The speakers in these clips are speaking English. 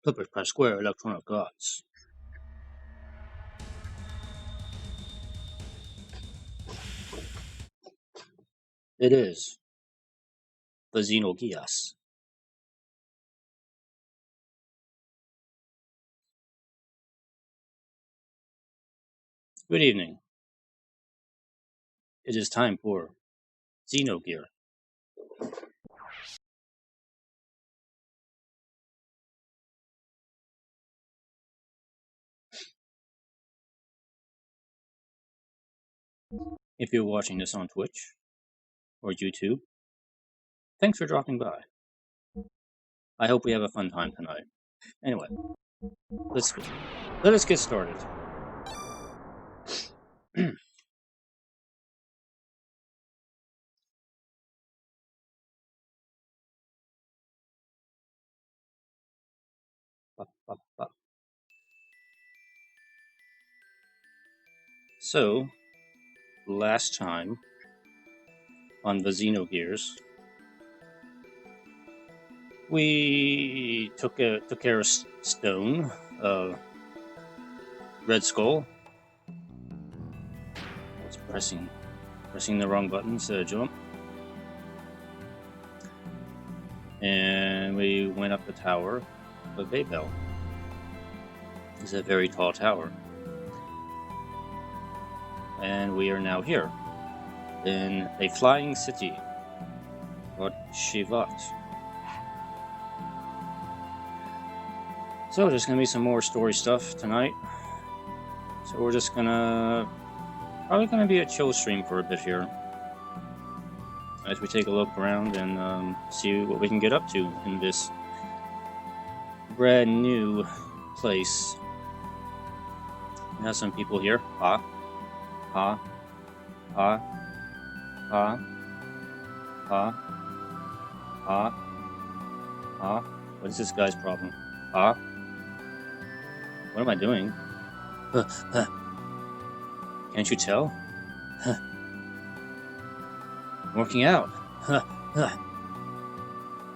Clippers press square electronic gods. It is the Xenogears. Good evening. It is time for Xenogear. If you're watching this on Twitch or YouTube, thanks for dropping by. I hope we have a fun time tonight. Anyway, let us get started. So, last time on the Xenogears, we took care of Stone, Red Skull. I was pressing the wrong buttons to jump. And we went up the tower of Aphel. It's a very tall tower. And we are now here in a flying city called Shevat. So there's going to be some more story stuff tonight. So we're just probably going to be a chill stream for a bit here, as we take a look around and see what we can get up to in this brand new place. We have some people here. What is this guy's problem? What am I doing? Can't you tell? I'm working out.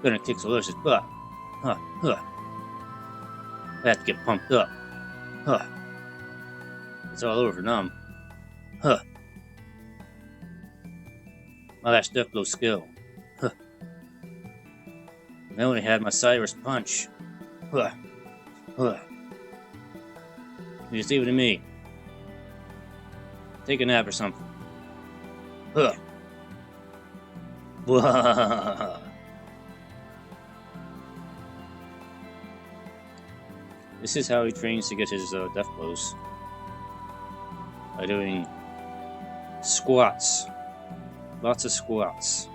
Gonna kick Solaris' butt. I have to get pumped up. It's all over numb. My last death blow skill. I only had my Cyrus punch. You just leave it to me. Take a nap or something. This is how he trains to get his death blows. By doing squats. Lots of squats.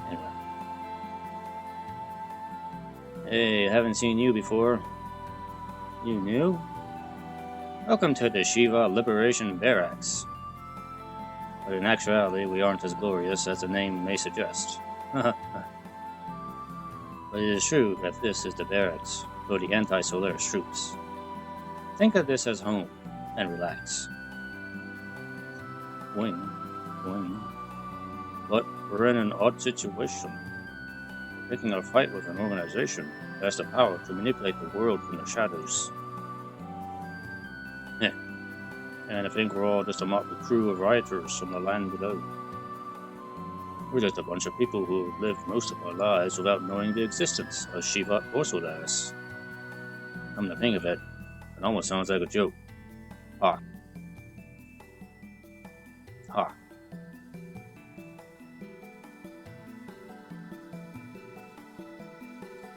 Anyway. Hey, I haven't seen you before. You new? Welcome to the Shevat Liberation Barracks. But in actuality, we aren't as glorious as the name may suggest. But it is true that this is the barracks for the anti-Solaris troops. Think of this as home, and relax. Wing. But we're in an odd situation. We're picking a fight with an organization that has the power to manipulate the world from the shadows. And I think we're all just a motley crew of rioters from the land below. We're just a bunch of people who have lived most of our lives without knowing the existence of Shevat or Solaris. Come to think of it, it almost sounds like a joke.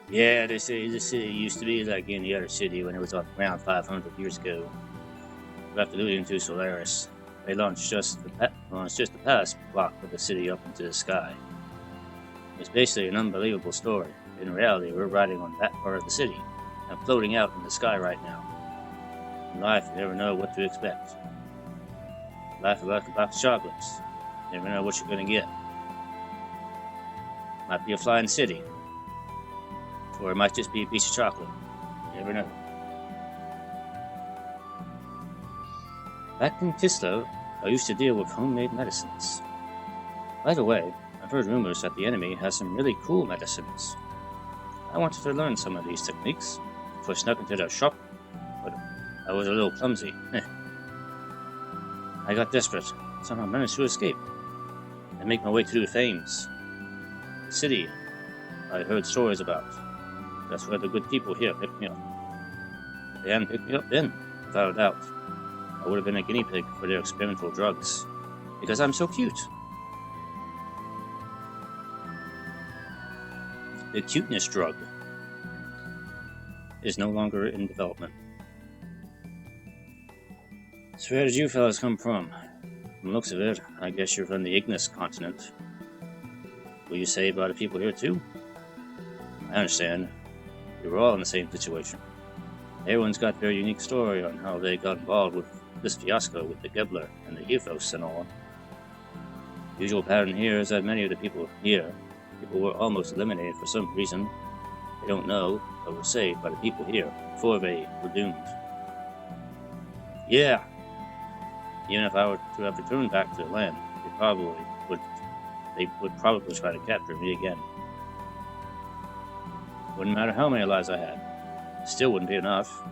Yeah, they say the city used to be like any other city when it was around 500 years ago. After losing to Solaris, they launched just the past block of the city up into the sky. It's basically an unbelievable story. In reality, we're riding on that part of the city and floating out in the sky right now. In life, you never know what to expect. Life is like a box of chocolates. You never know what you're going to get. Might be a flying city, or it might just be a piece of chocolate. You never know. Back in Kislev, I used to deal with homemade medicines. By the way, I've heard rumors that the enemy has some really cool medicines. I wanted to learn some of these techniques, so I snuck into their shop, but I was a little clumsy. I got desperate, somehow managed to escape, and make my way to the Thames, the city I heard stories about. That's where the good people here picked me up. If they hadn't picked me up then, without a doubt, I would have been a guinea pig for their experimental drugs, because I'm so cute. The cuteness drug is no longer in development. So where did you fellas come from? From the looks of it, I guess you're from the Ignis continent. Will you say about the people here too? I understand. We were all in the same situation. Everyone's got their unique story on how they got involved with this fiasco with the Gebler and the ethos and all. The usual pattern here is that many of the people were almost eliminated for some reason. They don't know, but were saved by the people here before they were doomed. Yeah. Even if I were to have returned back to the land, they would probably try to capture me again. Wouldn't matter how many lives I had. It still wouldn't be enough.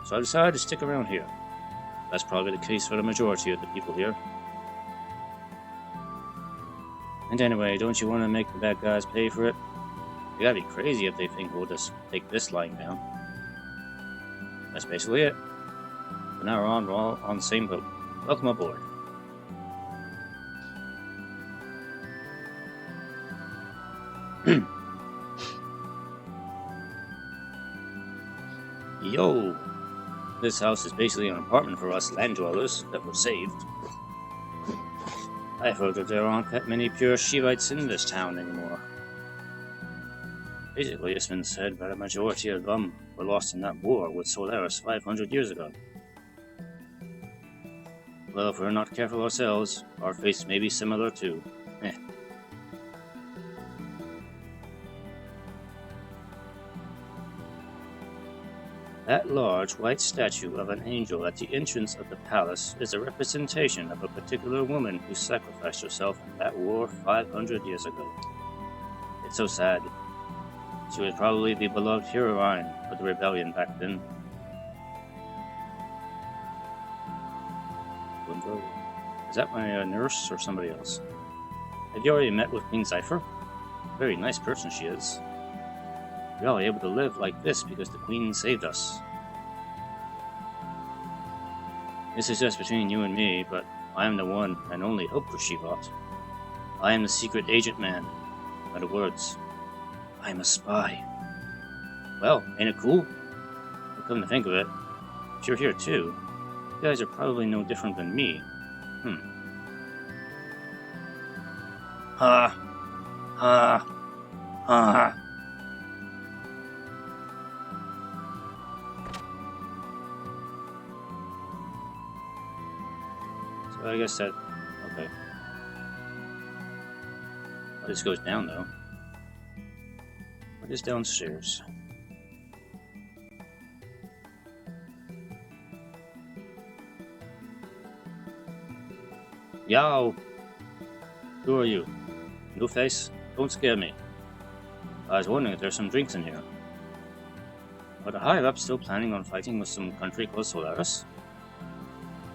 So I decided to stick around here. That's probably the case for the majority of the people here. And anyway, don't you want to make the bad guys pay for it? They gotta be crazy if they think we'll just take this lying down. That's basically it. But now we're all on the same boat. Welcome aboard. Yo! This house is basically an apartment for us land dwellers that were saved. I've heard that there aren't that many pure Shevites in this town anymore. Basically, it's been said that a majority of them were lost in that war with Solaris 500 years ago. Well, if we're not careful ourselves, our fates may be similar too. That large white statue of an angel at the entrance of the palace is a representation of a particular woman who sacrificed herself in that war 500 years ago. It's so sad. She was probably the beloved heroine of the rebellion back then. Is that my nurse or somebody else? Have you already met with Queen Zephyr? Very nice person she is. We're all able to live like this because the Queen saved us. This is just between you and me, but I am the one and only hope for Shevat. I am the secret agent man. In other words, I am a spy. Well, ain't it cool? Well, come to think of it, if you're here too, you guys are probably no different than me. Ha! Ha! Ha! So I guess that... okay. Oh, this goes down though. What is downstairs? Yow! Who are you? New face? Don't scare me. I was wondering if there's some drinks in here. Are the higher-ups still planning on fighting with some country called Solaris?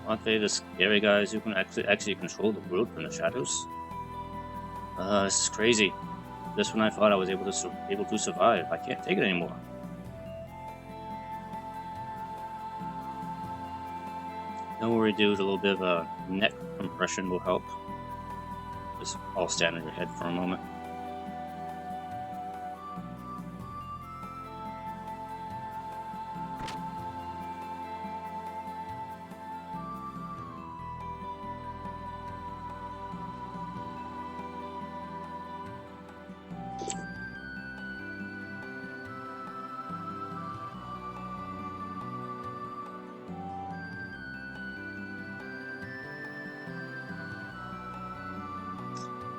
Aren't they the scary guys who can actually control the world from the shadows? This is crazy. Just when I thought I was able to survive, I can't take it anymore. Don't worry, dude. A little bit of a neck compression will help. Just all stand on your head for a moment.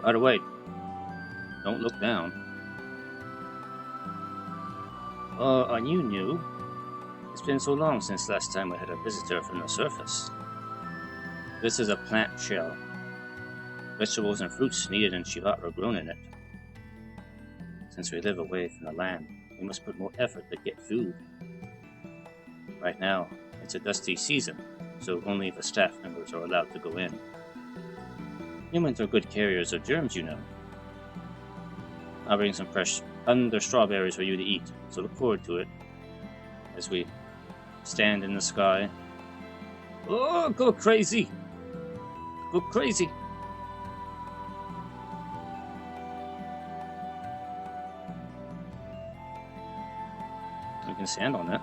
By the way, don't look down. Are you new? It's been so long since last time we had a visitor from the surface. This is a plant shell. Vegetables and fruits needed in Shevat are grown in it. Since we live away from the land, We must put more effort to get food. Right now, it's a dusty season, so only the staff members are allowed to go in. Humans are good carriers of germs, you know. I'll bring some fresh thunder strawberries for you to eat, so look forward to it. As we stand in the sky. Oh, go crazy! Go crazy! We can stand on it.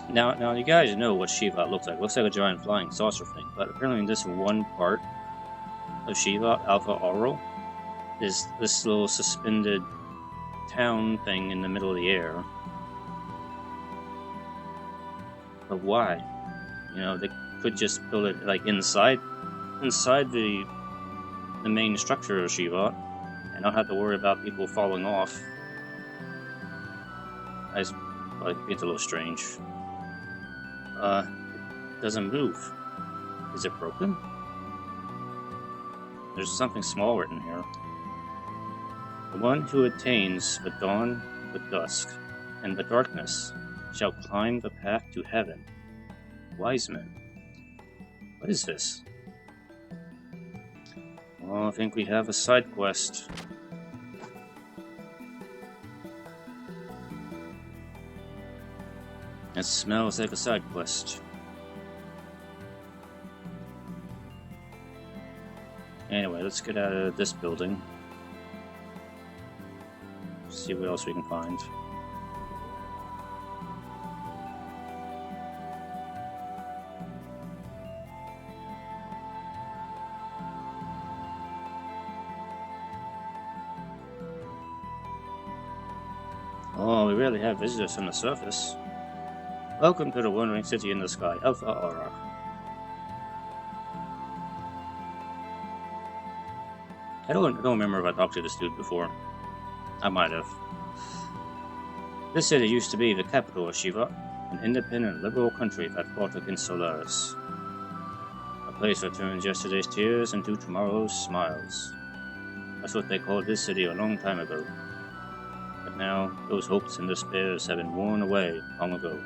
Now, you guys know what Shevat looks like. It looks like a giant flying saucer thing, but apparently in this one part of Shevat, Alpha Aural, is this little suspended town thing in the middle of the air. But why? You know, they could just build it like inside the main structure of Shevat, and not have to worry about people falling off. It's a little strange. It doesn't move. Is it broken? There's something small written here. The one who attains the dawn, the dusk, and the darkness shall climb the path to heaven. Wise men. What is this? Well, I think we have a side quest. It smells like a side quest. Anyway, let's get out of this building. See what else we can find. Oh, we really have visitors on the surface. Welcome to the wandering city in the sky, Alpha Aura. I don't remember if I talked to this dude before. I might have. This city used to be the capital of Shevat, an independent liberal country that fought against Solaris. A place that turns yesterday's tears into tomorrow's smiles. That's what they called this city a long time ago. But now, those hopes and despairs have been worn away long ago.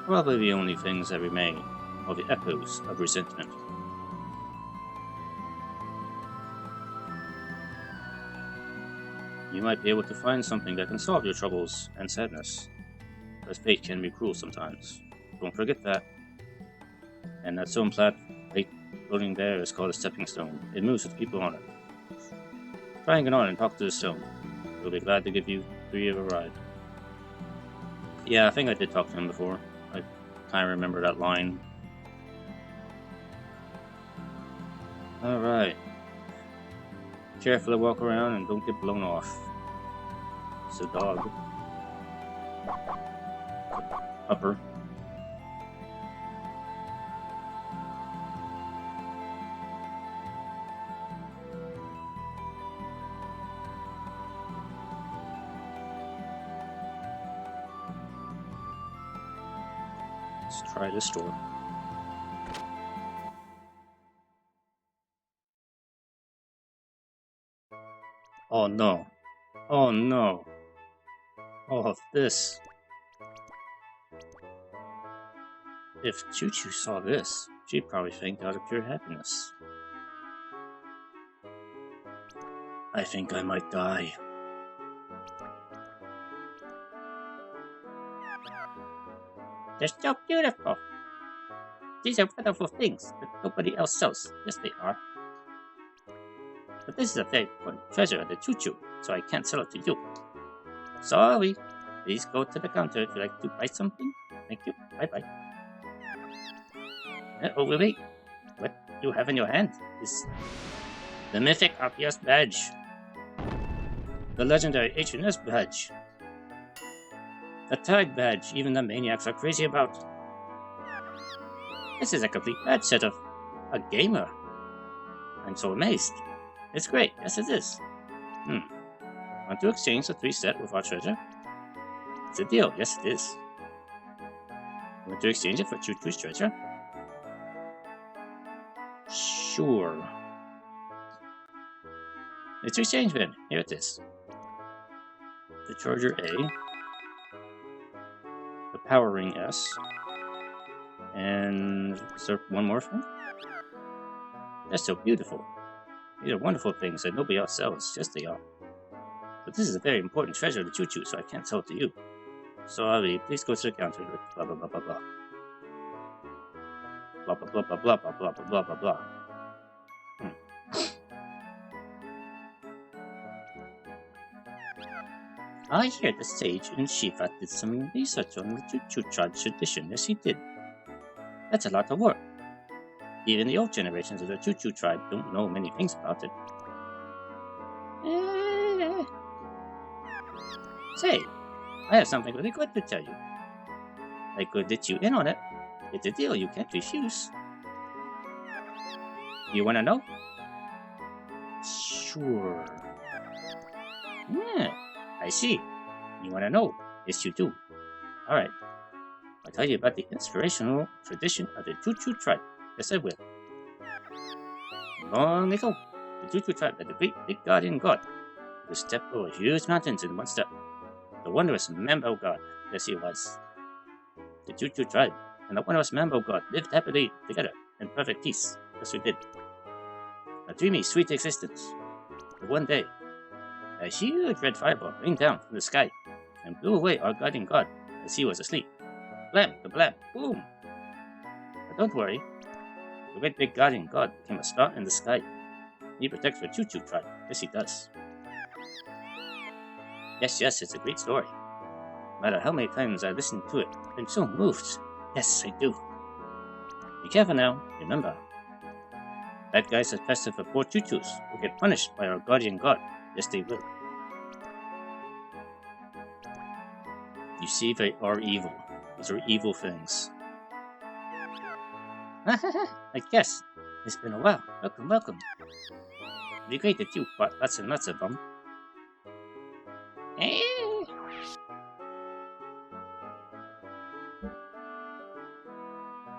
Probably the only things that remain are the echoes of resentment. You might be able to find something that can solve your troubles and sadness, but fate can be cruel sometimes. Don't forget that. And that stone plate floating there is called a stepping stone. It moves with people on it. Try and get on and talk to the stone. He'll be glad to give you 3 of a ride. Yeah, I think I did talk to him before. I kind of remember that line. Alright. Carefully walk around and don't get blown off. It's a dog. Upper. Let's try this door. Oh no. Oh no. All of this. If Chu-chu saw this, she'd probably faint out of pure happiness. I think I might die. They're so beautiful. These are wonderful things that nobody else sells. Yes, they are. But this is a very important treasure of the Chu-chu, so I can't sell it to you. Sorry. Please go to the counter if you'd like to buy something. Thank you. Bye-bye. Oh, wait. What do you have in your hand? Is the mythic Arceus badge. The legendary H&S badge. The tag badge even the maniacs are crazy about. This is a complete badge set of a gamer. I'm so amazed. It's great. Yes, it is. Want to exchange the 3 set with our treasure? It's a deal. Yes, it is. Want to exchange it for Chu-chu's treasure? Shh. Sure. It's exchange bin. Here it is. The charger A. The power ring S. And is there one more thing? That's so beautiful. These are wonderful things that nobody else sells, just they are. But this is a very important treasure to Chu-chu, so I can't sell it to you. Sorry, please go to the counter with blah blah blah blah blah. Blah blah blah blah blah blah blah blah blah blah. I hear the sage in Shevat did some research on the Chu-chu tribe tradition. Yes, he did. That's a lot of work. Even the old generations of the Chu-chu tribe don't know many things about it. Say, I have something really good to tell you. I could let you in on it. It's a deal you can't refuse. You want to know? Sure. Yeah, I see. You want to know? Yes, you do. All right. I'll tell you about the inspirational tradition of the Chu-chu tribe. Yes, I will. Long ago, the Chu-chu tribe had a great big guardian god who stepped over huge mountains in one step. The wondrous Mambo god. Yes, he was. The Chu-chu tribe and the wondrous Mambo god lived happily together in perfect peace. Yes, we did. A dreamy, sweet existence. But one day, a huge red fireball rained down from the sky and blew away our guardian god as he was asleep. Blam, kablam, boom! But don't worry, the great big guardian god became a star in the sky. He protects the Chu-chu tribe. Yes, he does. Yes, it's a great story. No matter how many times I listen to it, I'm so moved. Yes, I do. Be careful now, remember. Bad guys that pester for poor Chu-chus will get punished by our guardian god. Yes, they will. You see, they are evil. Those are evil things. I guess. It's been a while. Welcome. It'd be great that you bought lots and lots of them.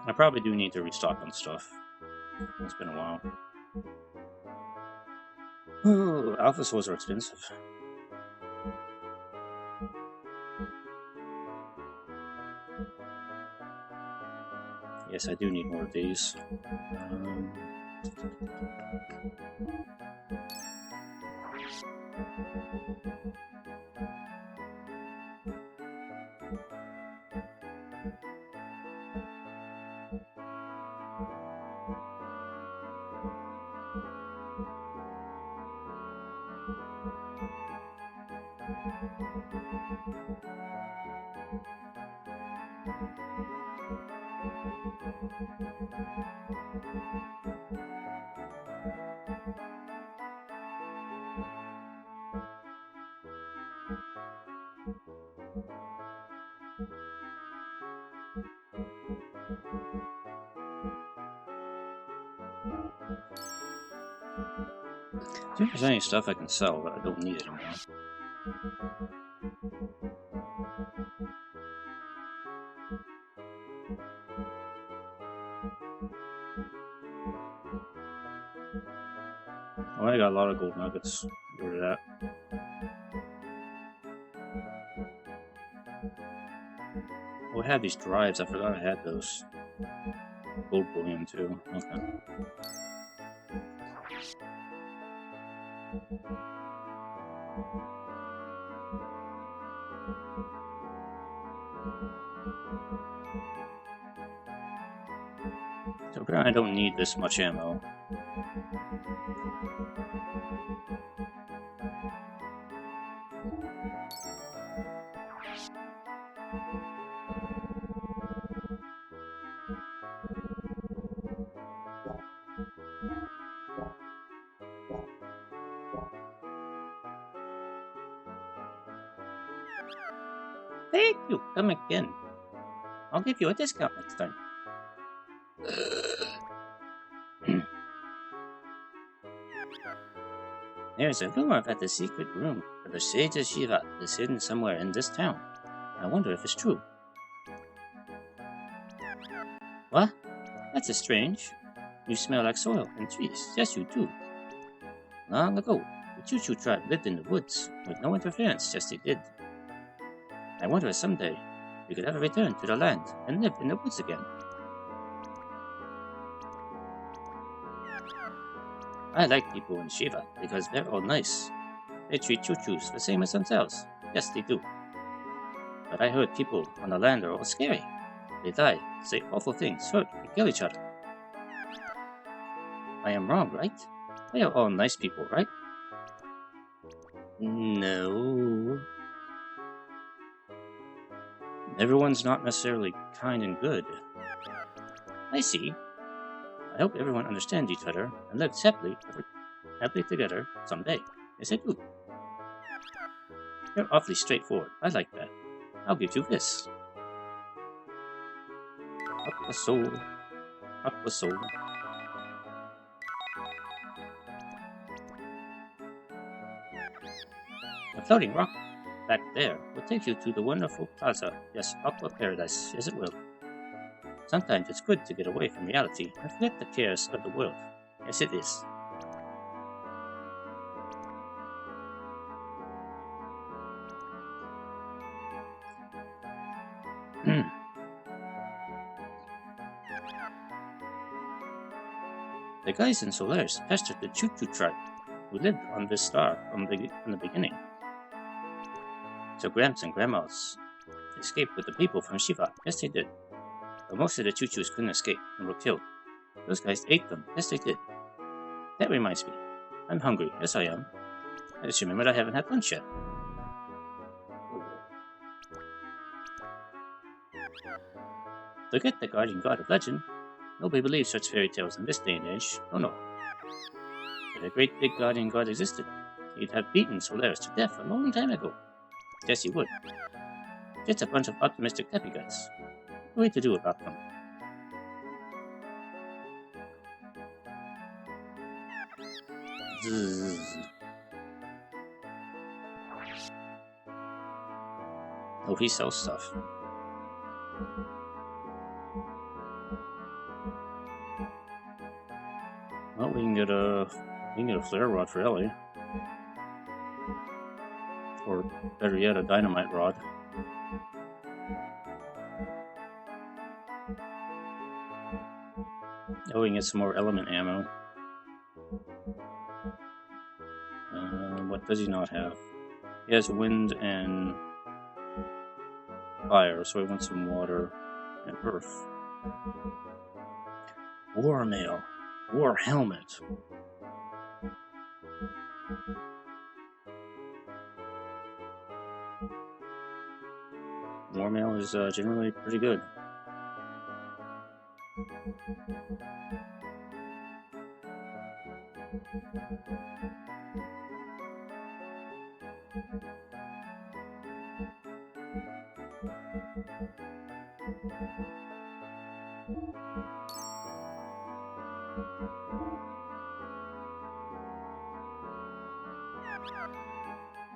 I probably do need to restock on stuff. It's been a while. Oh, alpha souls are expensive. Yes, I do need more of these. I think there's any stuff I can sell, but I don't need it anymore. Oh, I got a lot of gold nuggets. Where did that? Oh, I had these drives. I forgot I had those. Gold bullion too. Okay. So apparently I don't need this much ammo. Thank you. Come again. I'll give you a discount next time. There's a rumor that the secret room of the Sage of Shevat is hidden somewhere in this town. I wonder if it's true. What? That's strange. You smell like soil and trees. Yes, you do. Long ago, the Chu-chu tribe lived in the woods with no interference. Yes, they did. I wonder if someday we could ever return to the land and live in the woods again. I like people in Shevat because they're all nice. They treat Chu-chus the same as themselves. Yes, they do. But I heard people on the land are all scary. They lie, say awful things, hurt, and kill each other. I am wrong, right? They are all nice people, right? No. Everyone's not necessarily kind and good. I see. I hope everyone understands each other and lives happily together someday. Yes, I do. You're awfully straightforward. I like that. I'll give you this. Aqua soul. Aqua soul. The floating rock back there will take you to the wonderful plaza. Yes, Aqua Paradise. Yes, it will. Sometimes it's good to get away from reality and forget the cares of the world. Yes, it is. The guys in Solaris pestered the Chu-chu tribe, who lived on this star from the beginning. So Gramps and Grandmas escaped with the people from Shevat. Yes, they did. But most of the Chu-chus couldn't escape and were killed. Those guys ate them. Yes, they did. That reminds me. I'm hungry. Yes, I am. I just remembered I haven't had lunch yet. Forget the guardian god of legend. Nobody believes such fairy tales in this day and age. Oh no. If a great big guardian god existed, he'd have beaten Solaris to death a long time ago. Yes, he would. Just a bunch of optimistic happy guys. What to do about them? Zzz. Oh, he sells stuff. Well, we can get a flare rod for Ellie. Or better yet, a dynamite rod. Oh, we can get some more element ammo. What does he not have? He has wind and fire, so we want some water and earth. War mail. War helmet. War mail is generally pretty good.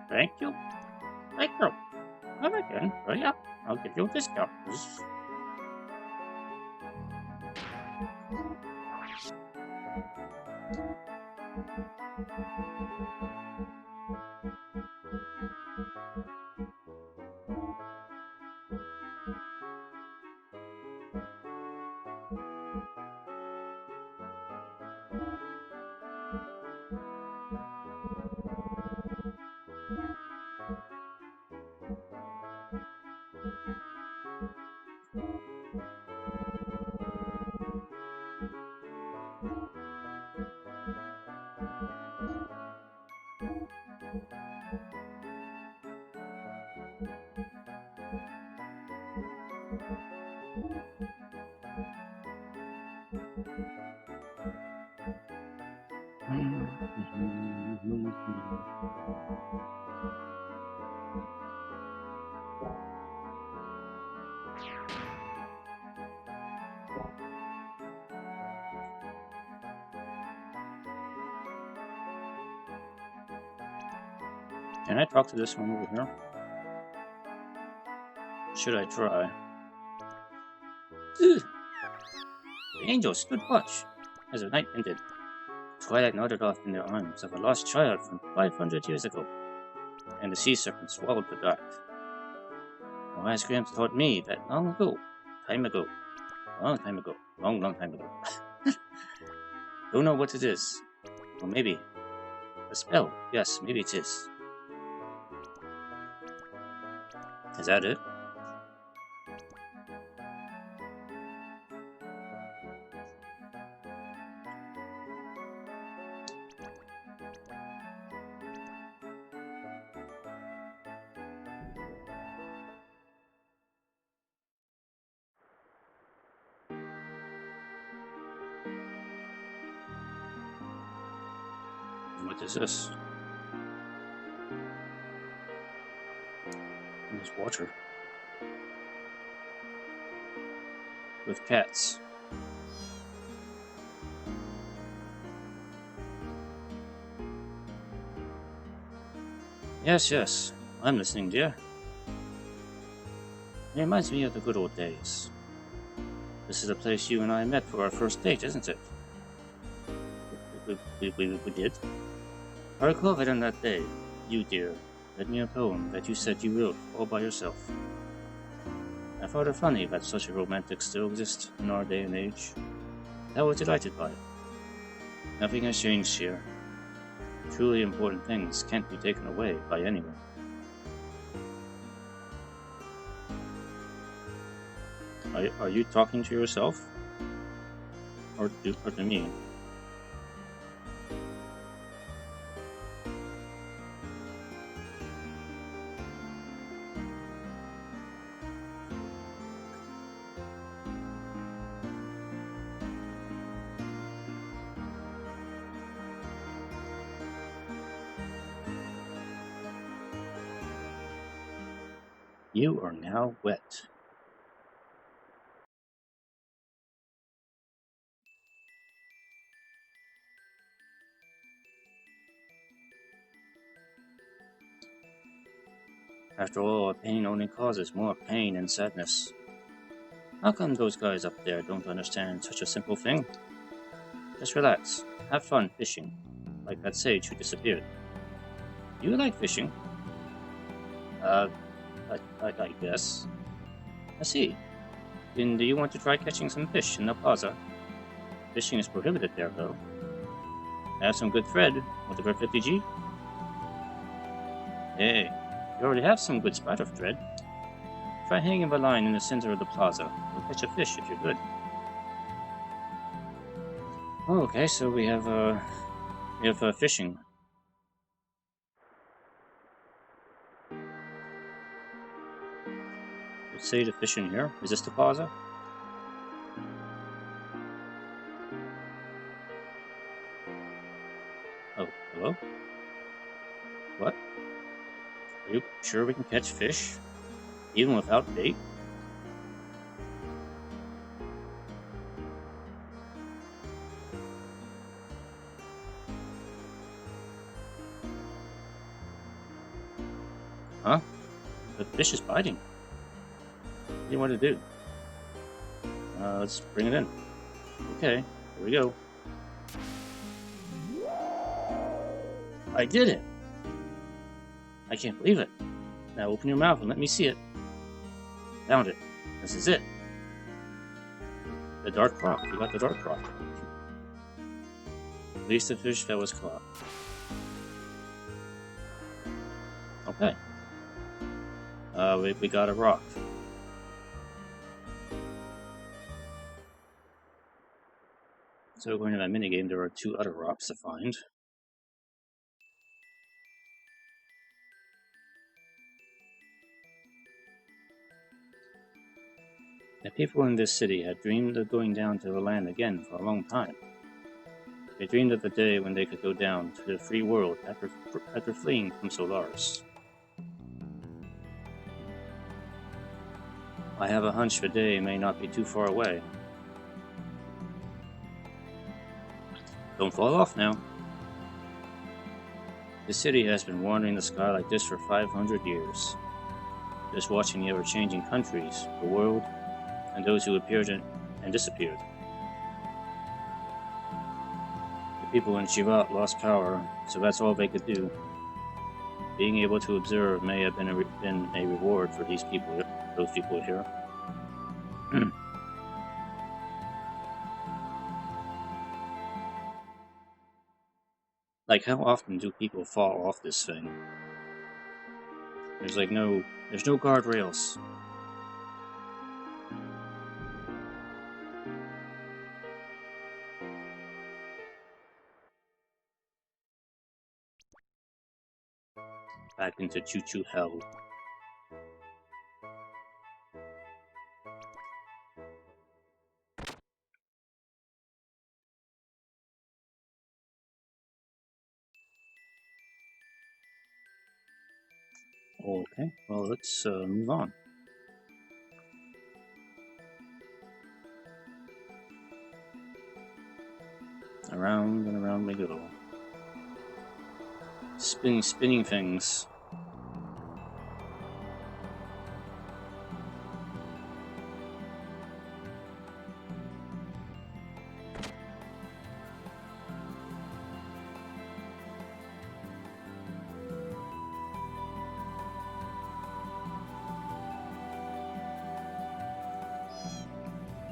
Thank you. Thank you. Come again. Hurry up. I'll give you a discount. Can I talk to this one over here? Should I try? Ugh. The angel stood watch. as the night ended, twilight nodded off in the arms of a lost child from 500 years ago, and the sea serpent swallowed the dark. My wise Gramps taught me that long ago, long time ago. Don't know what it is. Or maybe a spell. Yes, maybe it is. Is that it? What is this? There's water. With cats. Yes. I'm listening, dear. It reminds me of the good old days. This is the place you and I met for our first date, isn't it? We did. I recall that on that day, you, dear, read me a poem that you said you wrote all by yourself. I found it funny that such a romantic still exists in our day and age. I was delighted by it. Nothing has changed here. Truly important things can't be taken away by anyone. Are you talking to yourself? Or to me? You are now wet. After all, pain only causes more pain and sadness. How come those guys up there don't understand such a simple thing? Just relax. Have fun fishing, like that sage who disappeared. Do you like fishing? I guess. I see. Then do you want to try catching some fish in the plaza? Fishing is prohibited there, though. I have some good thread. Want to grab 50G? Hey, you already have some good spot of thread. Try hanging the line in the center of the plaza. You'll catch a fish if you're good. Oh, okay, so we have fishing. Let's say the fish in here. Is this the plaza? Oh, hello? What? Are you sure we can catch fish? Even without bait? Huh? The fish is biting. What do you want to do? Let's bring it in. Okay, here we go. I did it! I can't believe it. Now open your mouth and let me see it. Found it. This is it. The dark rock. You got the dark rock. At least the fish that was caught. Okay. We got a rock. So going to that minigame, there are 2 other rocks to find. The people in this city had dreamed of going down to the land again for a long time. They dreamed of the day when they could go down to the free world after fleeing from Solaris. I have a hunch the day may not be too far away. Don't fall off now. The city has been wandering the sky like this for 500 years. Just watching the ever-changing countries, the world, and those who appeared and disappeared. People in Shevat lost power, so that's all they could do. Being able to observe may have been a reward for those people here. Like, how often do people fall off this thing? There's no guardrails. Back into Chu-chu hell. Okay, well, let's move on. Around and around we go. Spinning things.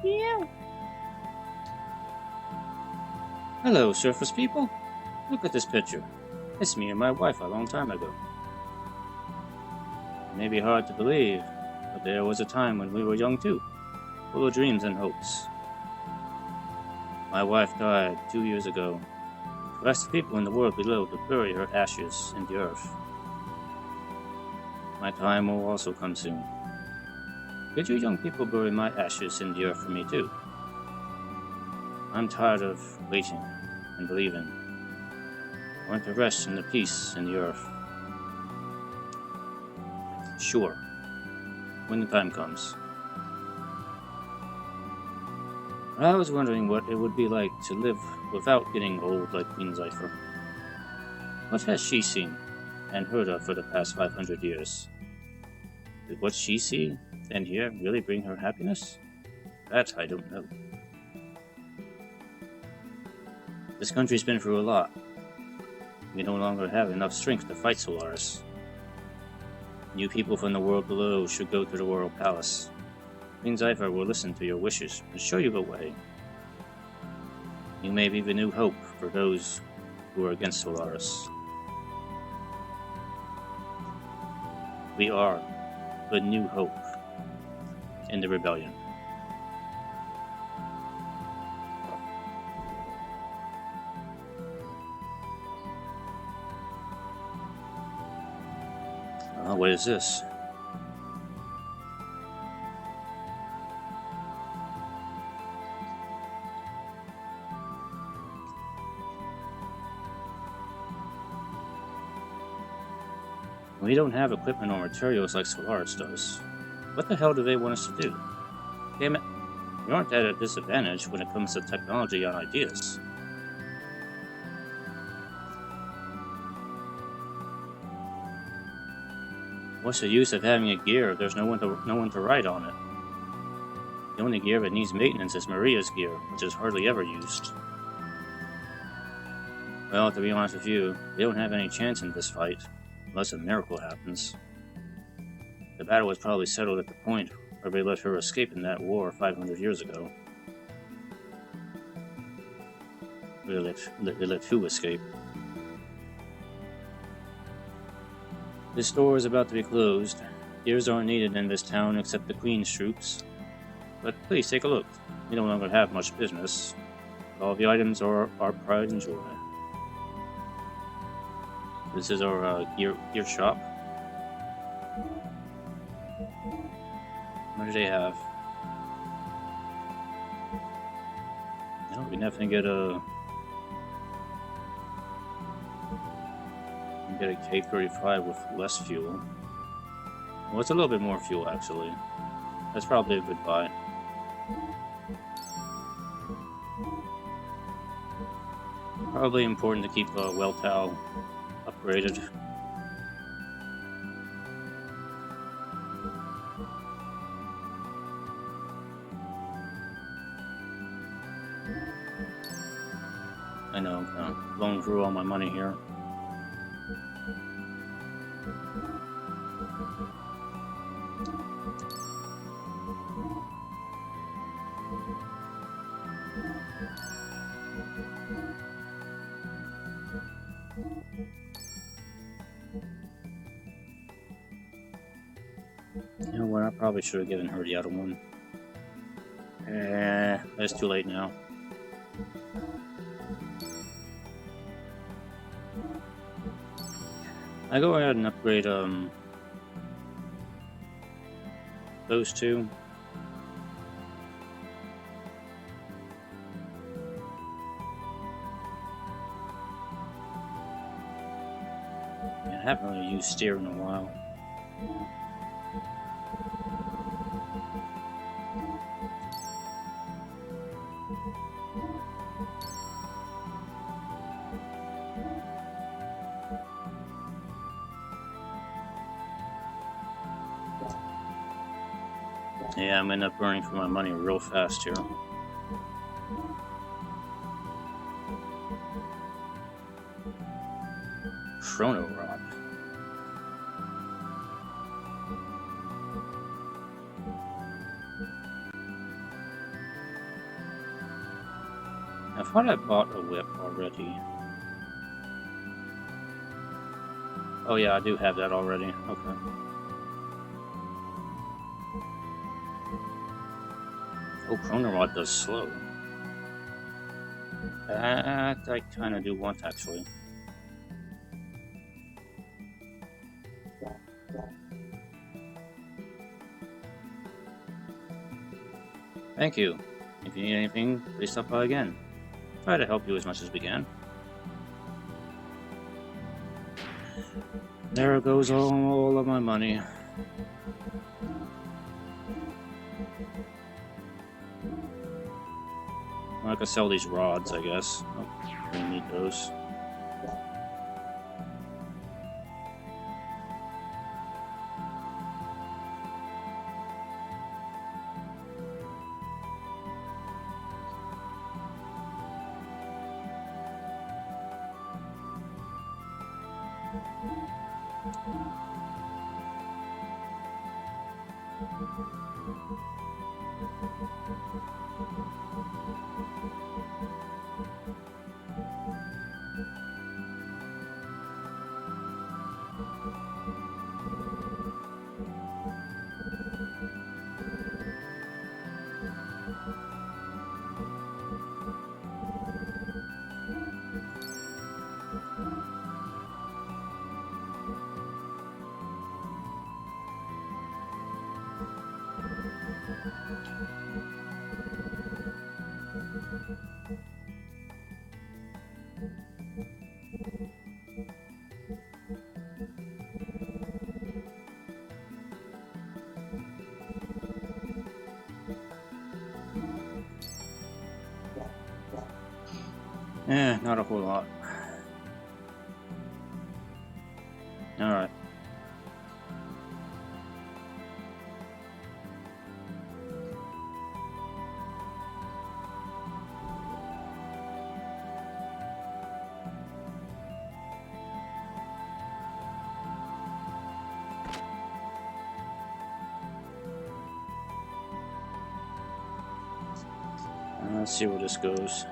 Yeah. Hello, surface people. Look at this picture. It's me and my wife a long time ago. It may be hard to believe, but there was a time when we were young too, full of dreams and hopes. My wife died 2 years ago. We asked the people in the world below to bury her ashes in the earth. My time will also come soon. Could you young people bury my ashes in the earth for me too? I'm tired of waiting and believing. I want to rest in the peace in the earth. Sure, when the time comes. I was wondering what it would be like to live without getting old like Queen Zephyr. What has she seen and heard of for the past 500 years? Did what she see and hear really bring her happiness? That I don't know. This country's been through a lot. We no longer have enough strength to fight Solaris. You people from the world below should go to the Royal Palace. Queen Zephyr will listen to your wishes and show you the way. You may be the new hope for those who are against Solaris. We are the new hope in the rebellion. What is this? We don't have equipment or materials like Solaris does. What the hell do they want us to do? Damn it, we aren't at a disadvantage when it comes to technology and ideas. What's the use of having a gear if there's no one to ride on it? The only gear that needs maintenance is Maria's gear, which is hardly ever used. Well, to be honest with you, they don't have any chance in this fight, unless a miracle happens. The battle was probably settled at the point where they let her escape in that war 500 years ago. They let who escape? This door is about to be closed. Gears aren't needed in this town except the Queen's troops. But please take a look. We no longer have much business. All the items are our pride and joy. This is our gear shop. What do they have? No, we can definitely get a K-35 with less fuel. Well, it's a little bit more fuel actually. That's probably a good buy. Probably important to keep Welltow upgraded. I know, I'm kind of blowing through all my money here. You know what? I probably should have given her the other one. It's too late now. I go ahead and upgrade those two. I haven't really used steer in a while. Yeah, I'm gonna end up burning through my money real fast here. Chrono Rod. I thought I bought a whip already. Oh yeah, I do have that already. Okay. Oh, Chrono Rod does slow. That I kind of do want, actually. Thank you. If you need anything, please stop by again. Try to help you as much as we can. There goes all of my money. I could sell these rods, I guess. Oh, we need those. Not a whole lot. Alright. Let's see where this goes.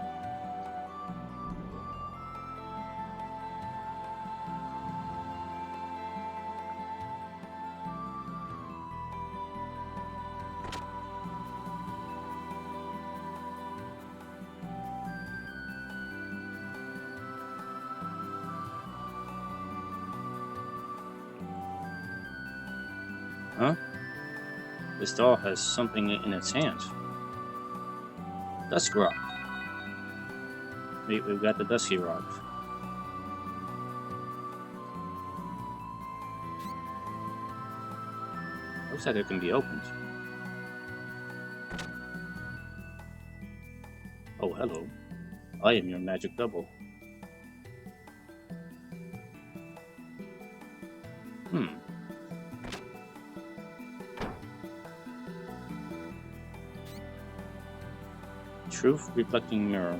Huh? This doll has something in its hand. Dusk Rock. We've got the Dusky Rock. Looks like it can be opened. Oh, hello. I am your magic double. Truth reflecting mirror.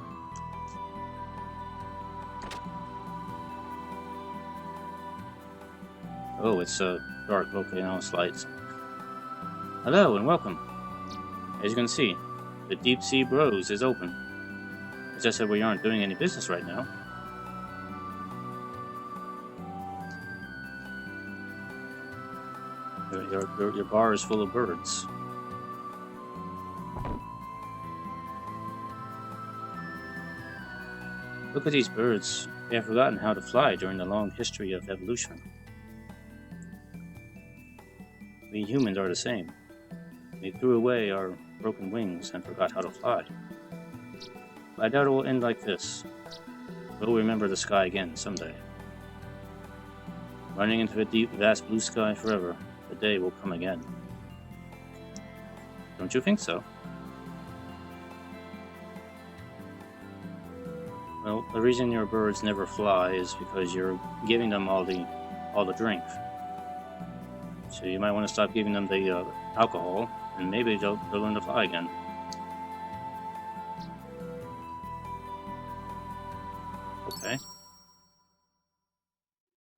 Oh, it's dark. Okay, now it's lights. Hello and welcome. As you can see, the Deep Sea Bros is open. It's just that we aren't doing any business right now. Your bar is full of birds. Look at these birds. They have forgotten how to fly during the long history of evolution. We humans are the same. We threw away our broken wings and forgot how to fly. But I doubt it will end like this. We'll remember the sky again someday. Running into the deep, vast blue sky forever, the day will come again. Don't you think so? Well, the reason your birds never fly is because you're giving them all the drink. So you might want to stop giving them the alcohol, and maybe they'll learn to fly again. Okay.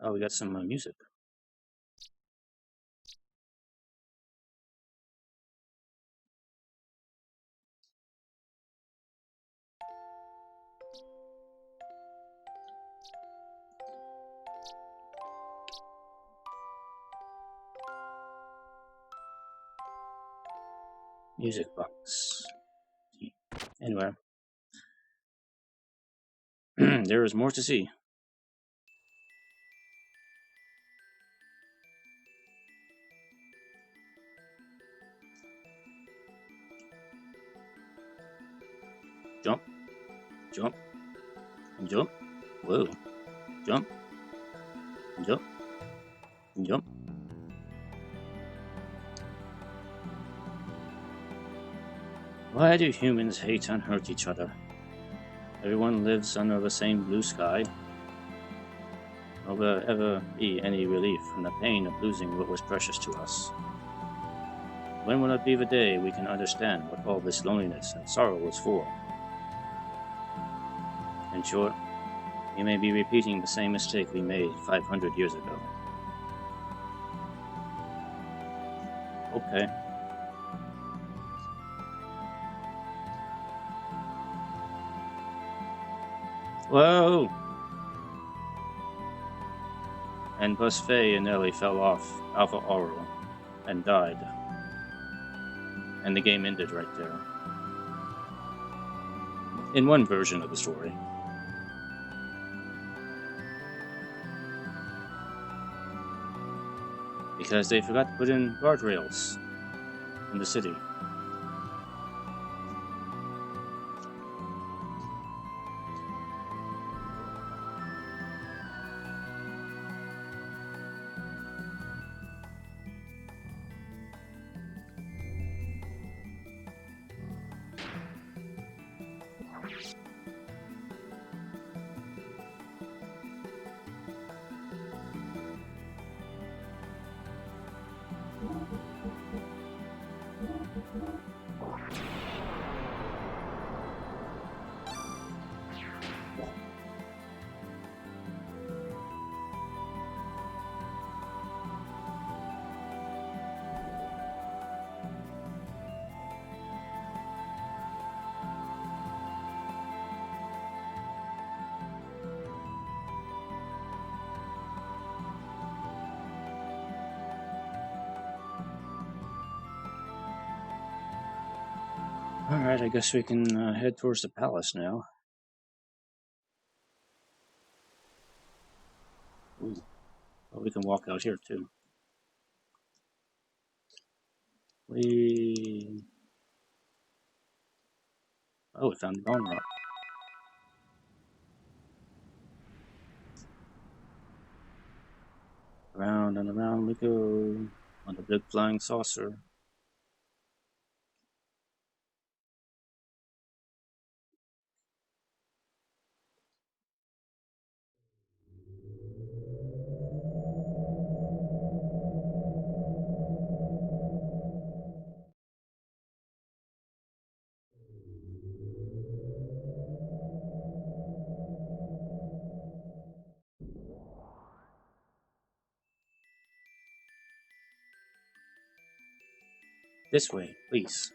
Oh, we got some music. Music box. Anyway, there is more to see. Jump, jump, and jump. Whoa. Jump, and jump, and jump. Why do humans hate and hurt each other? Everyone lives under the same blue sky. Will there ever be any relief from the pain of losing what was precious to us? When will it be the day we can understand what all this loneliness and sorrow was for? In short, we may be repeating the same mistake we made 500 years ago. Okay. Whoa! And Buzz Fay and Ellie fell off Alpha Oral and died. And the game ended right there. In one version of the story. Because they forgot to put in guardrails in the city. Alright, I guess we can head towards the palace now. Ooh. Well, we can walk out here too. Oh, we found the bone rock. Round and around we go on the big flying saucer. This way, please.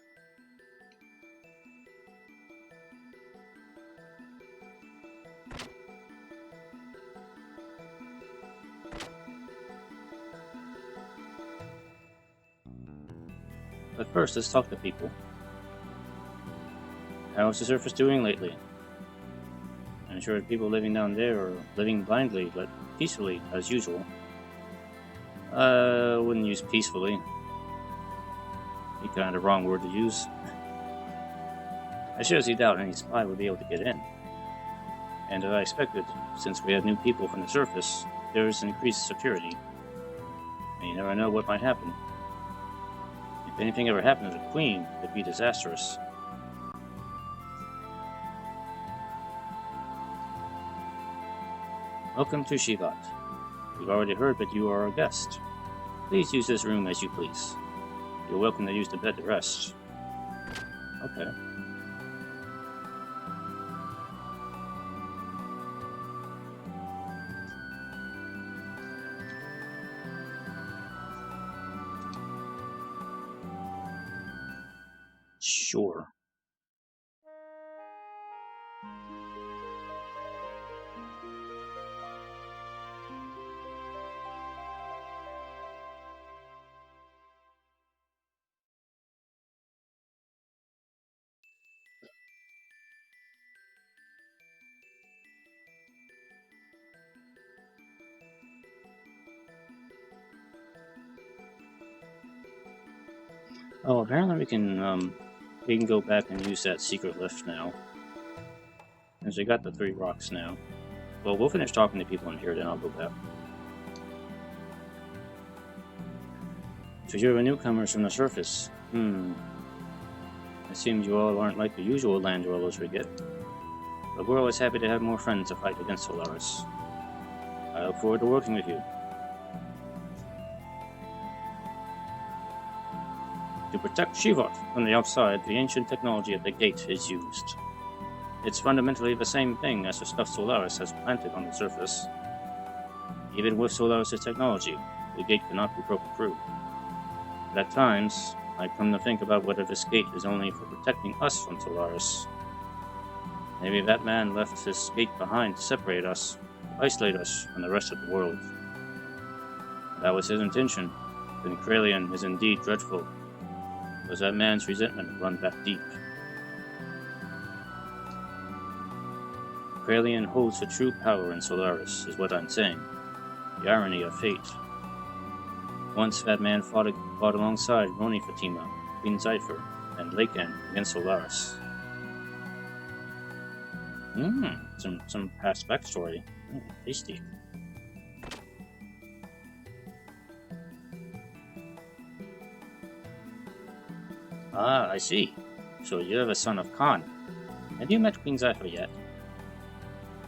But first, let's talk to people. How's the surface doing lately? I'm sure people living down there are living blindly, but peacefully, as usual. I wouldn't use peacefully. Be kind of wrong word to use. I seriously doubt any spy would be able to get in. And as I expected, since we have new people from the surface, there is increased security. And you never know what might happen. If anything ever happened to the Queen, it'd be disastrous. Welcome to Shevat. We've already heard that you are a guest. Please use this room as you please. You're welcome to use the bed to rest. Okay. Sure. Oh, apparently we can go back and use that secret lift now. Since we got the 3 rocks now. Well, we'll finish talking to people in here, then I'll go back. So you're newcomers from the surface. It seems you all aren't like the usual land dwellers we get. But we're always happy to have more friends to fight against Solaris. I look forward to working with you. To protect Shevat from the outside, the ancient technology at the gate is used. It's fundamentally the same thing as the stuff Solaris has planted on the surface. Even with Solaris' technology, the gate cannot be broken through. But at times, I come to think about whether this gate is only for protecting us from Solaris. Maybe that man left this gate behind to separate us, to isolate us from the rest of the world. That was his intention, then Kralian is indeed dreadful. Does that man's resentment run that deep? Kralian holds the true power in Solaris, is what I'm saying. The irony of fate. Once that man fought alongside Roni Fatima, Queen Zephyr, and Laken against Solaris. Some past backstory. Tasty. Ah, I see. So you're the son of Khan. Have you met Queen Zephyr yet?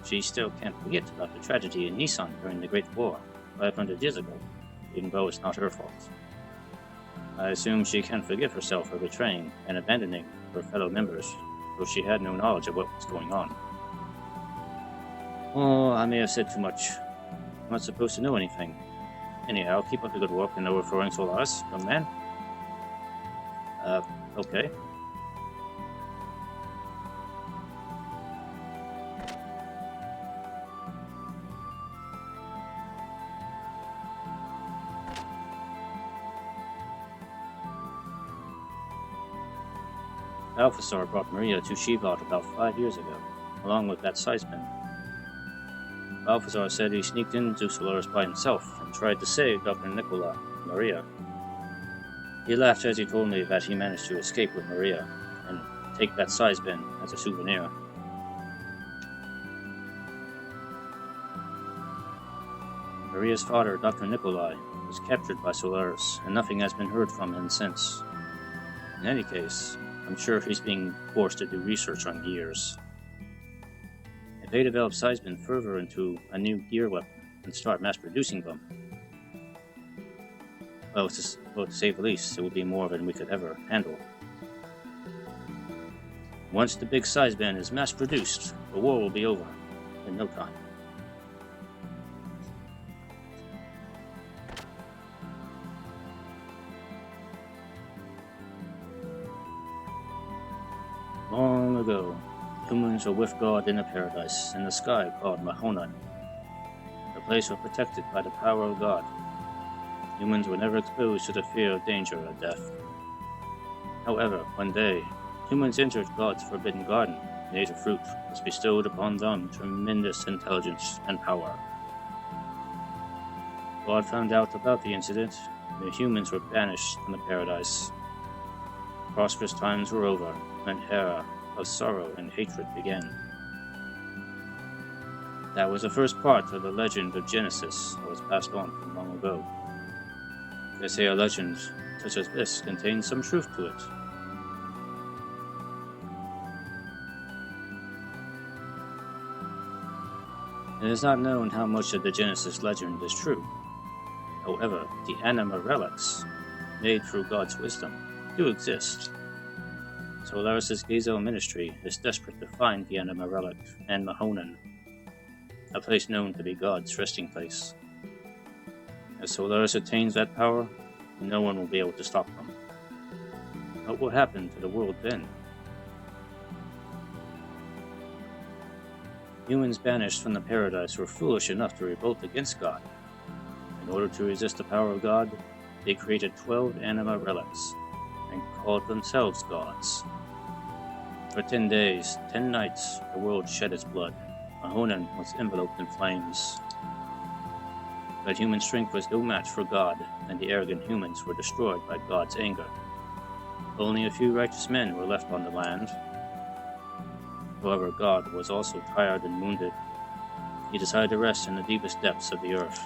She still can't forget about the tragedy in Nissan during the Great War, 500 years ago, even though it's not her fault. I assume she can't forgive herself for betraying and abandoning her fellow members, though she had no knowledge of what was going on. Oh, I may have said too much. I'm not supposed to know anything. Anyhow, keep up the good work in overthrowing Solaris, young man. Okay. Alphasar brought Maria to Shevat about 5 years ago, along with that Seisman. Alphasar said he sneaked into Solaris by himself and tried to save Dr. Nicola and Maria. He laughed as he told me that he managed to escape with Maria and take that Seisman as a souvenir. Maria's father, Dr. Nikolai, was captured by Solaris, and nothing has been heard from him since. In any case, I'm sure he's being forced to do research on gears. If they develop Seisman further into a new gear weapon and start mass-producing them, well, to say the least, it will be more than we could ever handle. Once the big Seisman is mass-produced, the war will be over in no time. ago, humans were with God in a paradise in the sky called Mahonan. The place was protected by the power of God. Humans were never exposed to the fear of danger or death. However, one day, humans entered God's forbidden garden and ate a fruit which bestowed upon them tremendous intelligence and power. God found out about the incident, and the humans were banished from the paradise. Prosperous times were over, and an era of sorrow and hatred began. That was the first part of the legend of Genesis that was passed on from long ago. They say a legend such as this contains some truth to it. It is not known how much of the Genesis legend is true. However, the anima relics, made through God's wisdom, do exist. Solaris' Gazo ministry is desperate to find the anima relic and Mahonan, a place known to be God's resting place. As Solaris attains that power, no one will be able to stop them. What will happen to the world then? Humans banished from the paradise were foolish enough to revolt against God. In order to resist the power of God, they created 12 anima relics and called themselves gods. For 10 days, 10 nights, the world shed its blood. Mahonan was enveloped in flames. But human strength was no match for God, and the arrogant humans were destroyed by God's anger. Only a few righteous men were left on the land. However, God was also tired and wounded. He decided to rest in the deepest depths of the earth.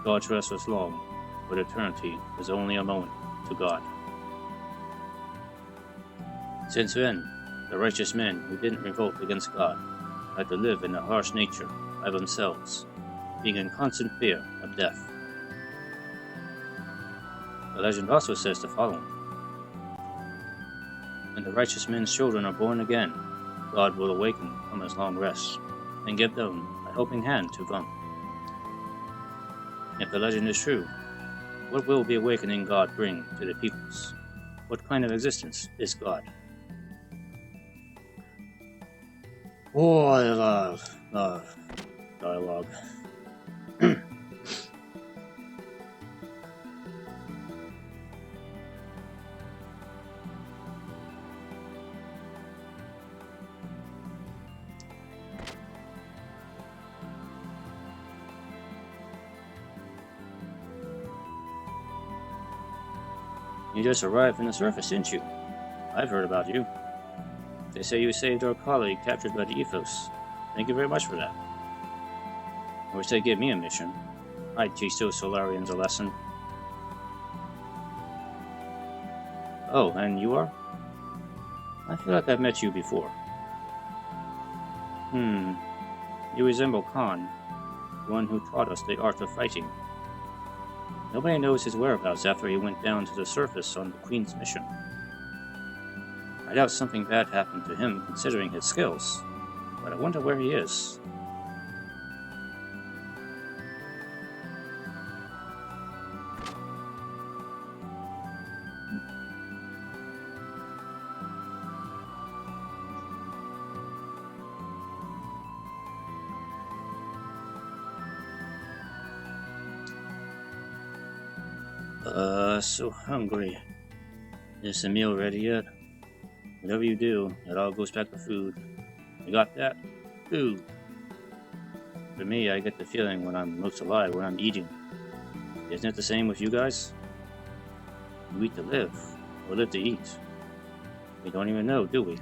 God's rest was long, but eternity was only a moment to God. Since then, the righteous men who didn't revolt against God had to live in a harsh nature by themselves, being in constant fear of death. The legend also says the following: when the righteous men's children are born again, God will awaken from his long rest and give them a helping hand to them. If the legend is true, what will the awakening God bring to the peoples? What kind of existence is God? Oh, I love dialogue. You just arrived from the surface, didn't you? I've heard about you. They say you saved our colleague captured by the Ethos. Thank you very much for that. I wish they'd give me a mission. I'd teach those Solarians a lesson. Oh, and you are? I feel like I've met you before. You resemble Khan, the one who taught us the art of fighting. Nobody knows his whereabouts after he went down to the surface on the Queen's mission. I doubt something bad happened to him considering his skills, but I wonder where he is. So hungry. Is the meal ready yet? Whatever you do, it all goes back to food. You got that? Food. For me, I get the feeling when I'm most alive when I'm eating. Isn't it the same with you guys? You eat to live, or live to eat. We don't even know, do we?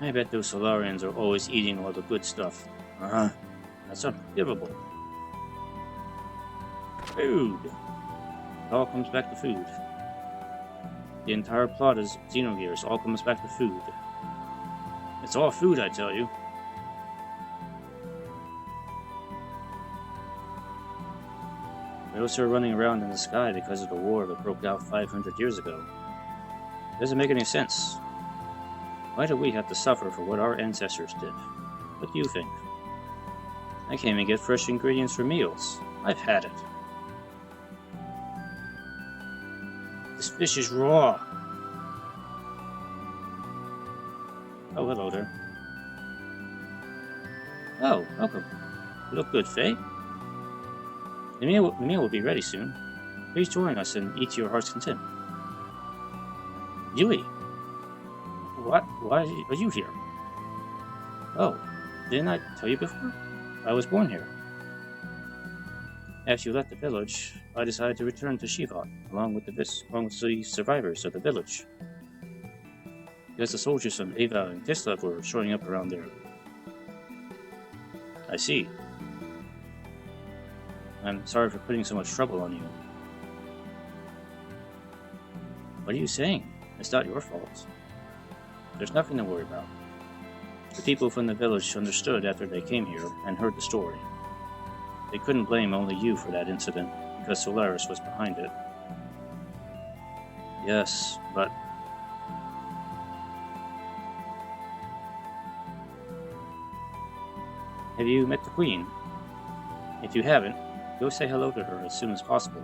I bet those Solarians are always eating all the good stuff. That's unforgivable. Food. It all comes back to food. The entire plot is Xenogears. All comes back to food. It's all food, I tell you. Those who are running around in the sky because of the war that broke out 500 years ago. It doesn't make any sense. Why do we have to suffer for what our ancestors did? What do you think? I can't even get fresh ingredients for meals. I've had it. This fish is raw. Oh, hello there. Oh, welcome. You look good, Faye. The meal will be ready soon. Please join us and eat to your heart's content. Yui, what? Why are you here? Oh, didn't I tell you before? I was born here. After you left the village, I decided to return to Shevat, along with the survivors of the village. Because the soldiers from Ava and Kislev were showing up around there. I see. I'm sorry for putting so much trouble on you. What are you saying? It's not your fault. There's nothing to worry about. The people from the village understood after they came here and heard the story. They couldn't blame only you for that incident, because Solaris was behind it. Yes, but... Have you met the Queen? If you haven't, go say hello to her as soon as possible.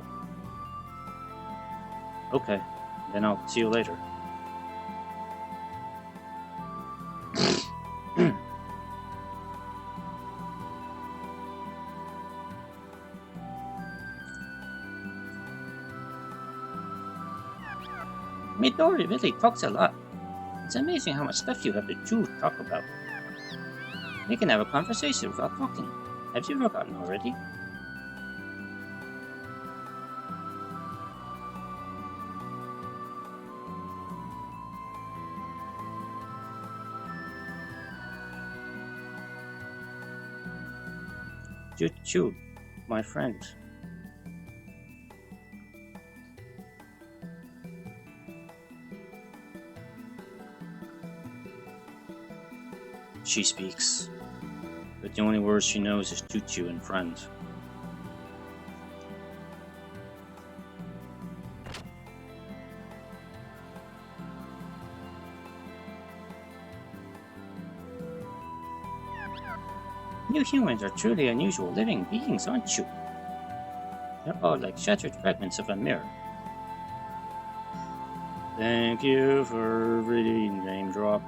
Okay, then I'll see you later. Midori really talks a lot. It's amazing how much stuff you have to talk about. We can have a conversation without talking. Have you forgotten already? Chu-chu, my friend. She speaks, but the only words she knows is Chu-chu and friend. You humans are truly unusual living beings, aren't you? You're all like shattered fragments of a mirror. Thank you for reading name drop.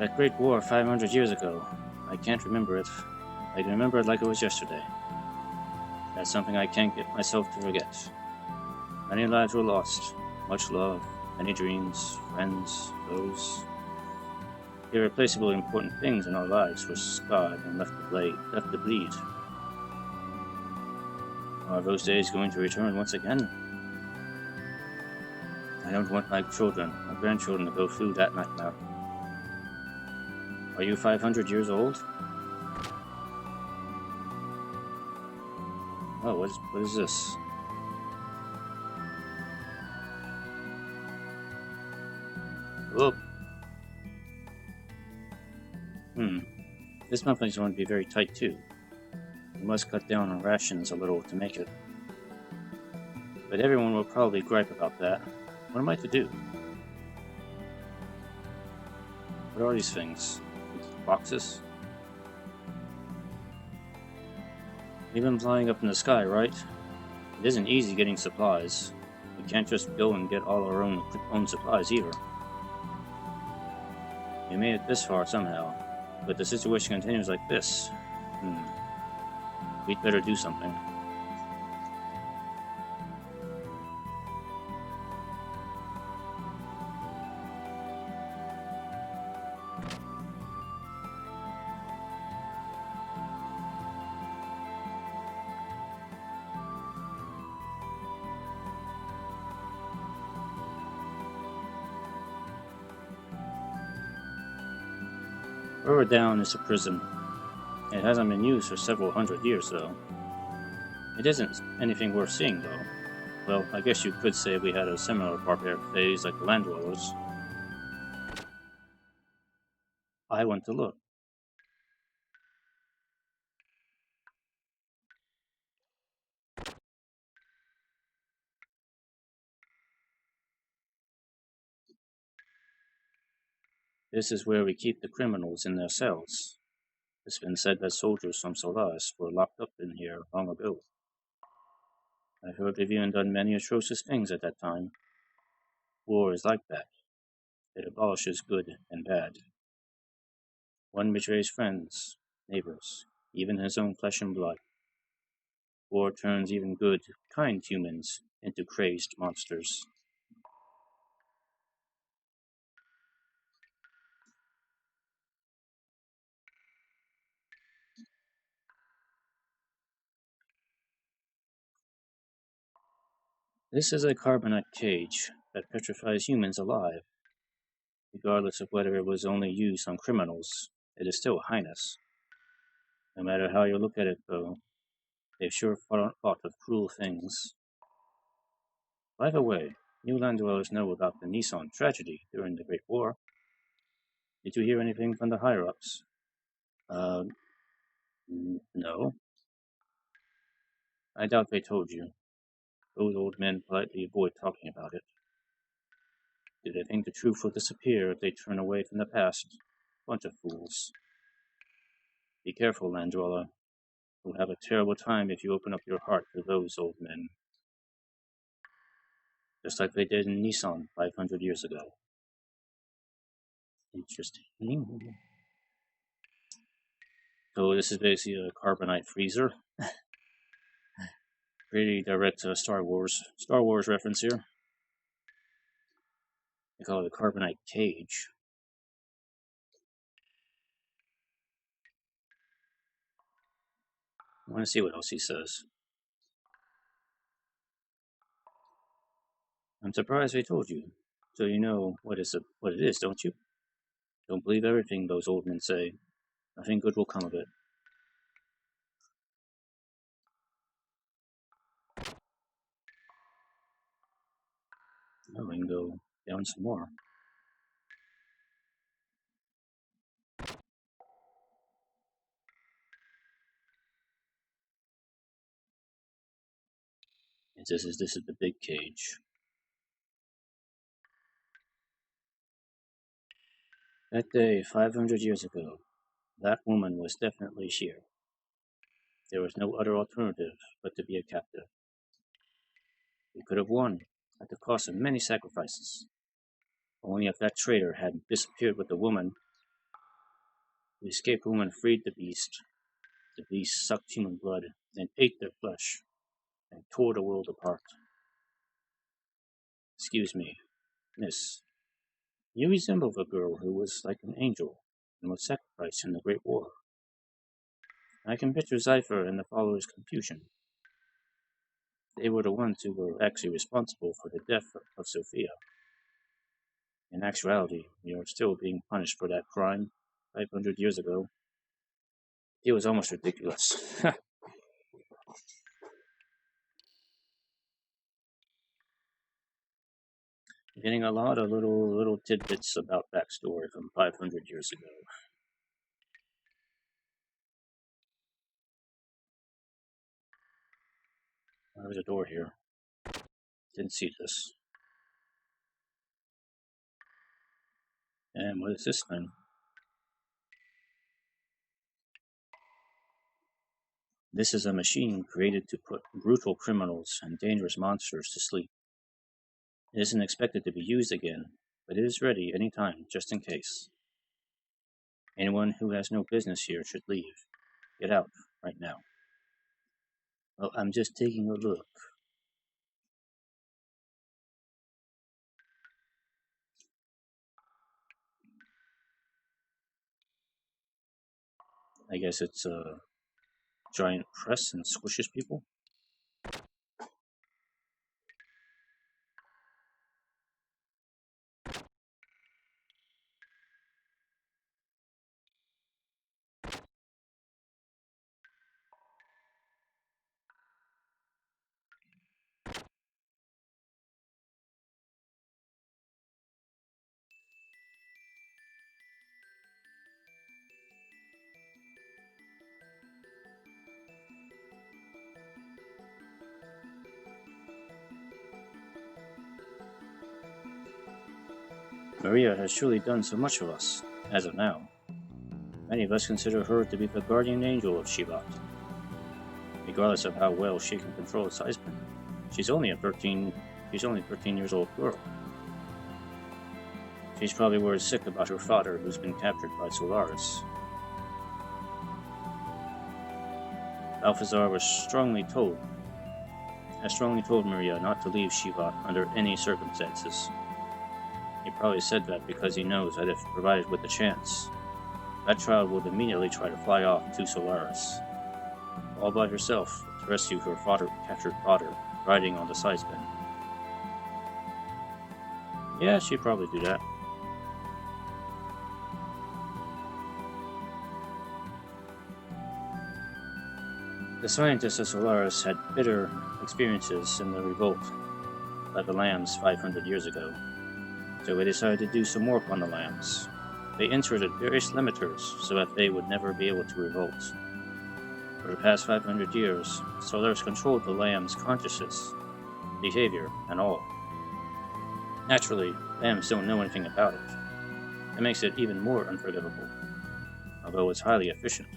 That great war 500 years ago. I can't remember it. I can remember it like it was yesterday. That's something I can't get myself to forget. Many lives were lost. Much love. Many dreams. Friends. Those irreplaceable important things in our lives were scarred and left to bleed. Are those days going to return once again? I don't want my grandchildren to go through that nightmare. Are you 500 years old? Oh, what is this? Whoop. This month is going to be very tight too. We must cut down on rations a little to make it. But everyone will probably gripe about that. What am I to do? What are these things? Boxes? We've been flying up in the sky, right? It isn't easy getting supplies. We can't just go and get all our own supplies either. We made it this far somehow, but the situation continues like this. We'd better do something. Further down is a prison. It hasn't been used for several hundred years, though. It isn't anything worth seeing, though. Well, I guess you could say we had a similar barbaric phase like the land dwellers. I want to look. This is where we keep the criminals in their cells. It's been said that soldiers from Solaris were locked up in here long ago. I heard they've even done many atrocious things at that time. War is like that. It abolishes good and bad. One betrays friends, neighbors, even his own flesh and blood. War turns even good, kind humans into crazed monsters. This is a carbonite cage that petrifies humans alive. Regardless of whether it was only used on criminals, it is still heinous. No matter how you look at it, though, they've sure fought of cruel things. By the way, new land dwellers know about the Nissan tragedy during the Great War. Did you hear anything from the higher-ups? Uh, no. I doubt they told you. Those old men politely avoid talking about it. Do they think the truth will disappear if they turn away from the past? Bunch of fools. Be careful, land dweller. You'll have a terrible time if you open up your heart to those old men. Just like they did in Nissan 500 years ago. Interesting. So this is basically a carbonite freezer. Pretty direct Star Wars reference here. They call it a carbonite cage. I want to see what else he says. I'm surprised they told you. So you know what it is, don't you? Don't believe everything those old men say. Nothing good will come of it. Now we can go down some more. This is the big cage. That day, 500 years ago, that woman was definitely here. There was no other alternative but to be a captive. We could have won, at the cost of many sacrifices. Only if that traitor hadn't disappeared with the woman. The escaped woman freed the beast. The beast sucked human blood, and ate their flesh, and tore the world apart. Excuse me, miss. You resemble the girl who was like an angel and was sacrificed in the Great War. I can picture Zephyr and the followers' confusion. They were the ones who were actually responsible for the death of Sophia. In actuality, we are still being punished for that crime 500 years ago. It was almost ridiculous. Getting a lot of little tidbits about backstory from 500 years ago. There's a door here. Didn't see this. And what is this thing? This is a machine created to put brutal criminals and dangerous monsters to sleep. It isn't expected to be used again, but it is ready any time, just in case. Anyone who has no business here should leave. Get out, right now. Well, I'm just taking a look. I guess it's a giant press and squishes people. Maria has truly done so much for us, as of now. Many of us consider her to be the guardian angel of Shevat. Regardless of how well she can control Seisman, she's only a 13 years old girl. She's probably worried sick about her father, who's been captured by Solaris. Balthazar has strongly told Maria not to leave Shevat under any circumstances. He probably said that because he knows that if provided with the chance, that child would immediately try to fly off to Solaris, all by herself, to rescue her captured father, riding on the side spin. Yeah, she'd probably do that. The scientists of Solaris had bitter experiences in the revolt by the lambs 500 years ago, so they decided to do some work on the lambs. They inserted various limiters so that they would never be able to revolt. For the past 500 years, Solaris controlled the lambs' consciousness, behavior, and all. Naturally, lambs don't know anything about it. That makes it even more unforgivable, although it's highly efficient.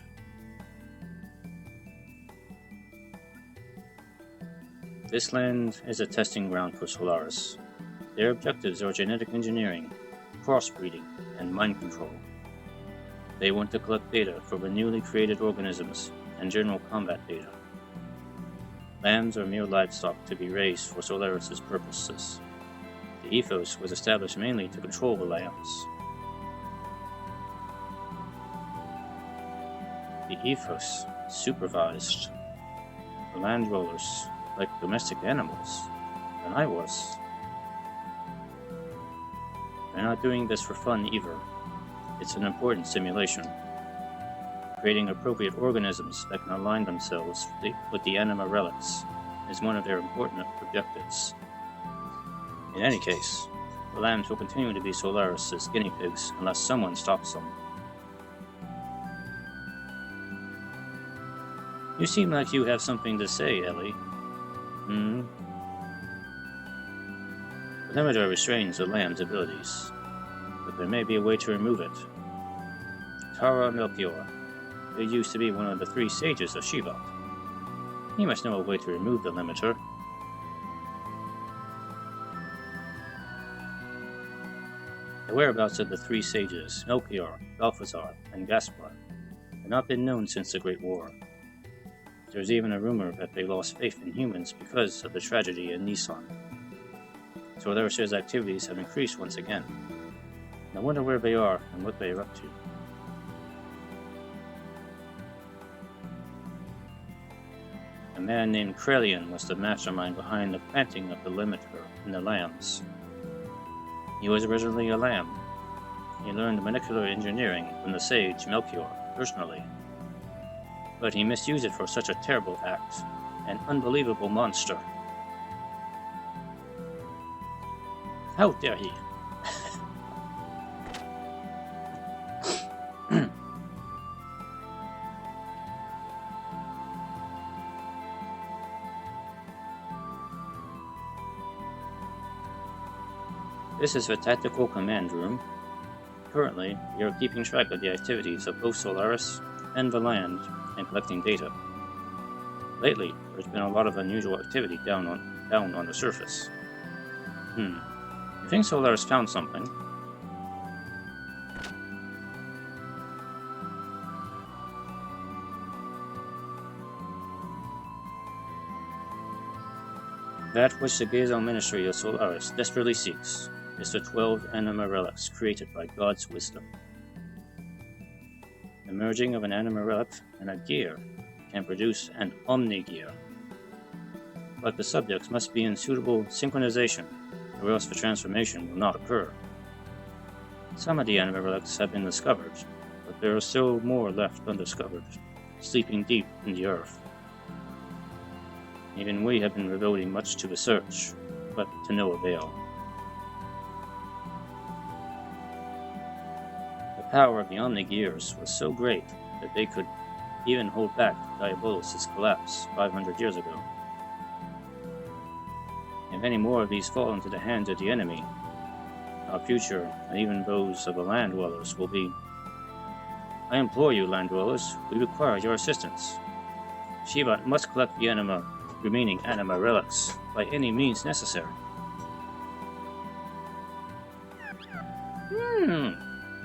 This land is a testing ground for Solaris. Their objectives are genetic engineering, crossbreeding, and mind control. They want to collect data for the newly created organisms and general combat data. Lambs are mere livestock to be raised for Solaris' purposes. The ethos was established mainly to control the lambs. The ethos supervised the land dwellers like domestic animals than I was. They're not doing this for fun either. It's an important simulation. Creating appropriate organisms that can align themselves with the anima relics is one of their important objectives. In any case, the lambs will continue to be Solaris' guinea pigs unless someone stops them. You seem like you have something to say, Ellie. The limiter restrains the lamb's abilities, but there may be a way to remove it. Tara Melchior, who used to be one of the 3 sages of Shevat. He must know a way to remove the limiter. The whereabouts of the 3 sages, Melchior, Balthazar, and Gaspar, have not been known since the Great War. There's even a rumor that they lost faith in humans because of the tragedy in Nissan. Solaris' activities have increased once again. I wonder where they are and what they are up to. A man named Krelian was the mastermind behind the planting of the limiter in the lambs. He was originally a lamb. He learned molecular engineering from the sage Melchior personally. But he misused it for such a terrible act, an unbelievable monster. How dare he? This is the Tactical Command Room. Currently, we are keeping track of the activities of both Solaris and the land and collecting data. Lately, there's been a lot of unusual activity down on the surface. You think Solaris found something? That which the Gazelle Ministry of Solaris desperately seeks is the 12 anima relics created by God's wisdom. The merging of an anima relic and a gear can produce an omni-gear. But the subjects must be in suitable synchronization, or else the transformation will not occur. Some of the anima relics have been discovered, but there are still more left undiscovered, sleeping deep in the earth. Even we have been devoting much to the search, but to no avail. The power of the Omni-Gears was so great that they could even hold back Diabolos' collapse 500 years ago. If any more of these fall into the hands of the enemy, our future, and even those of the land dwellers, will be... I implore you, land dwellers, we require your assistance. Shevat must collect the remaining anima relics by any means necessary.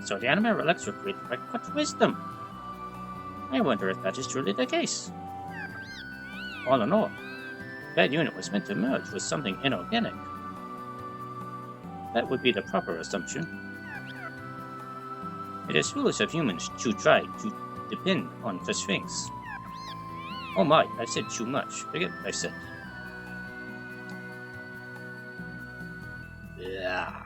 So the anime relics were created by what wisdom? I wonder if that is truly the case. All in all, that unit was meant to merge with something inorganic. That would be the proper assumption. It is foolish of humans to try to depend on the Sphinx. Oh my, I said too much. Forget what I said. Yeah.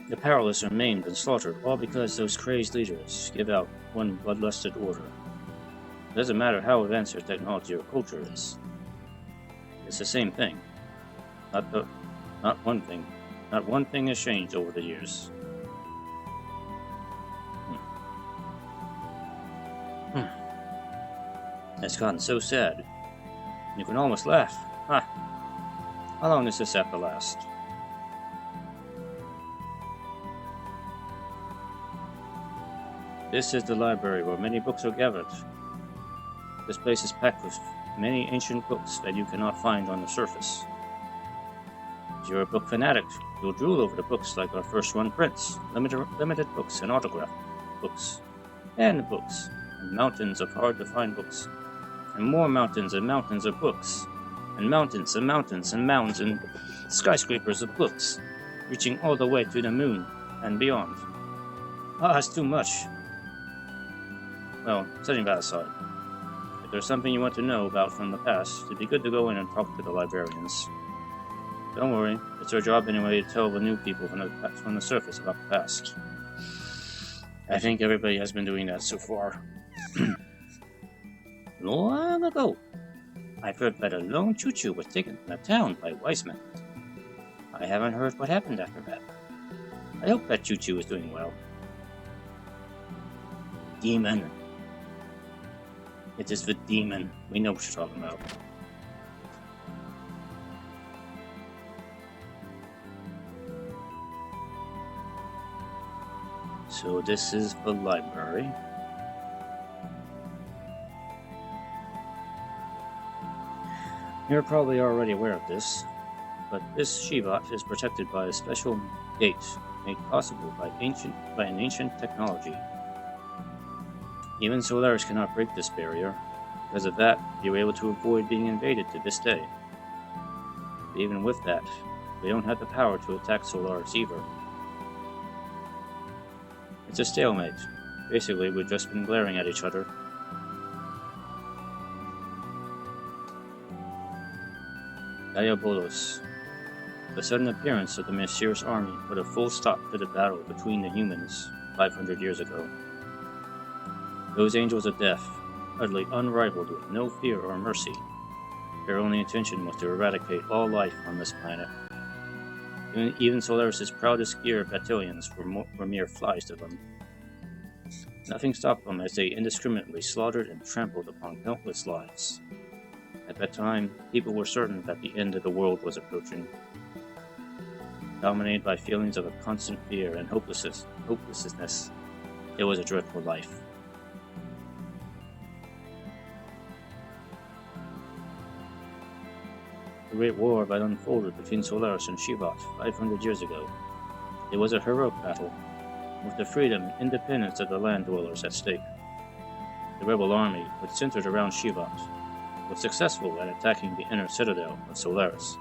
The powerless are maimed and slaughtered, all because those crazed leaders give out one bloodlusted order. It doesn't matter how advanced your technology or culture is. It's the same thing. Not one thing. Not one thing has changed over the years. It's gotten so sad. You can almost laugh. How long does this have to last? This is the library where many books are gathered. This place is packed with many ancient books that you cannot find on the surface. If you're a book fanatic, you'll drool over the books like our first run prints, limited books and autograph books, and books, and mountains of hard-to-find books, and more mountains and mountains of books, and mountains and mountains and mounds and skyscrapers of books, reaching all the way to the moon and beyond. It's too much. Well, setting that aside, if there's something you want to know about from the past, it'd be good to go in and talk to the librarians. Don't worry, it's our job anyway to tell the new people from the surface about the past. I think everybody has been doing that so far. Long ago, I've heard that a lone Chu-chu was taken from the town by wise men. I haven't heard what happened after that. I hope that Chu-chu is doing well. Demon. It is the demon. We know what you're talking about. So this is the library. You're probably already aware of this, but this Shevat is protected by a special gate made possible by an ancient technology. Even Solaris cannot break this barrier. Because of that, you were able to avoid being invaded to this day. But even with that, they don't have the power to attack Solaris either. It's a stalemate. Basically, we've just been glaring at each other. Diabolos. The sudden appearance of the mysterious army put a full stop to the battle between the humans 500 years ago. Those angels of death, utterly unrivaled with no fear or mercy, their only intention was to eradicate all life on this planet. Even Solaris' proudest gear of battalions were mere flies to them. Nothing stopped them as they indiscriminately slaughtered and trampled upon countless lives. At that time, people were certain that the end of the world was approaching. Dominated by feelings of a constant fear and hopelessness, it was a dreadful life. The great war that unfolded between Solaris and Shevat 500 years ago. It was a heroic battle, with the freedom and independence of the land dwellers at stake. The rebel army, which centered around Shevat, was successful at attacking the inner citadel of Solaris,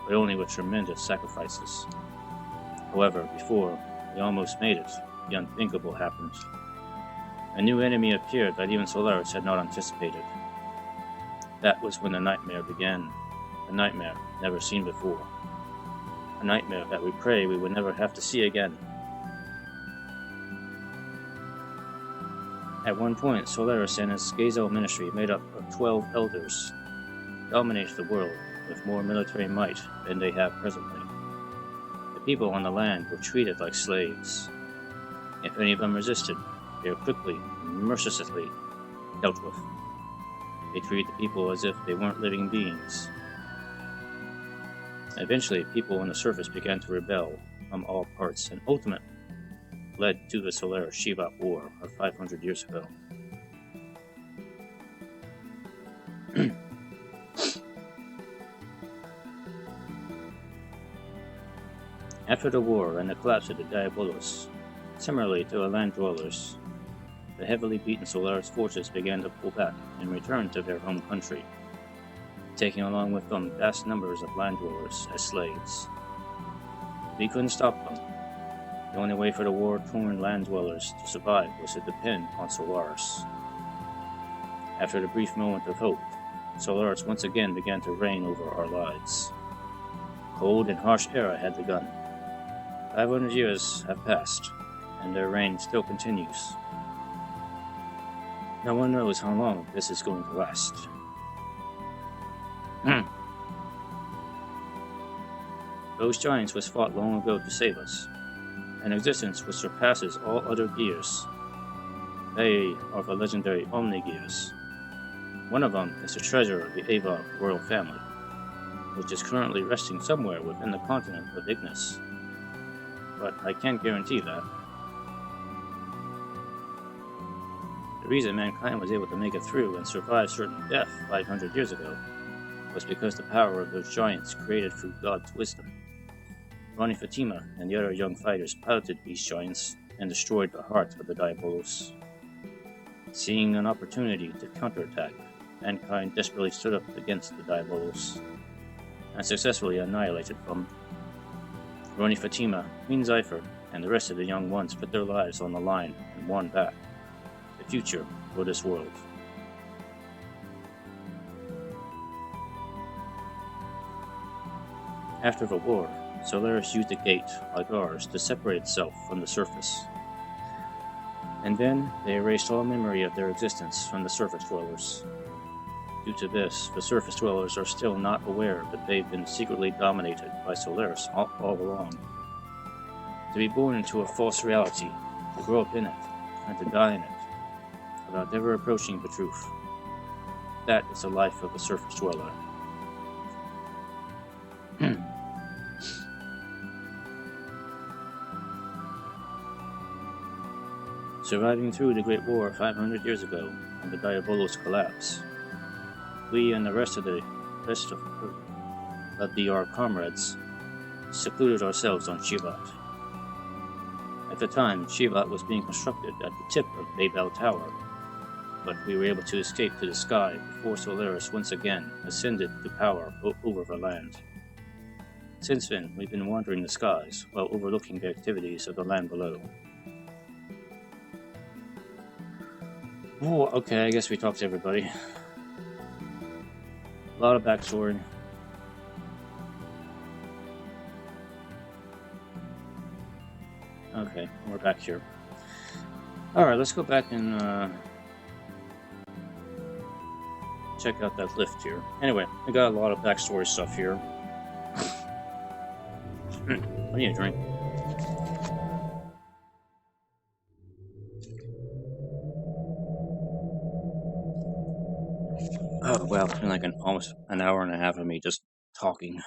but only with tremendous sacrifices. However, before they almost made it, the unthinkable happened. A new enemy appeared that even Solaris had not anticipated. That was when the nightmare began. A nightmare never seen before. A nightmare that we pray we would never have to see again. At one point, Solaris and his Gazel ministry, made up of 12 elders, dominated the world with more military might than they have presently. The people on the land were treated like slaves. If any of them resisted, they were quickly and mercilessly dealt with. They treated the people as if they weren't living beings. Eventually, people on the surface began to rebel from all parts, and ultimately led to the Solaris-Shevat War of 500 years ago. After the war and the collapse of the Diabolos, similarly to the land dwellers, the heavily beaten Solaris forces began to pull back and return to their home country, taking along with them vast numbers of land dwellers as slaves. We couldn't stop them. The only way for the war-torn land dwellers to survive was to depend on Solaris. After the brief moment of hope, Solaris once again began to reign over our lives. Cold and harsh era had begun. 500 years have passed, and their reign still continues. No one knows how long this is going to last. Those giants was fought long ago to save us, an existence which surpasses all other gears. They are the legendary Omni-Gears. One of them is the treasure of the Ava royal family, which is currently resting somewhere within the continent of Ignis. But I can't guarantee that. The reason mankind was able to make it through and survive certain death 500 years ago was because the power of those giants created through God's wisdom. Ronnie Fatima and the other young fighters piloted these giants and destroyed the heart of the Diabolos. Seeing an opportunity to counterattack, mankind desperately stood up against the Diabolos and successfully annihilated them. Ronnie Fatima, Queen Zephyr, and the rest of the young ones put their lives on the line and won back the future for this world. After the war, Solaris used a gate like ours to separate itself from the surface. And then they erased all memory of their existence from the surface dwellers. Due to this, the surface dwellers are still not aware that they've been secretly dominated by Solaris all along. To be born into a false reality, to grow up in it, and to die in it, without ever approaching the truth. That is the life of a surface dweller. Surviving through the Great War 500 years ago and the Diabolos collapse, we and the rest of our comrades secluded ourselves on Shevat. At the time, Shevat was being constructed at the tip of Babel Tower, but we were able to escape to the sky before Solaris once again ascended to power over the land. Since then, we've been wandering the skies while overlooking the activities of the land below. Oh, okay, I guess we talked to everybody. A lot of backstory. Okay, we're back here. Alright, let's go back and check out that lift here. Anyway, I got a lot of backstory stuff here. I need a drink. Oh, wow, it's been like almost an hour and a half of me just talking.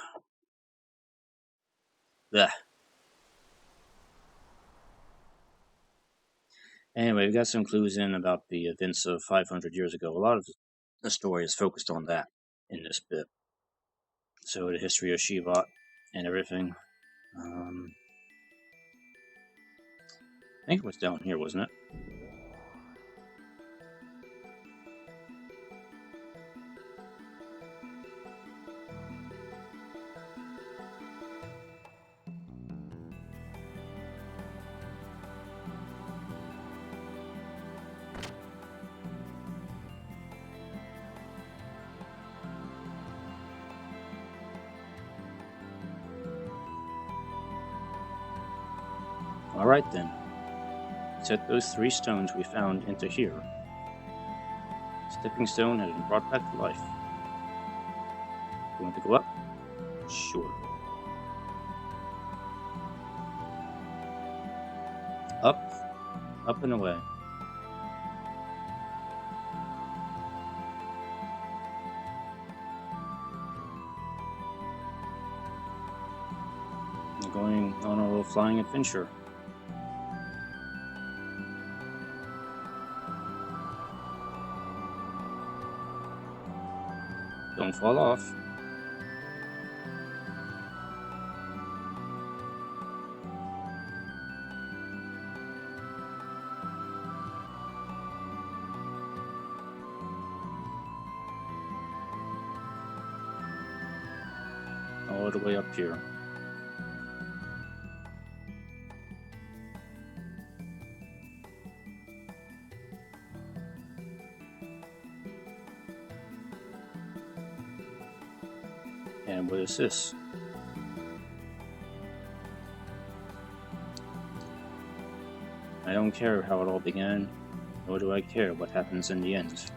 Blech. Anyway, we got some clues in about the events of 500 years ago. A lot of the story is focused on that in this bit. So the history of Shevat and everything. I think it was down here, wasn't it? Alright then. Set those 3 stones we found into here. Stepping stone has been brought back to life. You want to go up? Sure. Up and away. We're going on a little flying adventure. Don't fall off. all the way up here. And what is this? I don't care how it all began, nor do I care what happens in the end.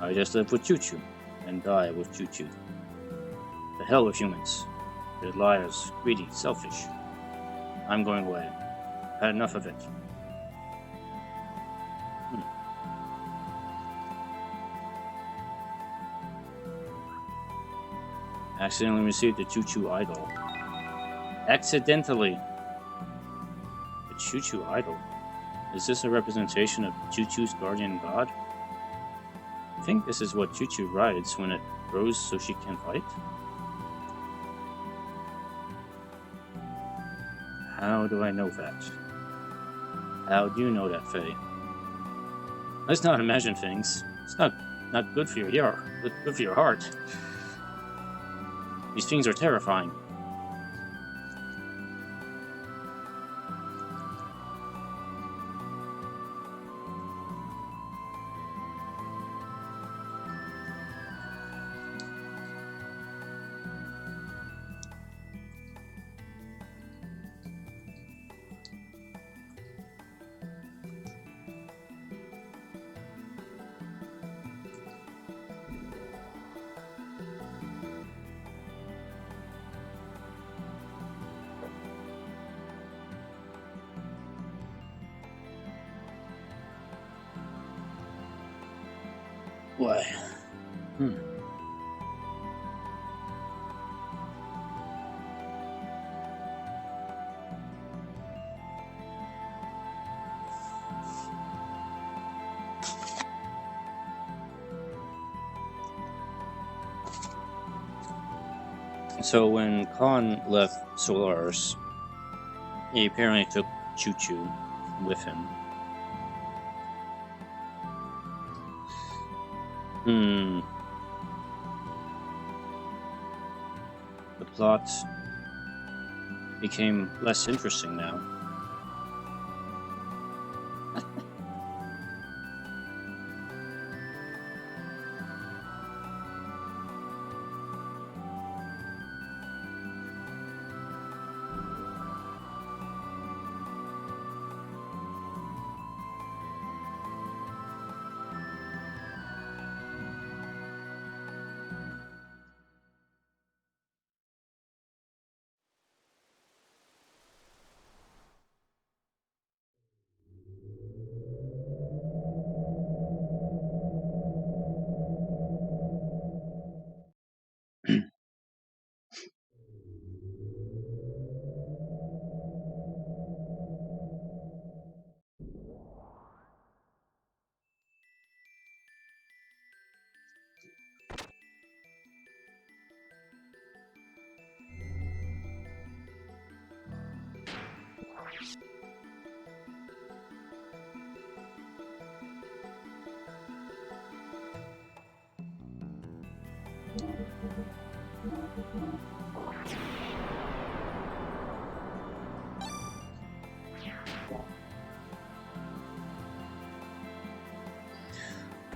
I just live with Chu-chu, and die with Chu-chu. The hell with humans. They're liars, greedy, selfish. I'm going away. I've had enough of it. Accidentally received the Chu-chu idol. Accidentally! The Chu-chu idol? Is this a representation of Chu-chu's guardian god? I think this is what Chu-chu rides when it grows so she can fight? How do I know that? How do you know that, Faye? Let's not imagine things. It's not good for your good for your heart. These things are terrifying. Why? So when Khan left Solaris, he apparently took Chu-chu with him. The plot became less interesting now.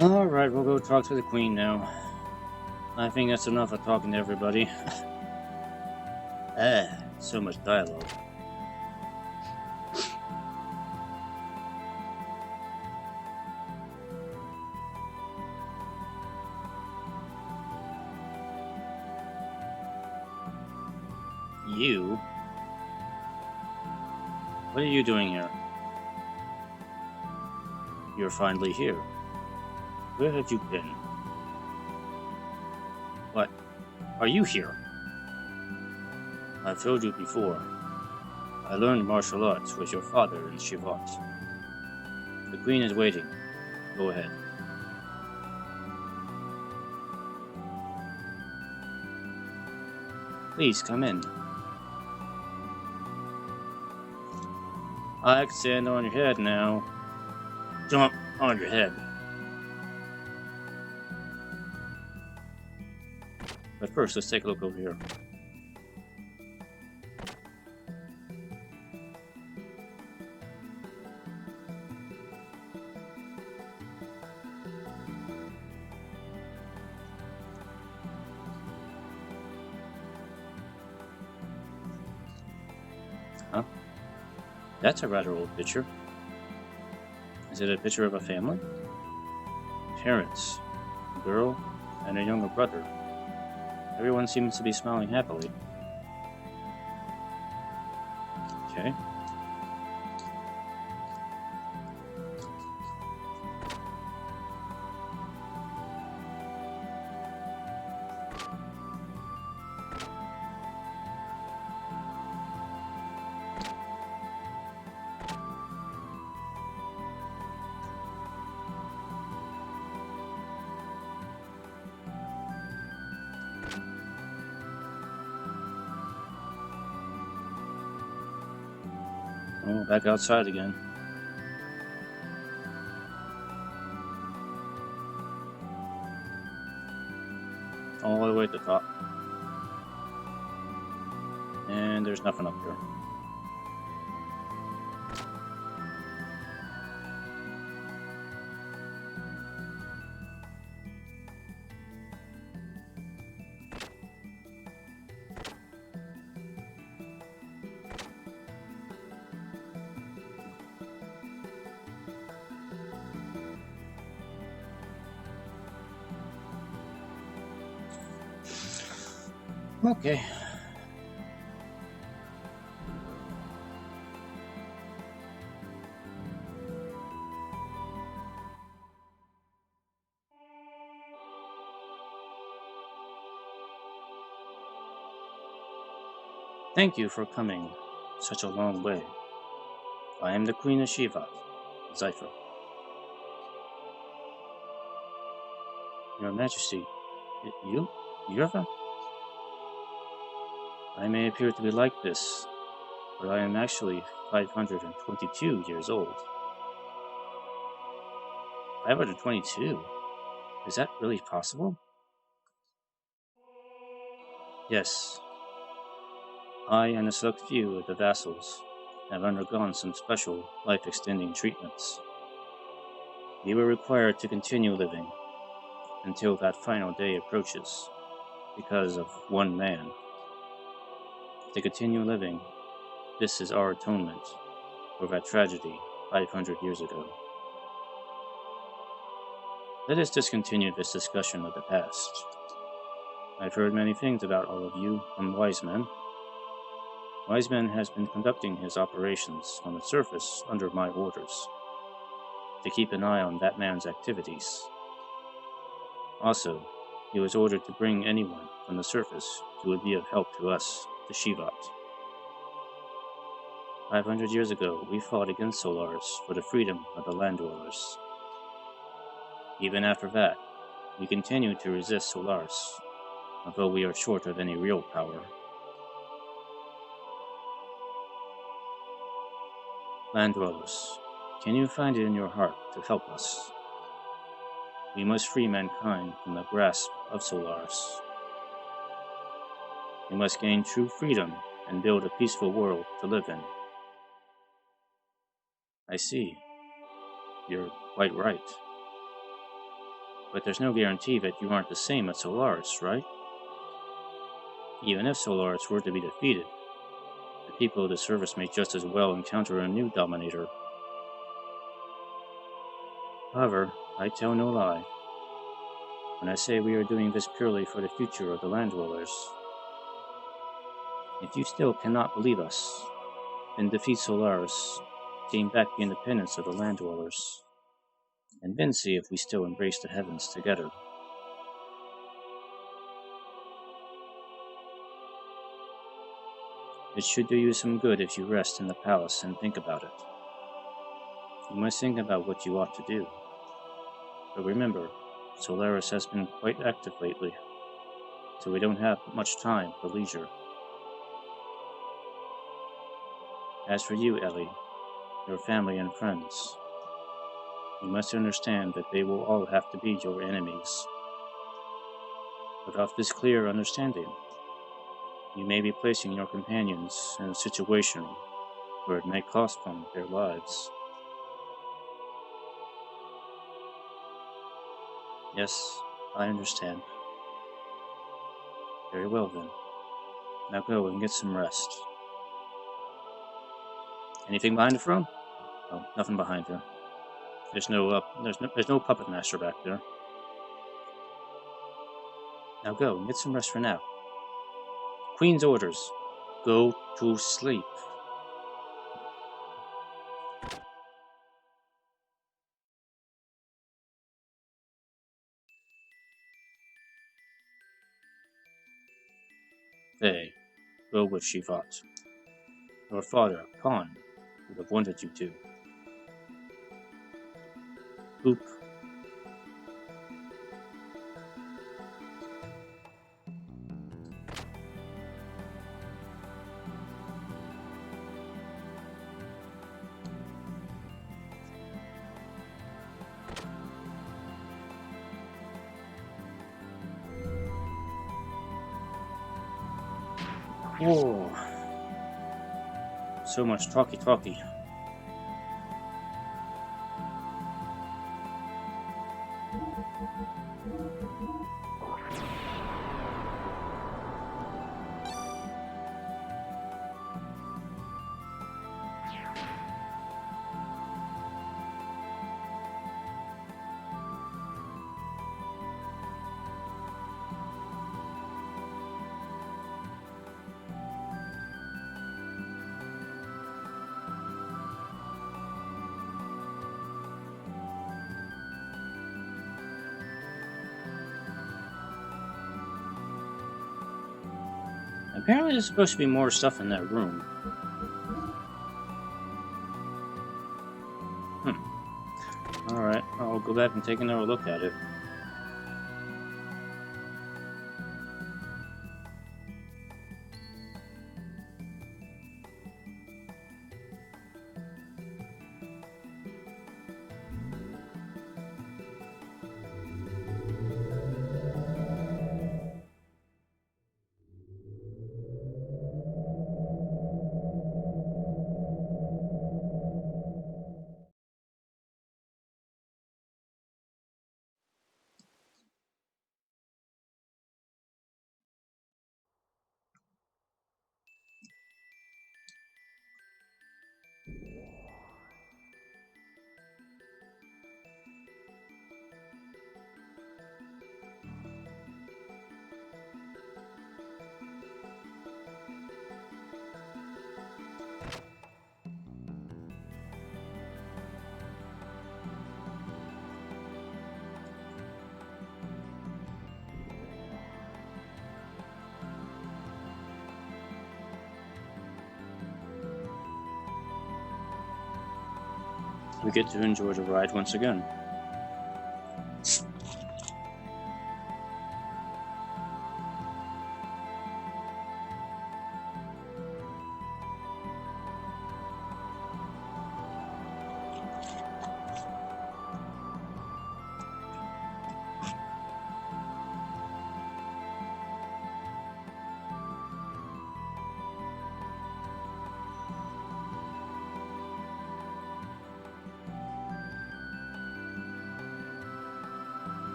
Alright, we'll go talk to the Queen now. I think that's enough of talking to everybody. So much dialogue. You? What are you doing here? You're finally here. Where have you been? What? Are you here? I've told you before. I learned martial arts with your father in Shevat. The Queen is waiting. Go ahead. Please come in. I can stand on your head now. Jump on your head. But first, let's take a look over here. Huh? That's a rather old picture. Is it a picture of a family? Parents, a girl, and a younger brother. Everyone seems to be smiling happily. Okay. Oh, back outside again. All the way at the top. And there's nothing up here. Okay. Thank you for coming such a long way. I am the Queen of Shevat, Zephyr. Your Majesty, you? Yerva? I may appear to be like this, but I am actually 522 years old. 522? Is that really possible? Yes. I and a select few of the vassals have undergone some special life-extending treatments. We were required to continue living until that final day approaches, because of one man. To continue living, this is our atonement for that tragedy 500 years ago. Let us discontinue this discussion of the past. I've heard many things about all of you from Wise Men. Wise Man has been conducting his operations on the surface under my orders, to keep an eye on that man's activities. Also, he was ordered to bring anyone from the surface who would be of help to us, the Shevat. 500 years ago, we fought against Solars for the freedom of the land dwellers. Even after that, we continue to resist Solars, although we are short of any real power. Land dwellers, can you find it in your heart to help us? We must free mankind from the grasp of Solars. We must gain true freedom and build a peaceful world to live in. I see. You're quite right. But there's no guarantee that you aren't the same as Solars, right? Even if Solars were to be defeated, the people of the surface may just as well encounter a new dominator. However, I tell no lie when I say we are doing this purely for the future of the land dwellers. If you still cannot believe us, then defeat Solars, gain back the independence of the land dwellers, and then see if we still embrace the heavens together. It should do you some good if you rest in the palace and think about it. You must think about what you ought to do. But remember, Solaris has been quite active lately, so we don't have much time for leisure. As for you, Ellie, your family and friends, you must understand that they will all have to be your enemies. Without this clear understanding, you may be placing your companions in a situation where it may cost them their lives. Yes, I understand. Very well then. Now go and get some rest. Anything behind the throne? Oh, nothing behind her. There's no puppet master back there. Now go and get some rest for now. Queen's orders. Go to sleep. They go with Shevat. Your father, Khan, would have wanted you to. Boop. Whoa. So much talky. Apparently there's supposed to be more stuff in that room. Alright, I'll go back and take another look at it. We get to enjoy the ride once again.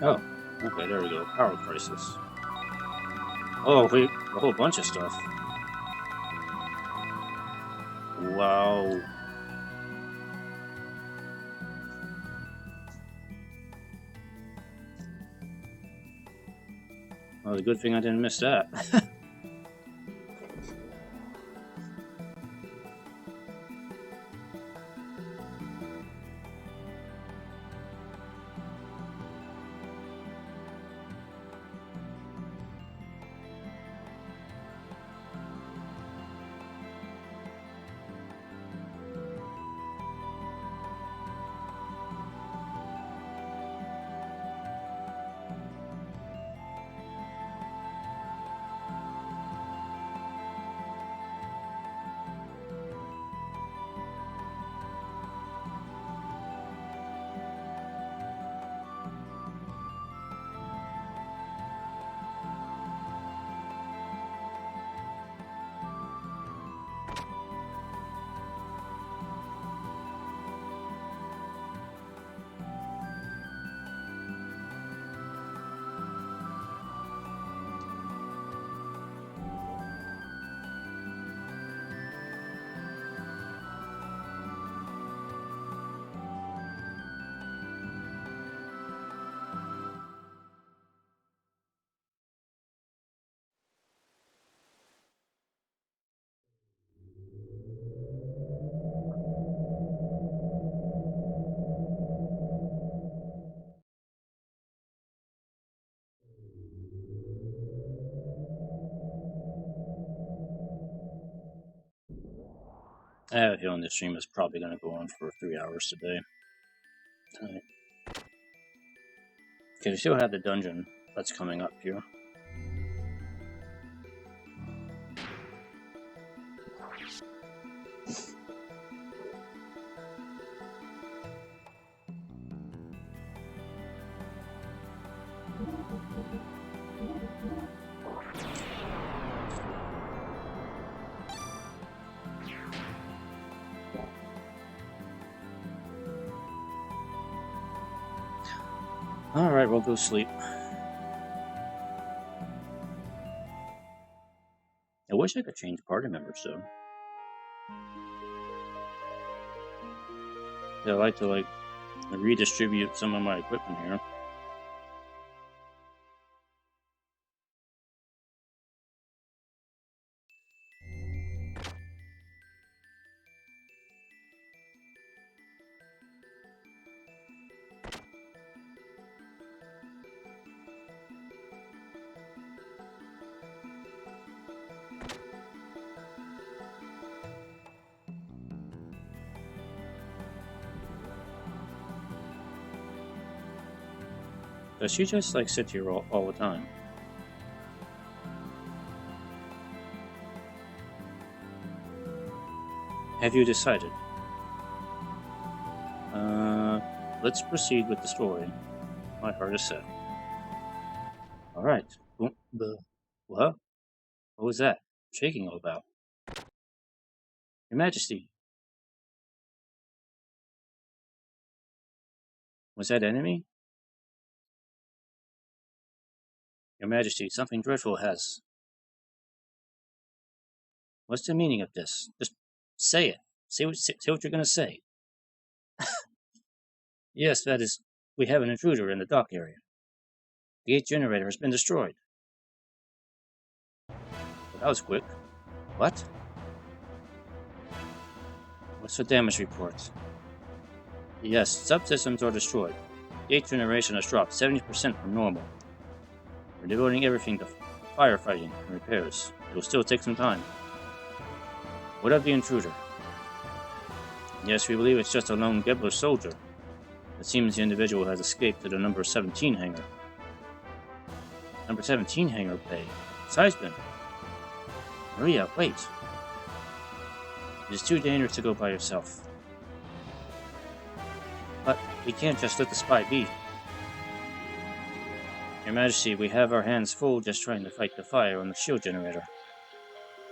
Oh, okay, there we go. Power crisis. Oh, wait, a whole bunch of stuff. Wow. Well, the good thing I didn't miss that. I have a feeling this stream is probably going to go on for 3 hours today. Tonight. Okay, we still have the dungeon that's coming up here. Alright, we'll go sleep. I wish I could change party members though. Yeah, I like to redistribute some of my equipment here. Does she just sit here all the time? Have you decided? Let's proceed with the story. My heart is set. Alright. What? What was that? Shaking all about? Your Majesty. Was that enemy? Your Majesty, something dreadful has. What's the meaning of this? Just say it. Say what you're going to say. Yes, that is. We have an intruder in the dock area. The gate generator has been destroyed. Well, that was quick. What? What's the damage report? Yes, subsystems are destroyed. Gate generation has dropped 70% from normal. We're devoting everything to firefighting and repairs. It will still take some time. What of the intruder? Yes, we believe it's just a lone Gebler soldier. It seems the individual has escaped to the number 17 hangar. Number 17 hangar bay. Seisman. Maria, wait. It is too dangerous to go by yourself. But we can't just let the spy be. Your Majesty, we have our hands full just trying to fight the fire on the shield generator.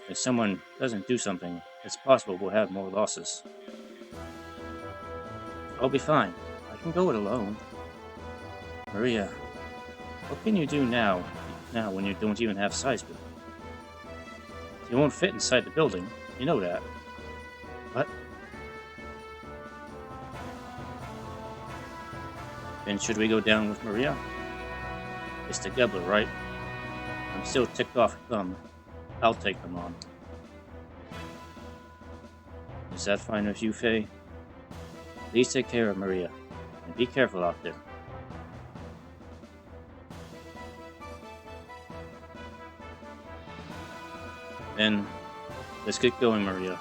If someone doesn't do something, it's possible we'll have more losses. I'll be fine. I can go it alone. Maria, what can you do now when you don't even have seismic? You won't fit inside the building. You know that. What? Then should we go down with Maria? It's the Gebler, right? I'm still ticked off at them. I'll take them on. Is that fine with you, Faye? Please take care of Maria, and be careful out there. Then, let's get going, Maria.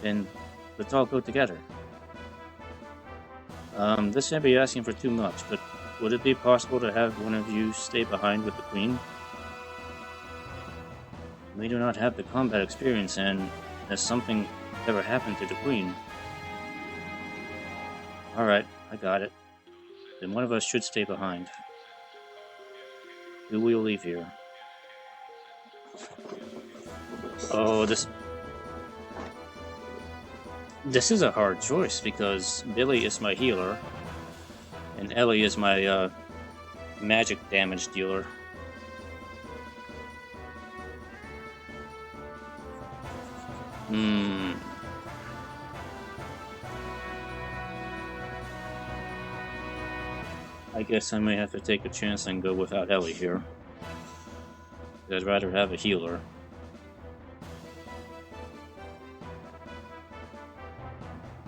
Then, let's all go together. This may be asking for too much, but would it be possible to have one of you stay behind with the Queen? We do not have the combat experience, and if something ever happened to the Queen... Alright, I got it. Then one of us should stay behind. Who will leave here? Oh, this is a hard choice, because Billy is my healer, and Ellie is my magic damage dealer. I guess I may have to take a chance and go without Ellie here. I'd rather have a healer.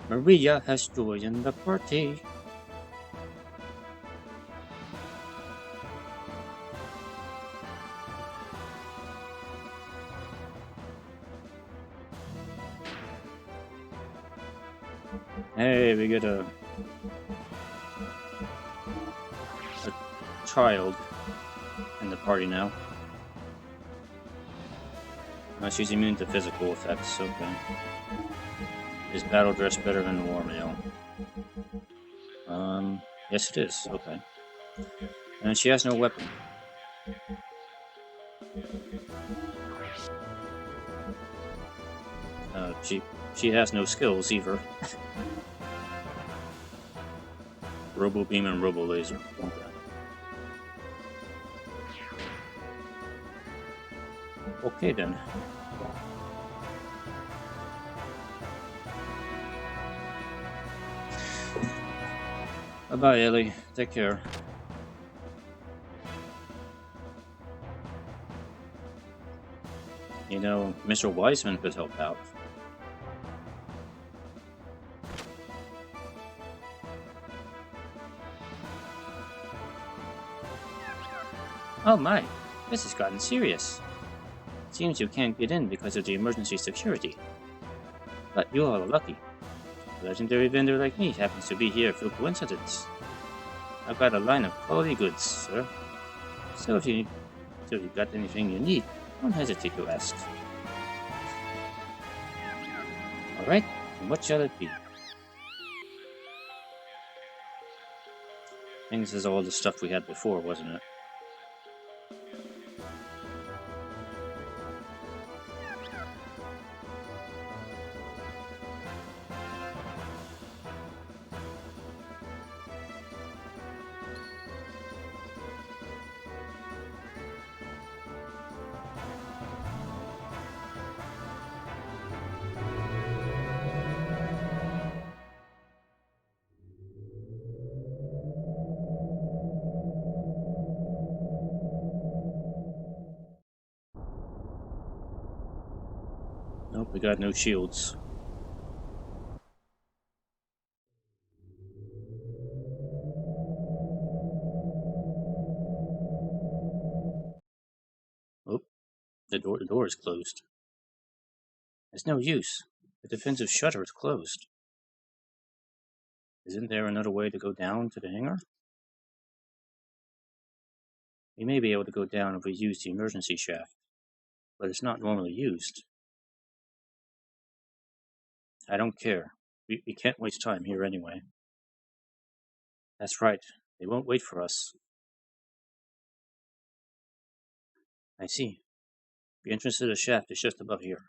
Maria has joined the party. Hey, we get a child in the party now. She's immune to physical effects, okay. Is battle dress better than war mail? Yes it is, okay. And she has no weapon. She has no skills either. Robo beam and robo laser. Okay. Okay then. Bye-bye, Ellie. Take care. You know, Mr. Wiseman could help out. Oh my, this has gotten serious. Seems you can't get in because of the emergency security. But you all are lucky. A legendary vendor like me happens to be here through coincidence. I've got a line of quality goods, sir. So if you got anything you need, don't hesitate to ask. Alright, and what shall it be? I think this is all the stuff we had before, wasn't it? Nope, we got no shields. Oh, the door is closed. There's no use. The defensive shutter is closed. Isn't there another way to go down to the hangar? We may be able to go down if we use the emergency shaft, but it's not normally used. I don't care. We can't waste time here anyway. That's right. They won't wait for us. I see. The entrance to the shaft is just above here.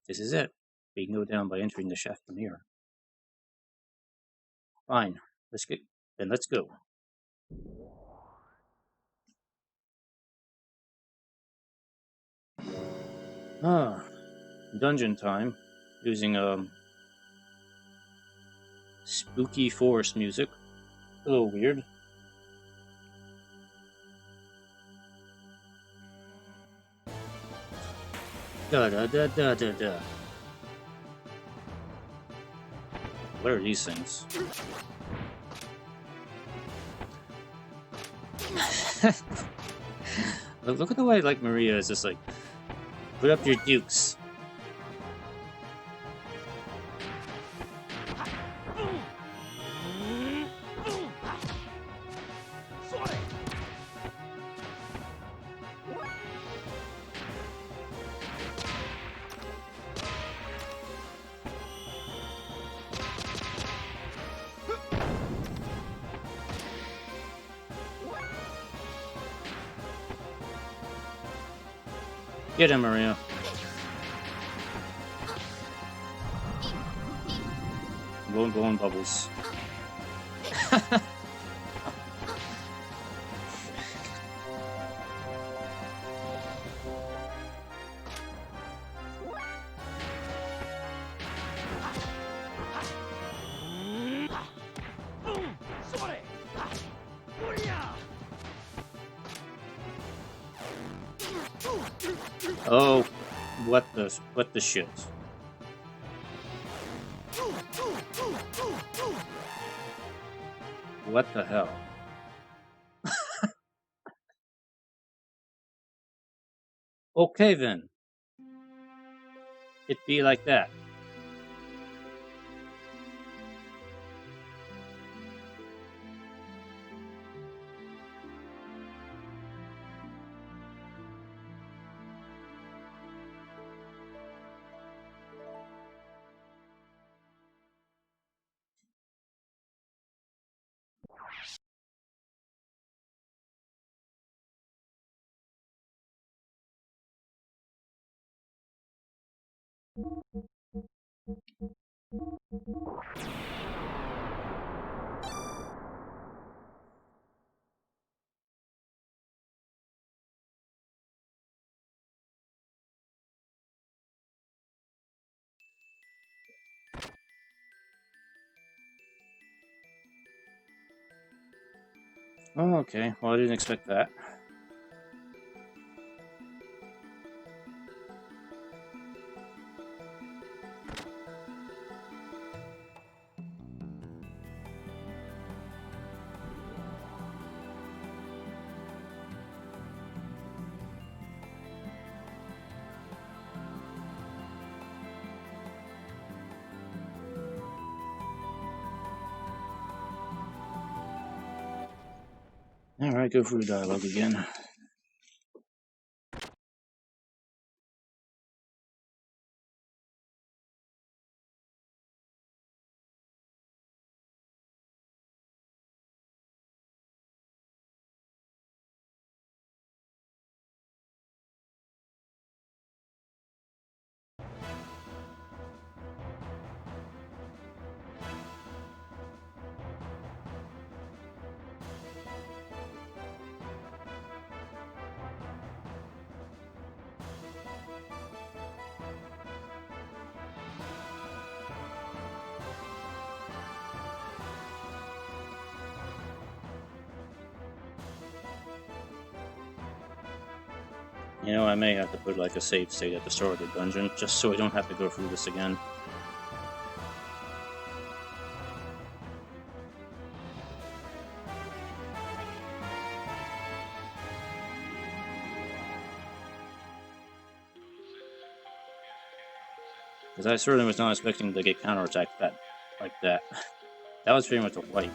This is it. We can go down by entering the shaft from here. Fine. Let's go. Dungeon time. Using spooky forest music. A little weird. Da da da da da da. What are these things? Look at the way like Maria is just like, put up your dukes. Get him, Maria. Blowing bubbles. Oh, what the shit? What the hell? Okay then. It be like that. Oh, okay. Well, I didn't expect that. Alright, go through dialogue again. You know, I may have to put like a save state at the start of the dungeon, just so I don't have to go through this again. Because I certainly was not expecting to get counterattacked like that. That was pretty much a wipe.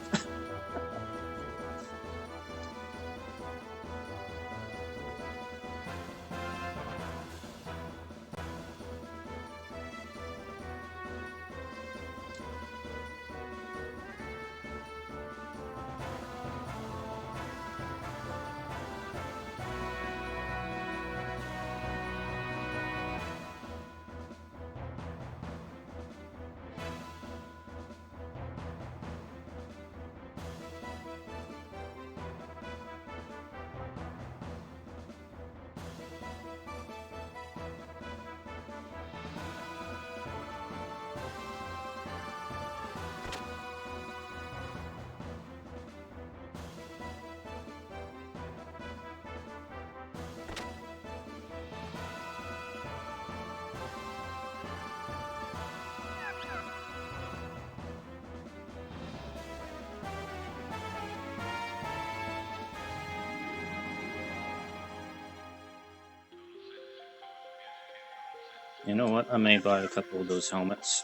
You know what? I may buy a couple of those helmets.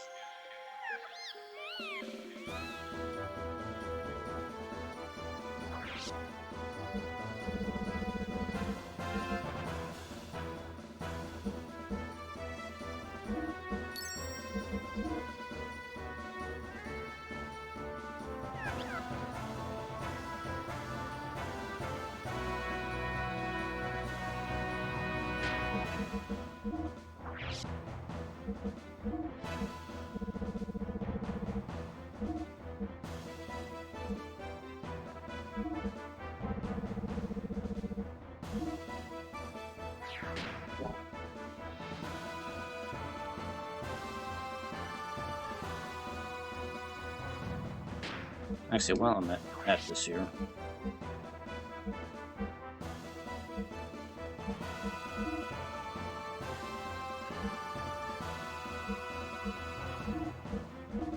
Actually, while I'm at this here,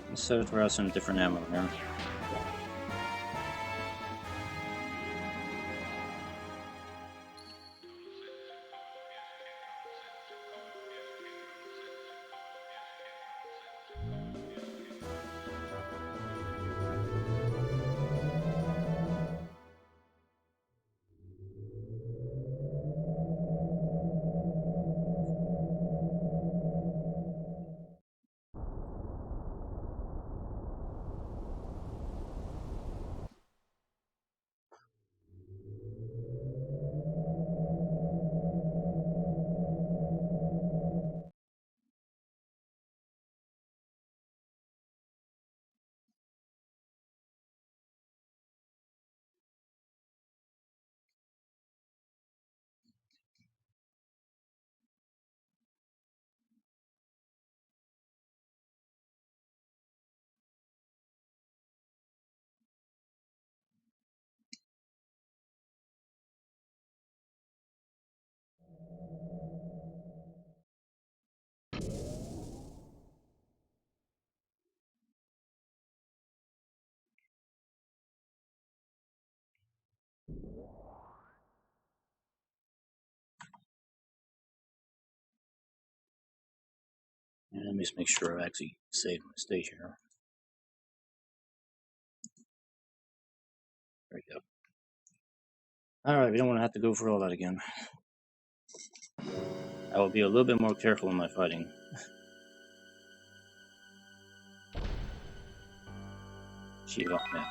let's throw out some different ammo here. Let me just make sure I actually saved my stage here. There we go. Alright, we don't want to have to go for all that again. I will be a little bit more careful in my fighting. Shevat map.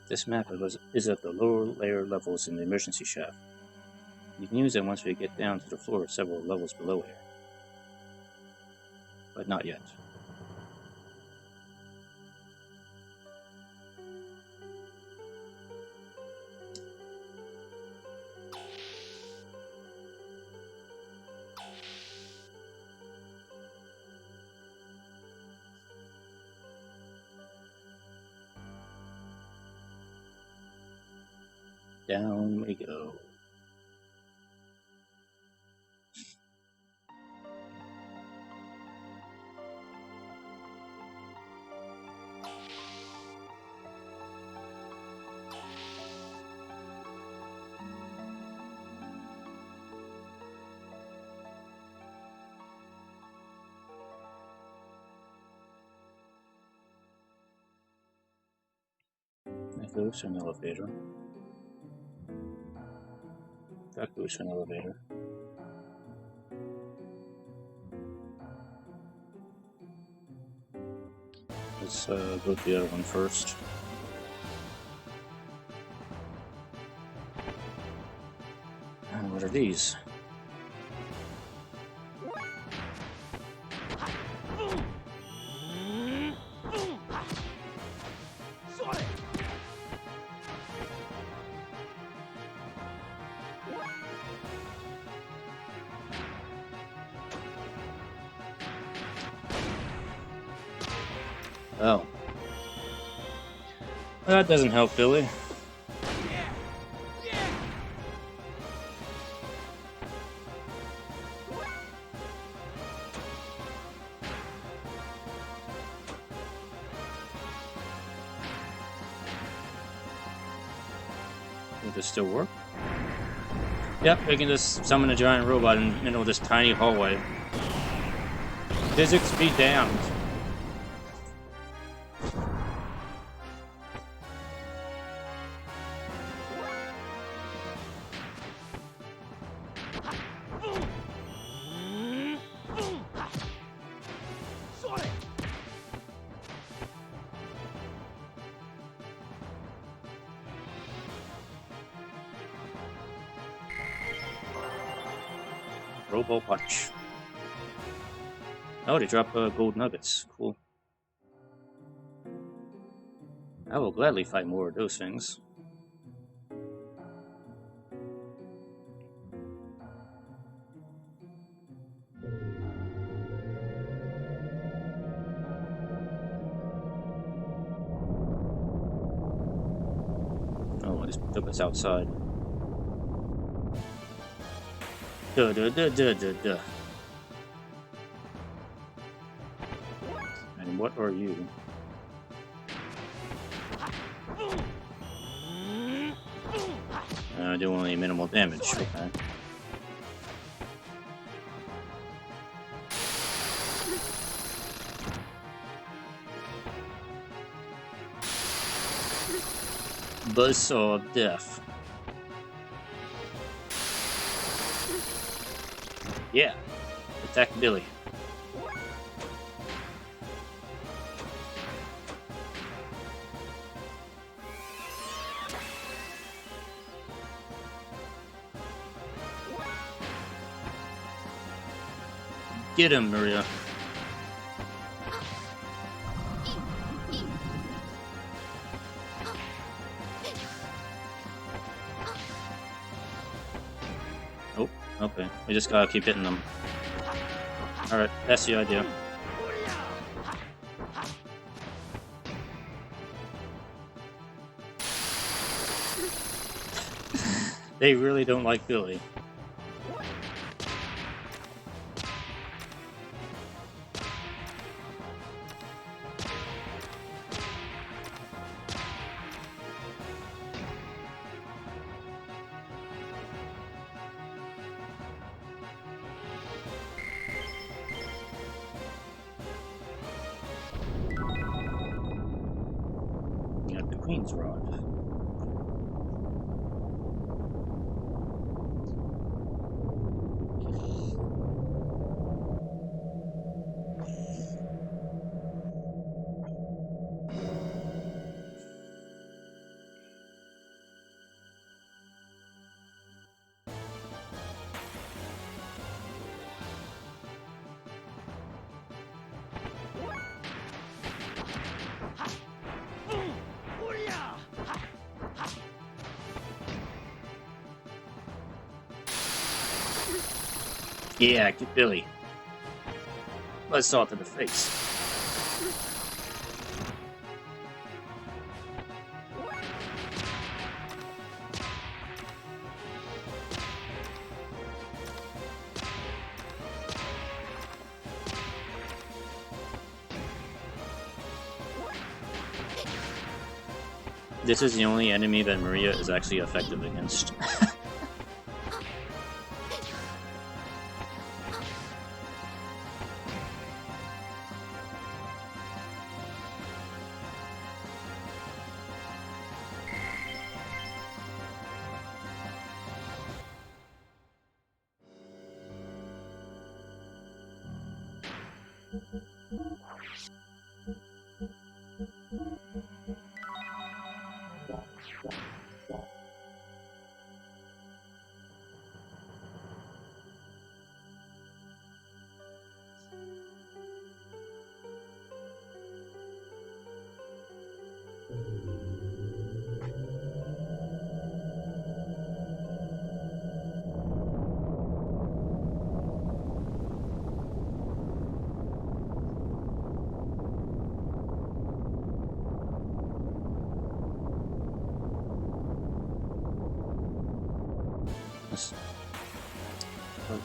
This map is at the lower layer levels in the emergency shaft. You can use it once we get down to the floor several levels below here. But not yet. Down we go. That goes to an elevator. That goes to an elevator. Let's go to the other one first. And what are these? Oh. That doesn't help, Billy. Will this still work? Yep, we can just summon a giant robot in the middle of this tiny hallway. Physics be damned. Robo Punch. Oh, they drop gold nuggets. Cool. I will gladly fight more of those things. Oh, this took us outside. Duh, duh, duh, duh, duh, duh. And what are you? Do only minimal damage. Okay. Buzzsaw of Death. Yeah. Attack Billy. Get him, Maria. Oh, okay. We just gotta keep hitting them. Alright, that's the idea. They really don't like Billy. Queen's Rod. Yeah, get Billy. Let's saw to the face. This is the only enemy that Maria is actually effective against.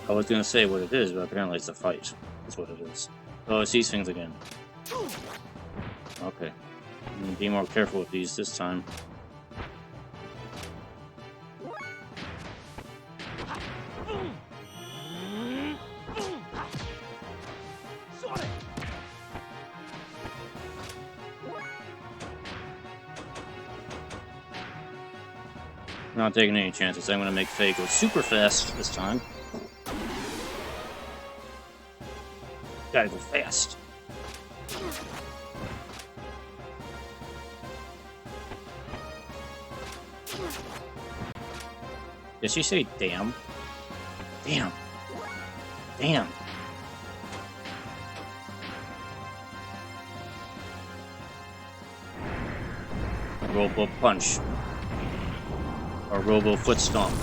I was gonna say what it is, but apparently it's a fight. That's what it is. Oh, it's these things again. Okay. Be more careful with these this time. Not taking any chances. I'm gonna make Faye go super fast this time. Gotta go fast. Did she say damn? Damn. Damn. Robo punch. Or robo foot stomp.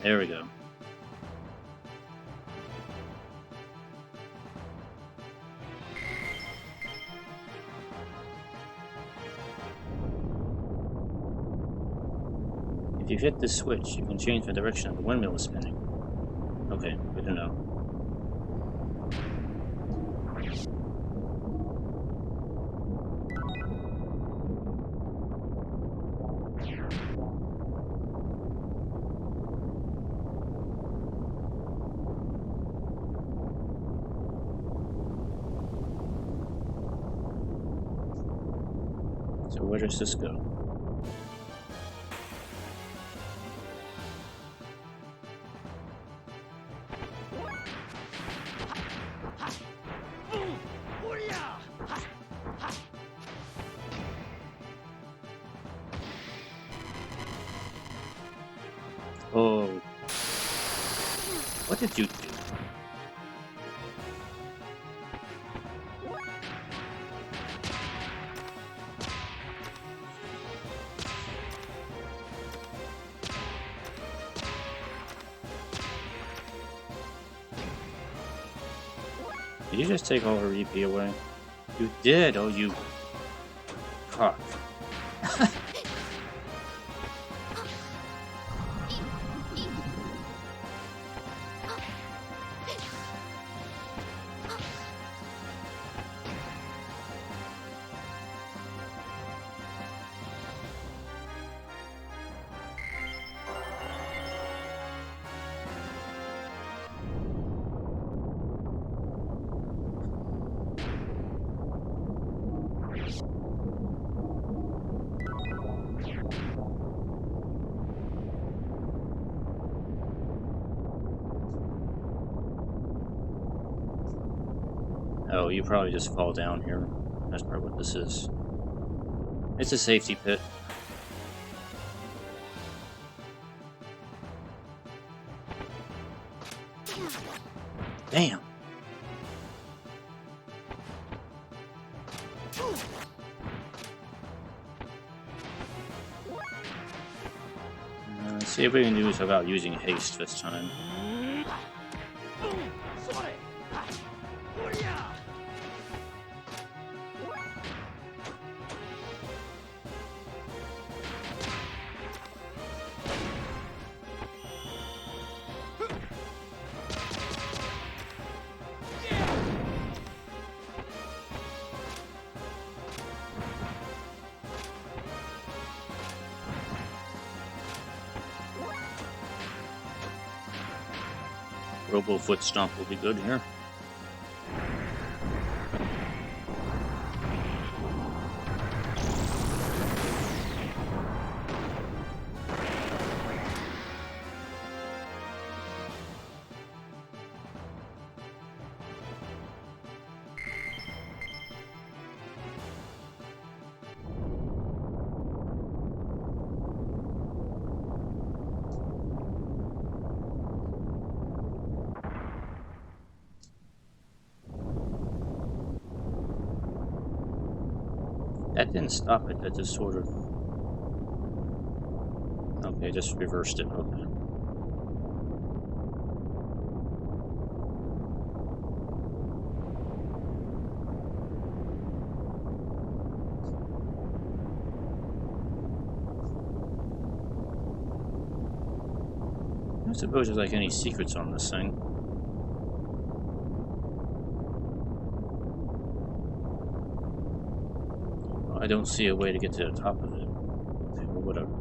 There we go. If you hit this switch, you can change the direction of the windmill is spinning. Okay, good to know. So where does this go? Oh. What did you do? Did you just take all her EP away? You did, oh you cock. Oh, you probably just fall down here. That's probably what this is. It's a safety pit. Damn. Let's see if we can do this without using haste this time. Robo foot stomp will be good here. That didn't stop it, that just sort of... Okay, just reversed it, okay. I don't suppose there's like any secrets on this thing. I don't see a way to get to the top of it. Okay, well, whatever.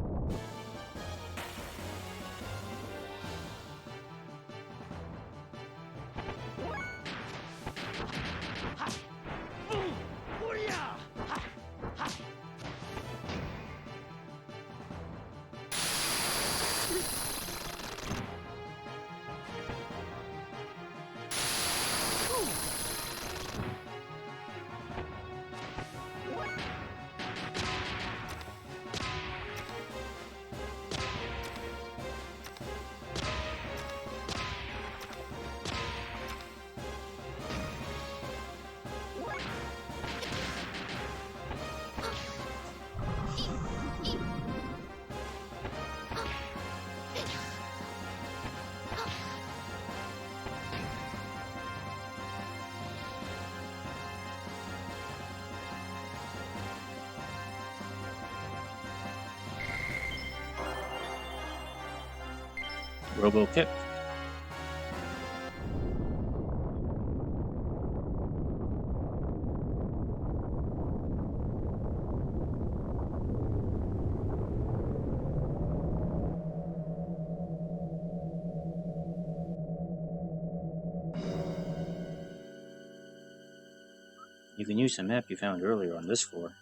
Robo kick. You can use the map you found earlier on this floor.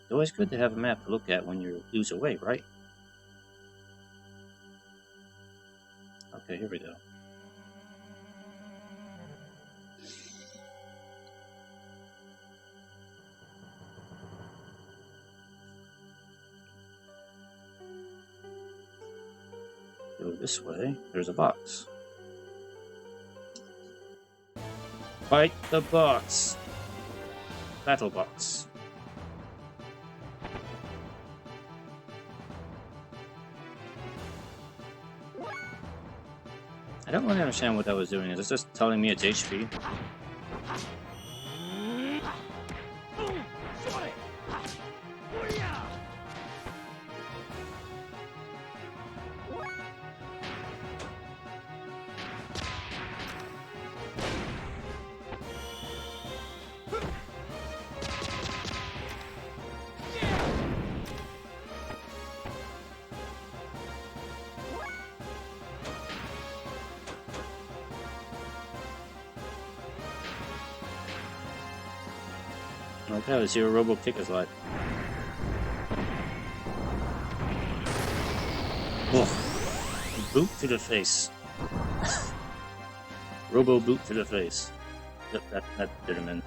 It's always good to have a map to look at when you lose a way, right? Okay, here we go. Go this way. There's a box. Fight the box. Battle box. I don't really understand what that was doing. Is it just telling me it's HP? Okay, let's see what Robo Kick is like. Whoa. Boot to the face. Robo boot to the face. Yep, that did him in.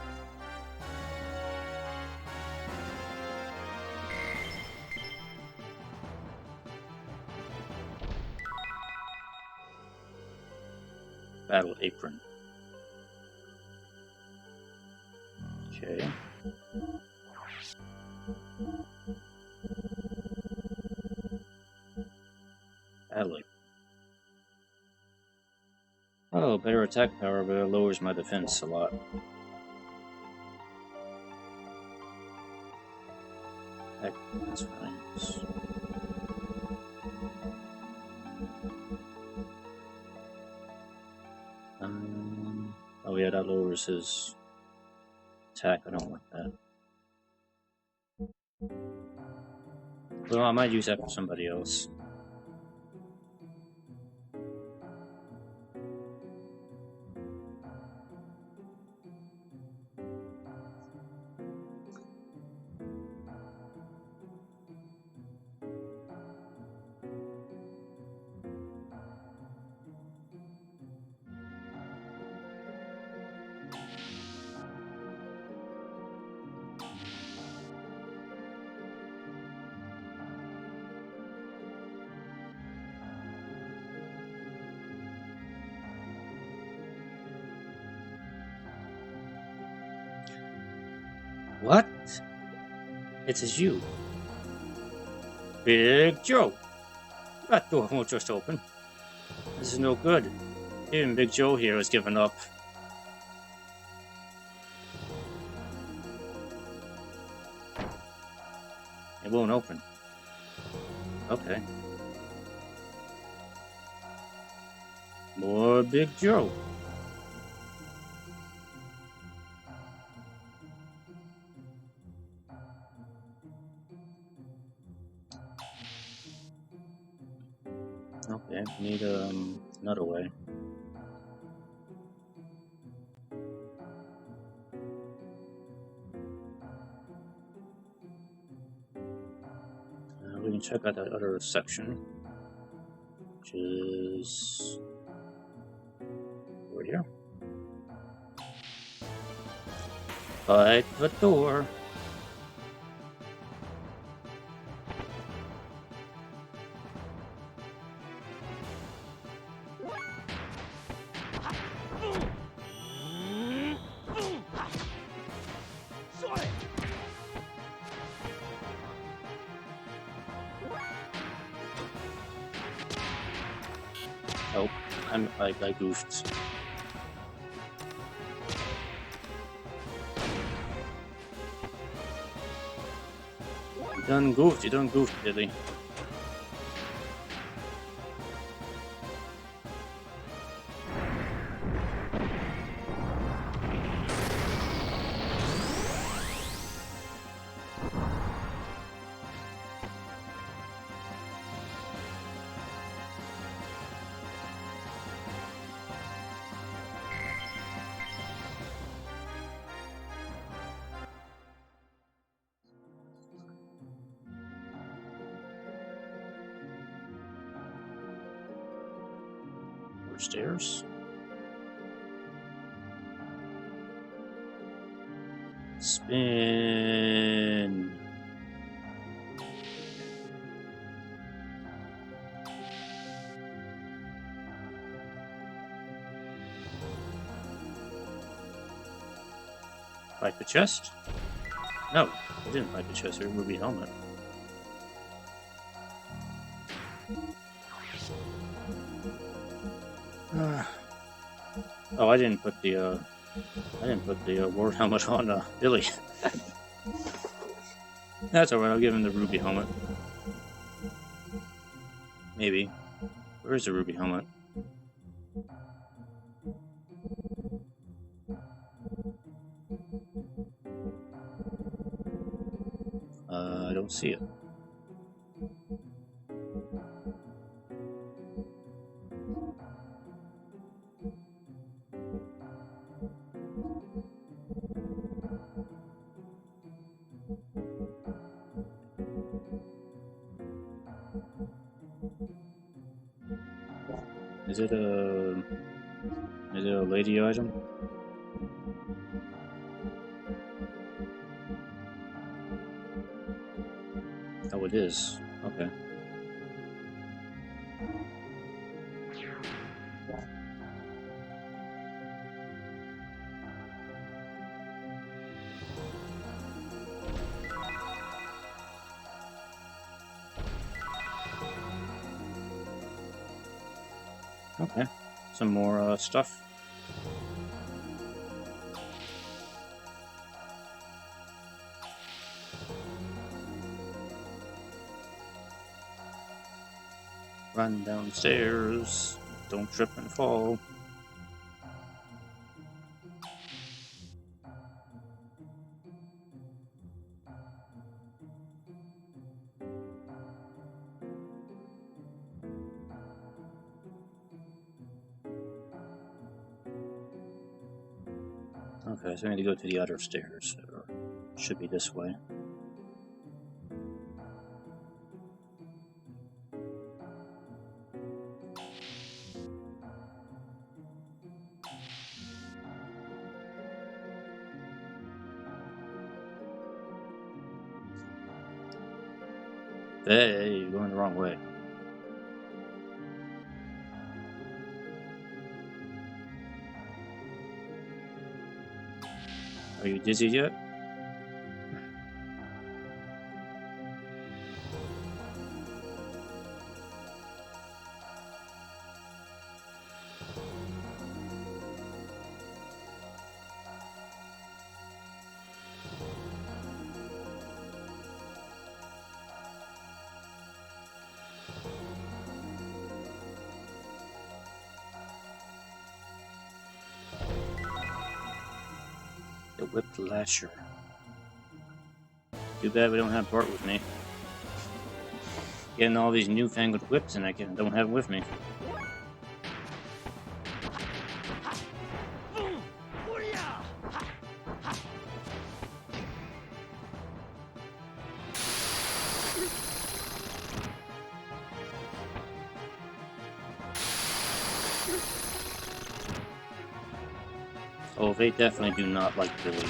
Battle apron. Okay. Battle apron. Oh, better attack power, but it lowers my defense a lot. Attack defense frames. Oh yeah, that lowers his attack. I don't want that. Well, I might use that for somebody else. What? It's you. Big Joe. That door won't just open. This is no good. Even Big Joe here has given up. It won't open. Okay. More Big Joe. Okay, need another way. We can check out that other section, which is over here. Fight the door. Oh, I goofed. You done goofed, Billy. Stairs. Spin. Fight the chest? No, I didn't fight the chest. Or ruby helmet. Oh, I didn't put the ward helmet on Billy. That's alright, I'll give him the ruby helmet. Maybe. Where's the ruby helmet? I don't see it. Is it a lady item? Oh, it is. Okay. Okay. Some more stuff. Run downstairs. Don't trip and fall. Okay, so I need to go to the other stairs. Or should be this way. Hey, you're going the wrong way. Are you dizzy yet? The whipped lasher. Too bad we don't have Bart with me. Getting all these newfangled whips and I don't have them with me. Oh, they definitely do not like Billy.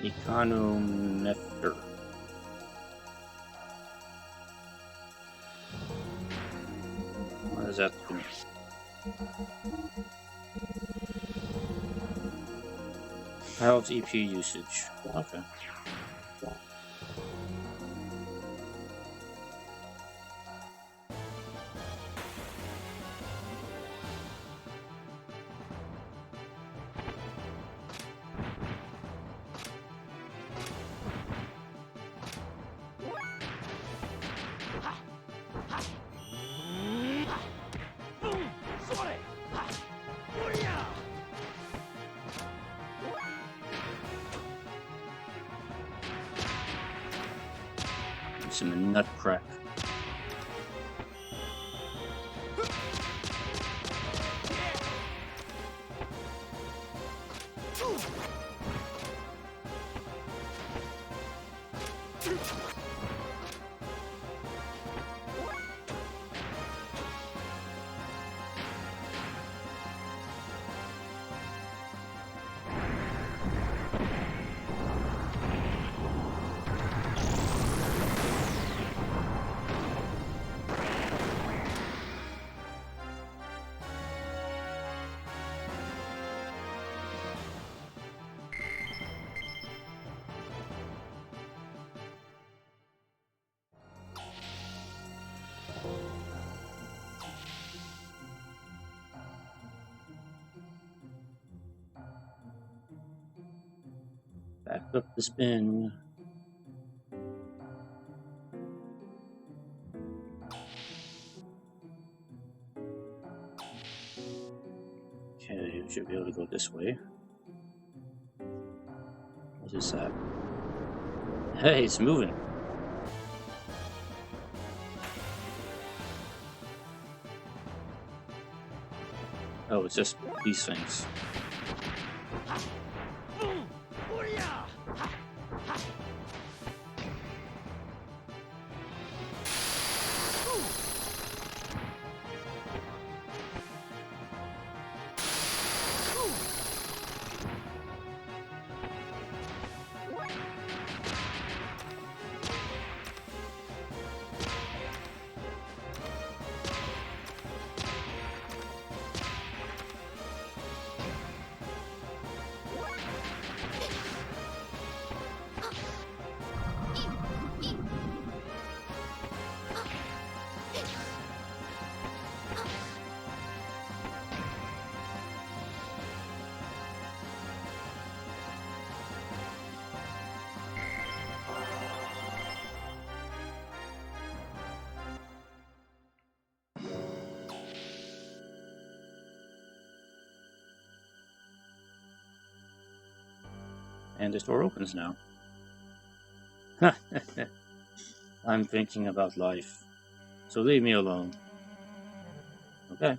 Econometer. What does that do? How's EP usage? Okay. Some nut crack. up the spin. Okay, we should be able to go this way. What's this at? Hey, it's moving. Oh, it's just these things. And this door opens now. I'm thinking about life, so leave me alone. Okay.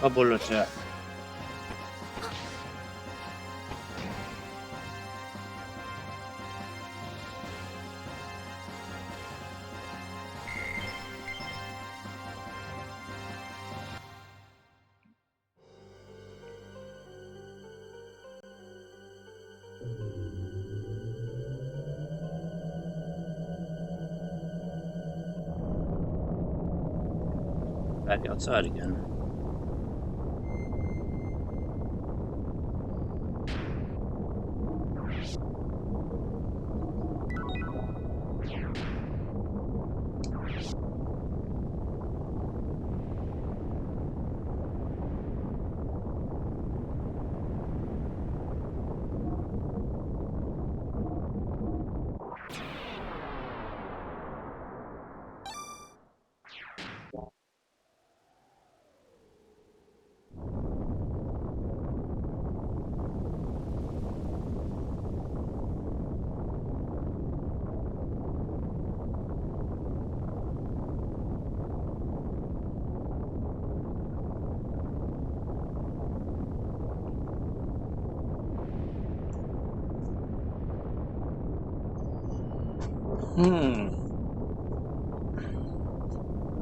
Double attack. Back outside again.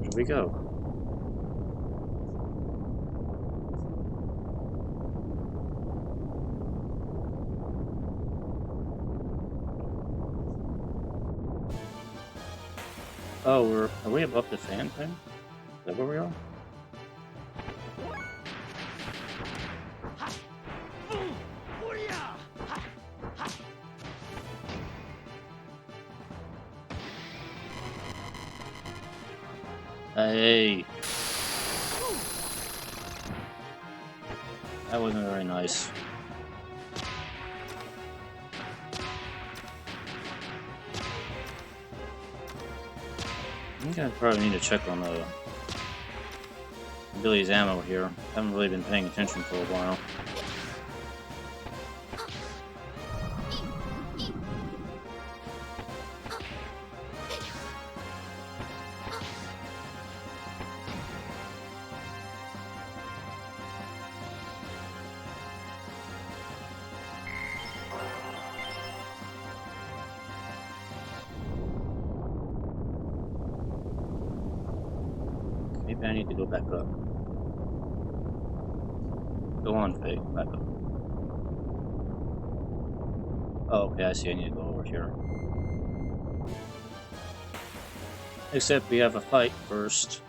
Here we go. Oh, are we above the fan thing? Is that where we are? Hey! That wasn't very nice. I think I probably need to check on Billy's ammo here. I haven't really been paying attention for a while. Maybe I need to go back up. Go on, Faye. Back up. Oh, okay, I see. I need to go over here. Except we have a fight first.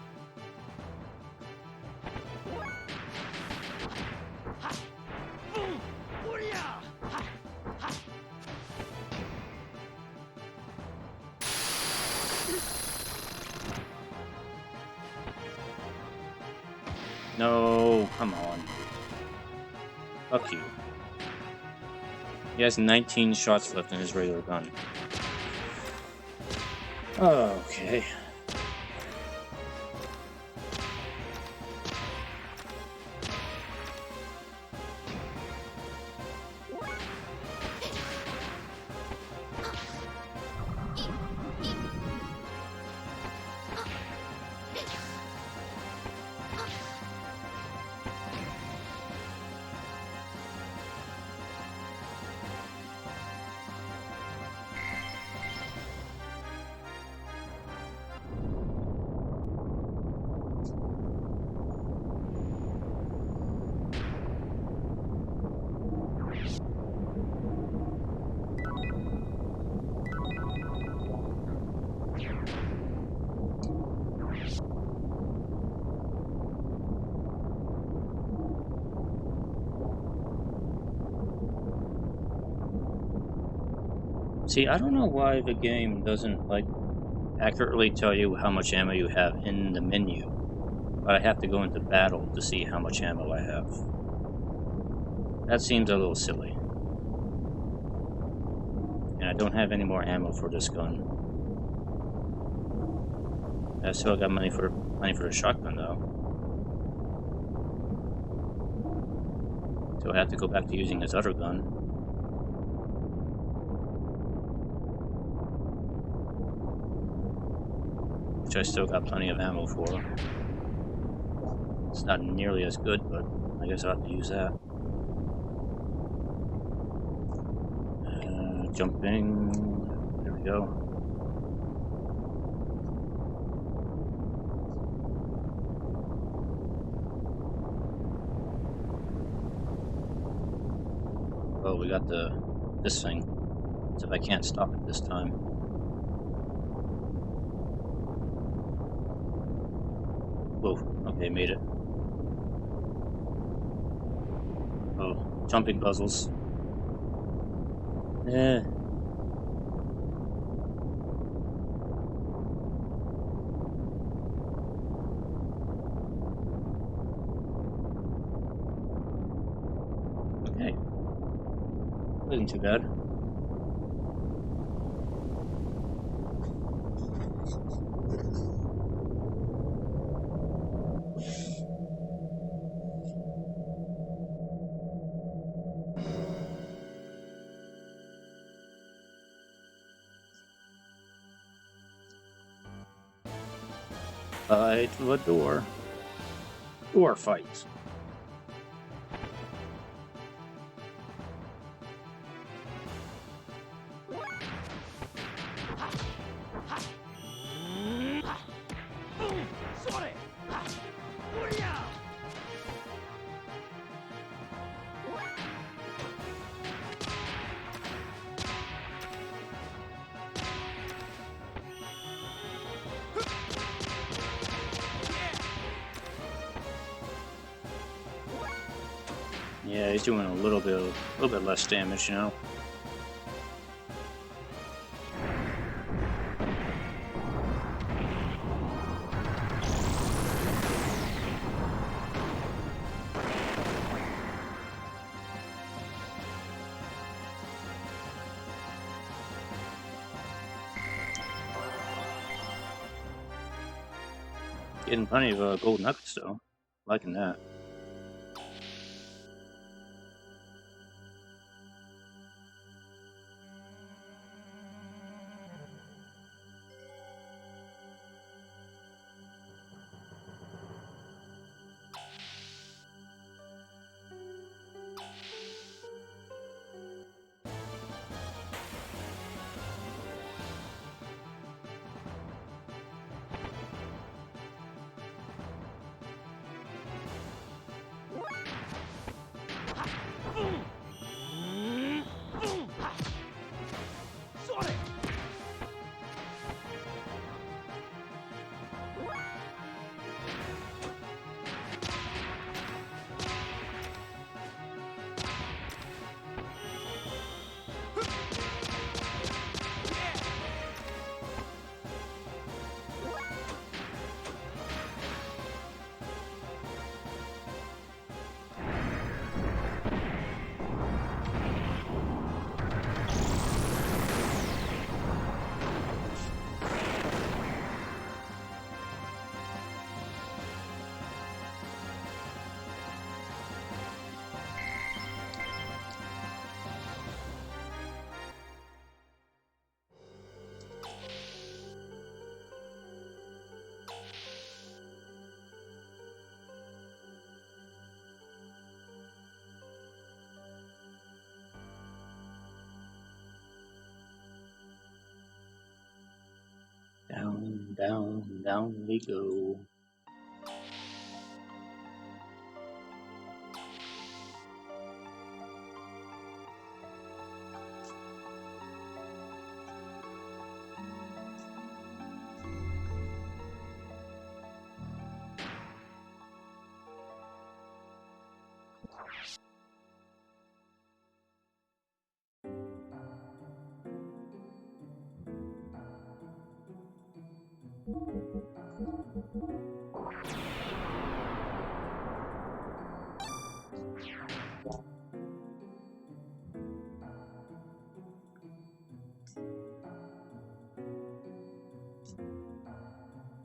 No, come on. Fuck you. He has 19 shots left in his regular gun. Okay. See, I don't know why the game doesn't, like, accurately tell you how much ammo you have in the menu. But I have to go into battle to see how much ammo I have. That seems a little silly. And I don't have any more ammo for this gun. I still got money for the shotgun, though. So I have to go back to using this other gun. Which I still got plenty of ammo for. It's not nearly as good, but I guess I'll have to use that. Jumping. There we go. Oh, we got this thing. So if I can't stop it this time. Whoa, okay, made it. Oh, jumping puzzles. Yeah. Okay. Wasn't too bad. Fight the door. Door fight. Yeah, he's doing a little bit less damage, you know. Getting plenty of gold nuggets though, liking that. down, down we go.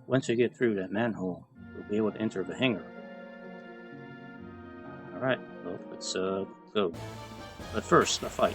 Once we get through that manhole, we'll be able to enter the hangar. Alright, well, let's go. But first, a fight.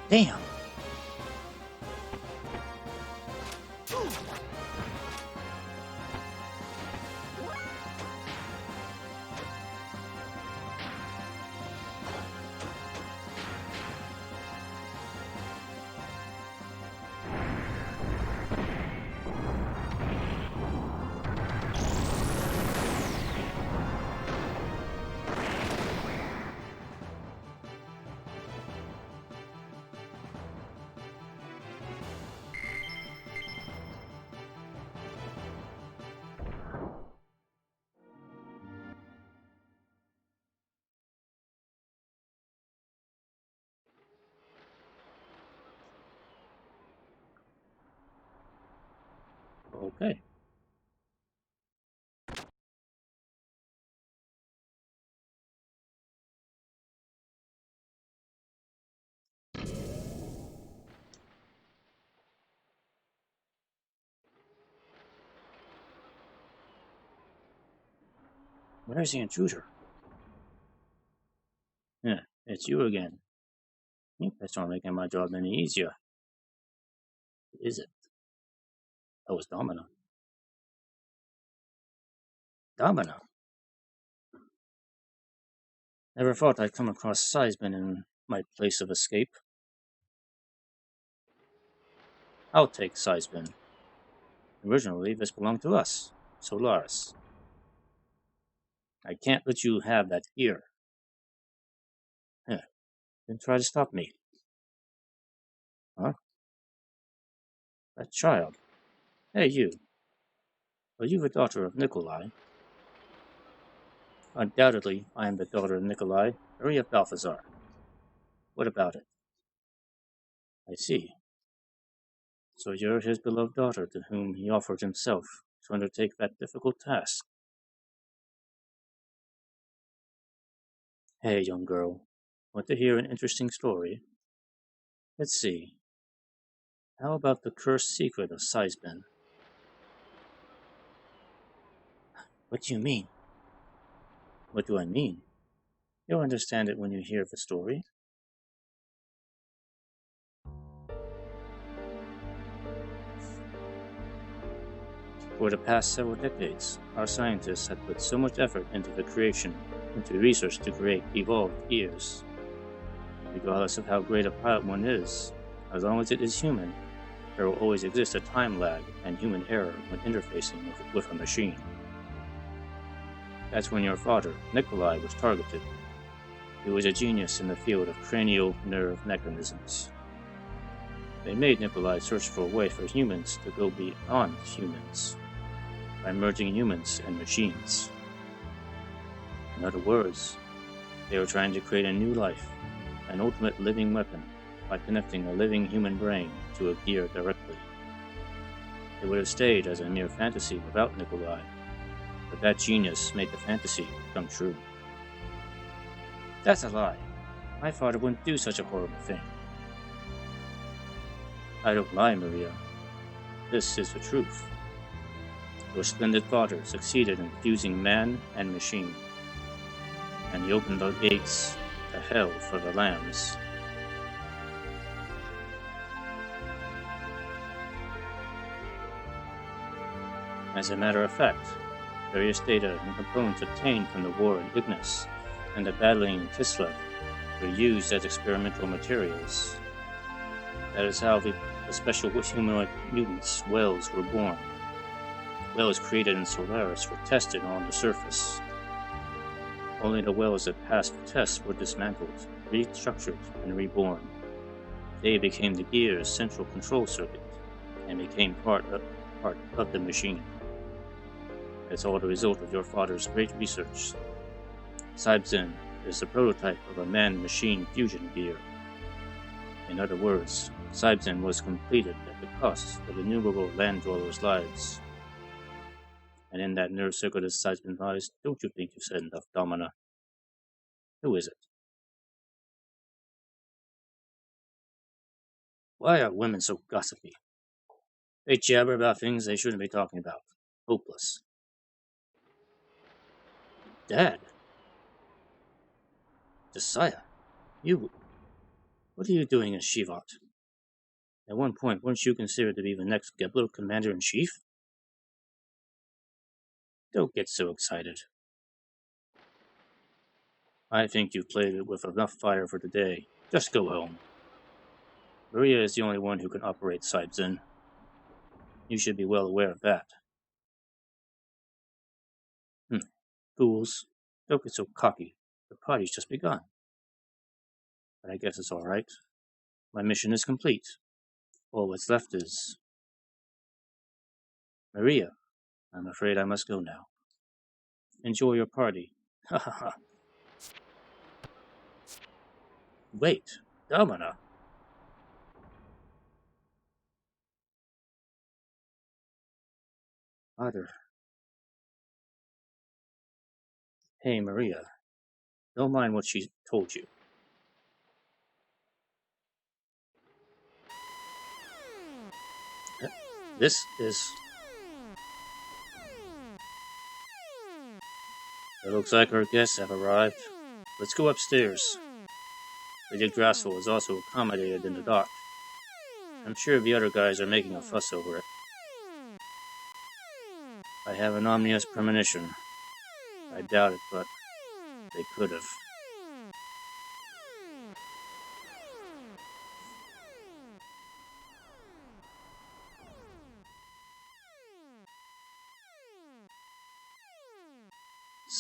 Damn! Okay. Where's the intruder? Yeah, it's you again. That's not making my job any easier. Is it? That was Domino. Domino? Never thought I'd come across Seisman in my place of escape. I'll take Seisman. Originally, this belonged to us, Solaris. I can't let you have that gear. Then try to stop me. Huh? That child. Hey, you. Are you the daughter of Nikolai? Undoubtedly, I am the daughter of Nikolai, Maria Balthazar. What about it? I see. So you're his beloved daughter to whom he offered himself to undertake that difficult task. Hey, young girl. Want to hear an interesting story? Let's see. How about the cursed secret of Seisman? What do you mean? What do I mean? You'll understand it when you hear the story. For the past several decades, our scientists have put so much effort into research to create evolved gears. Regardless of how great a pilot one is, as long as it is human, there will always exist a time lag and human error when interfacing with a machine. That's when your father, Nikolai, was targeted. He was a genius in the field of cranial nerve mechanisms. They made Nikolai search for a way for humans to go beyond humans by merging humans and machines. In other words, they were trying to create a new life, an ultimate living weapon, by connecting a living human brain to a gear directly. It would have stayed as a mere fantasy without Nikolai, but that genius made the fantasy come true. That's a lie. My father wouldn't do such a horrible thing. I don't lie, Maria. This is the truth. Your splendid father succeeded in fusing man and machine, and he opened the gates to hell for the lambs. As a matter of fact, various data and components obtained from the war in Ignis and the battling in Kislev were used as experimental materials. That is how the special humanoid mutants, whales, were born. Whales created in Solaris were tested on the surface. Only the whales that passed the test were dismantled, restructured, and reborn. They became the Gears' central control circuit and became part of the machine. It's all the result of your father's great research. Cybzen is the prototype of a man-machine fusion gear. In other words, Cybzen was completed at the cost of innumerable land dwellers' lives. And in that nerve circuit of Cybzen lies, don't you think you said enough, Domina? Who is it? Why are women so gossipy? They jabber about things they shouldn't be talking about. Hopeless. Dad? Josiah? What are you doing in Shevat? At one point, weren't you considered to be the next Gebler Commander-in-Chief? Don't get so excited. I think you've played it with enough fire for today. Just go home. Maria is the only one who can operate Cybzen. You should be well aware of that. Fools. Don't get so cocky. The party's just begun. But I guess it's all right. My mission is complete. All what's left is... Maria, I'm afraid I must go now. Enjoy your party. Ha ha ha. Wait, Domina. Father. Hey, Maria. Don't mind what she told you. This is... It looks like our guests have arrived. Let's go upstairs. The Yggdrasil is also accommodated in the dock. I'm sure the other guys are making a fuss over it. I have an ominous premonition. I doubt it, but they could have.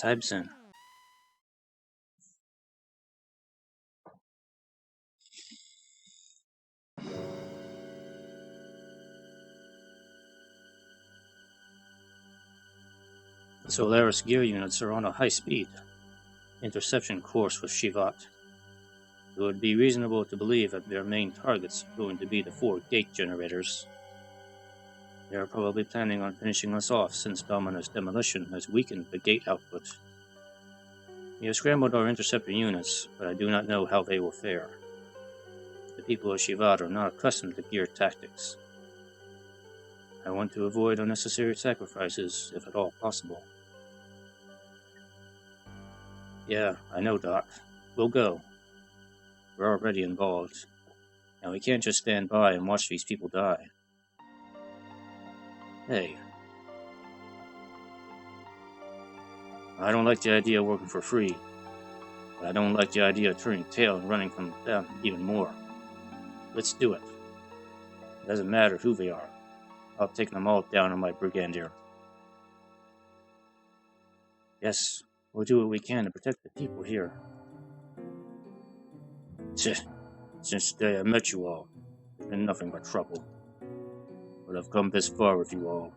Cybzen. The Solaris gear units are on a high-speed interception course with Shevat. It would be reasonable to believe that their main targets are going to be the 4 gate generators. They are probably planning on finishing us off since Domina's demolition has weakened the gate output. We have scrambled our interceptor units, but I do not know how they will fare. The people of Shevat are not accustomed to gear tactics. I want to avoid unnecessary sacrifices, if at all possible. Yeah, I know, Doc. We'll go. We're already involved. And we can't just stand by and watch these people die. Hey. I don't like the idea of working for free. But I don't like the idea of turning tail and running from them even more. Let's do it. It doesn't matter who they are. I'll take them all down on my Brigandier. Yes, we'll do what we can to protect the people here. Since the day I met you all, there's been nothing but trouble. But I've come this far with you all.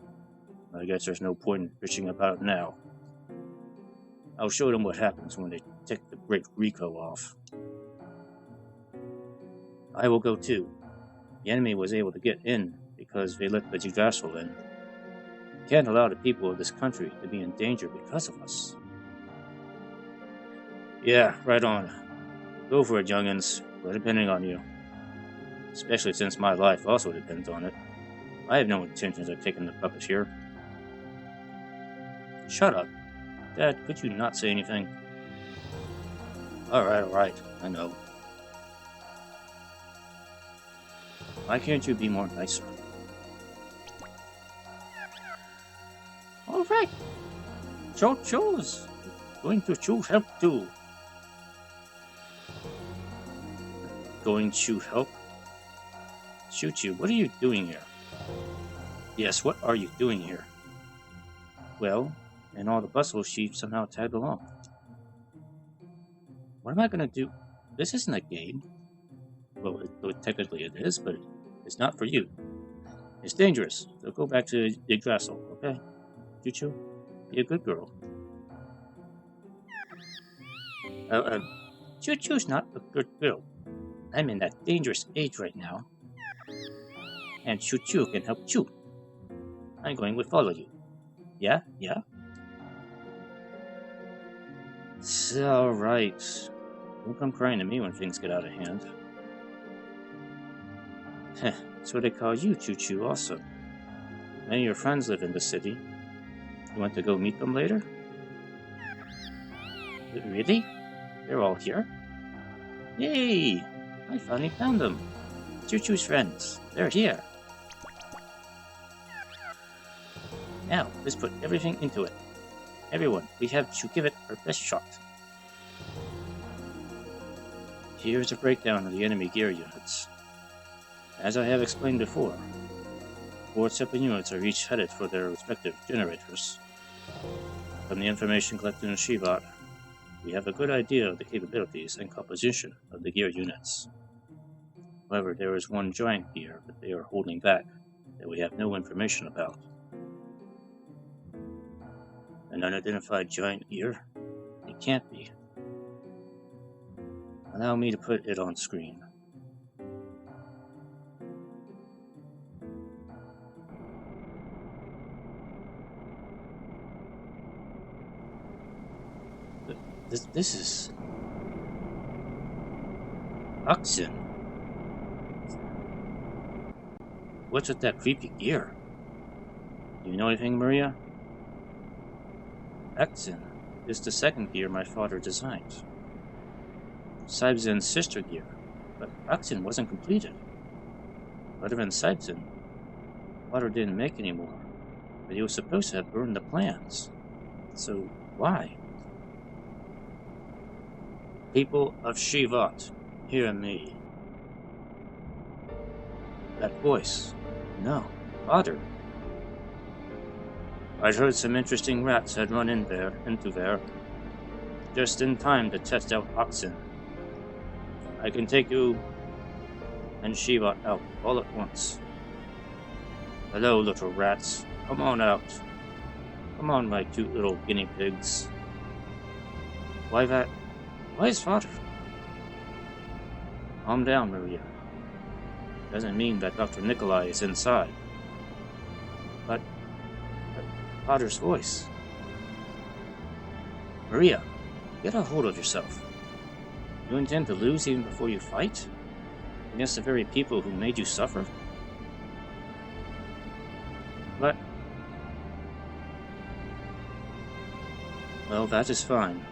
I guess there's no point in bitching about it now. I'll show them what happens when they take the Great Rico off. I will go too. The enemy was able to get in because they let the Yggdrasil in. We can't allow the people of this country to be in danger because of us. Yeah, right on. Go for it, youngins. We're depending on you. Especially since my life also depends on it. I have no intentions of taking the puppet here. Shut up. Dad, could you not say anything? Alright. I know. Why can't you be more nicer? Alright. Chu-chu's going to choose help too. Going to help? Chu-chu, what are you doing here? Yes, what are you doing here? Well, in all the bustle, she somehow tagged along. What am I gonna do? This isn't a game. Well, technically it is, but it's not for you. It's dangerous, so go back to Yggdrasil, okay? Chu-chu, be a good girl. Chu-chu's not a good girl. I'm in that dangerous age right now. And Chu-chu can help Chu. I'm going to follow you. Yeah? It's alright. Don't come crying to me when things get out of hand. That's what they call you, Chu-chu, also. Many of your friends live in the city. You want to go meet them later? Really? They're all here? Yay! I finally found them. Chu-chu's friends. They're here. Now, let's put everything into it. Everyone, we have to give it our best shot. Here's a breakdown of the enemy gear units. As I have explained before, 4 separate units are each headed for their respective generators. From the information collected in Shevat, we have a good idea of the capabilities and composition of the gear units. However, there is one giant gear that they are holding back that we have no information about. An unidentified giant gear? It can't be. Allow me to put it on screen. This is... Achtzehn. What's with that creepy gear? Do you know anything, Maria? Achtzehn is the second gear my father designed. Sibzen's sister gear, but Achtzehn wasn't completed. Other than Sibzen, father didn't make any more, but he was supposed to have burned the plans. So, why? People of Shevat, hear me. That voice. No, father. I'd heard some interesting rats had run into there, just in time to test out Achtzehn. I can take you and Shevat out all at once. Hello, little rats. Come on out. Come on, my cute little guinea pigs. Why that? Why is father? Calm down, Maria. Doesn't mean that Dr. Nikolai is inside. But father's voice. Maria, get a hold of yourself. You intend to lose even before you fight? Against the very people who made you suffer? But... well, that is fine.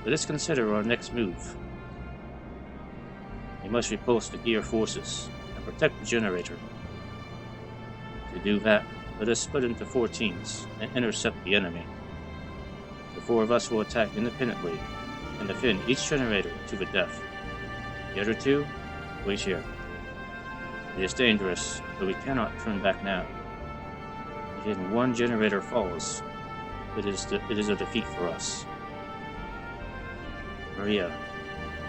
Let us consider our next move. We must repulse the gear forces and protect the generator. To do that, let us split into 4 teams and intercept the enemy. The 4 of us will attack independently and defend each generator to the death. The other 2, wait here. It is dangerous, but we cannot turn back now. If even 1 generator falls, it is a defeat for us. Maria,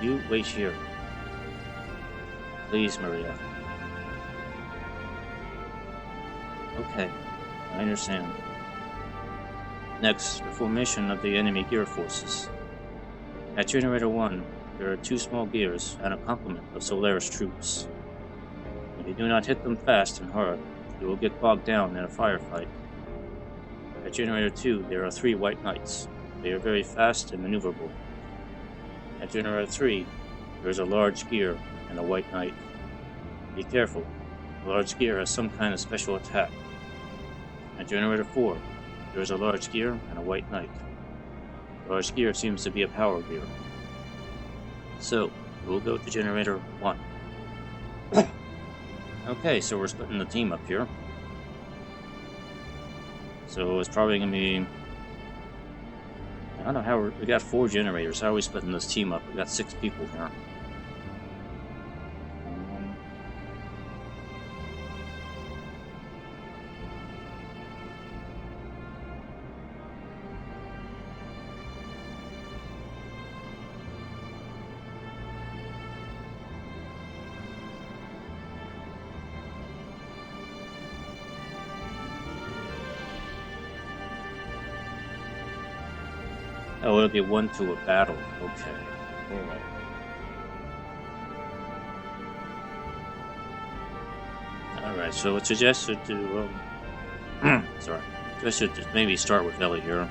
you wait here. Please, Maria. Okay, I understand. Next, the formation of the enemy gear forces. At Generator 1, there are 2 small gears and a complement of Solaris troops. If you do not hit them fast and hard, you will get bogged down in a firefight. At Generator 2, there are 3 White Knights. They are very fast and maneuverable. At Generator 3, there is a large gear and a white knight. Be careful, the large gear has some kind of special attack. At Generator 4, there is a large gear and a white knight. The large gear seems to be a power gear. So, we'll go to Generator 1. Okay, so we're splitting the team up here. So it's probably going to be... I don't know how we got 4 generators. How are we splitting this team up? We got 6 people here. Oh, it'll be 1 to a battle. Okay. Alright. Alright, so it's suggested to, sorry. Suggested to maybe start with Ellie here.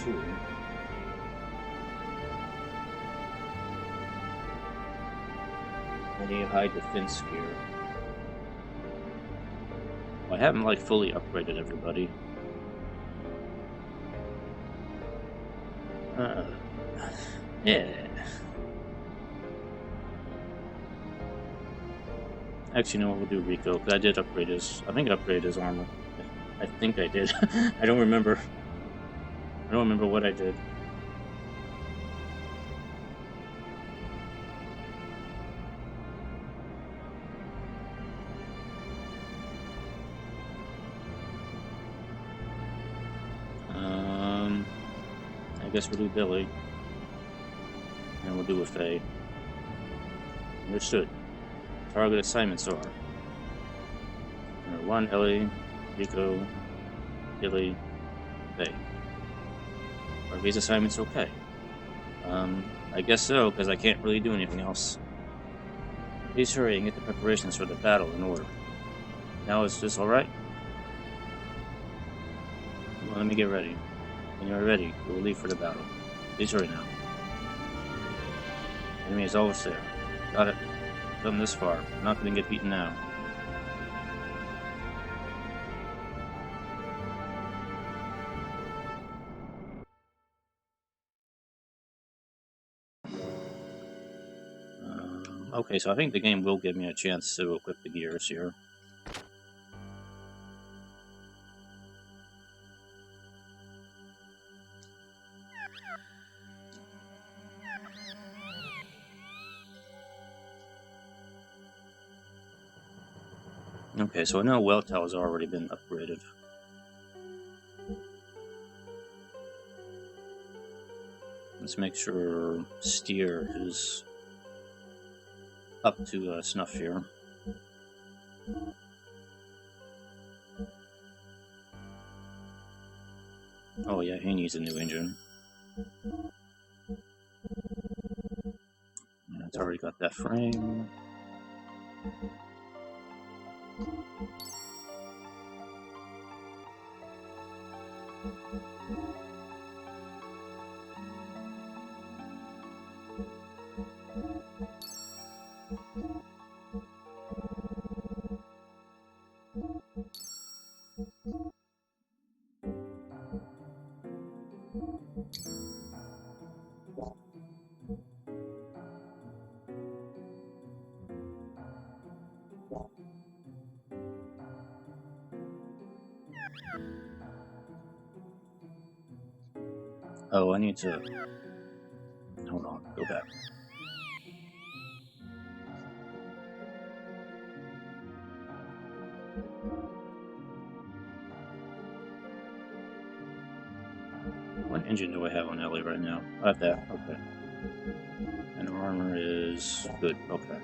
2. I need high defense gear. I haven't, like, fully upgraded everybody. Yeah. Actually, no, we'll do Rico, because I did upgrade his... I think I upgraded his armor. I think I did. I don't remember. I don't remember what I did. I guess we'll do Billy. And we'll do a Faye. Understood. Target assignments are... Number 1, Ellie, Rico, Billy, Faye. Are these assignments okay? I guess so, because I can't really do anything else. Please hurry and get the preparations for the battle in order. Now is this alright? Well, let me get ready. When you are ready, we will leave for the battle. Please hurry now. Enemy is always there. Got it. Come this far. I'm not going to get beaten now. Okay, so I think the game will give me a chance to equip the gears here. Okay, so I know Welltower has already been upgraded. Let's make sure Steer is up to snuff here. Oh yeah, he needs a new engine. Yeah, it's already got that frame. Oh, I need to... Hold on, go back. What engine do I have on Ellie right now? I have that, okay. And armor is good, okay.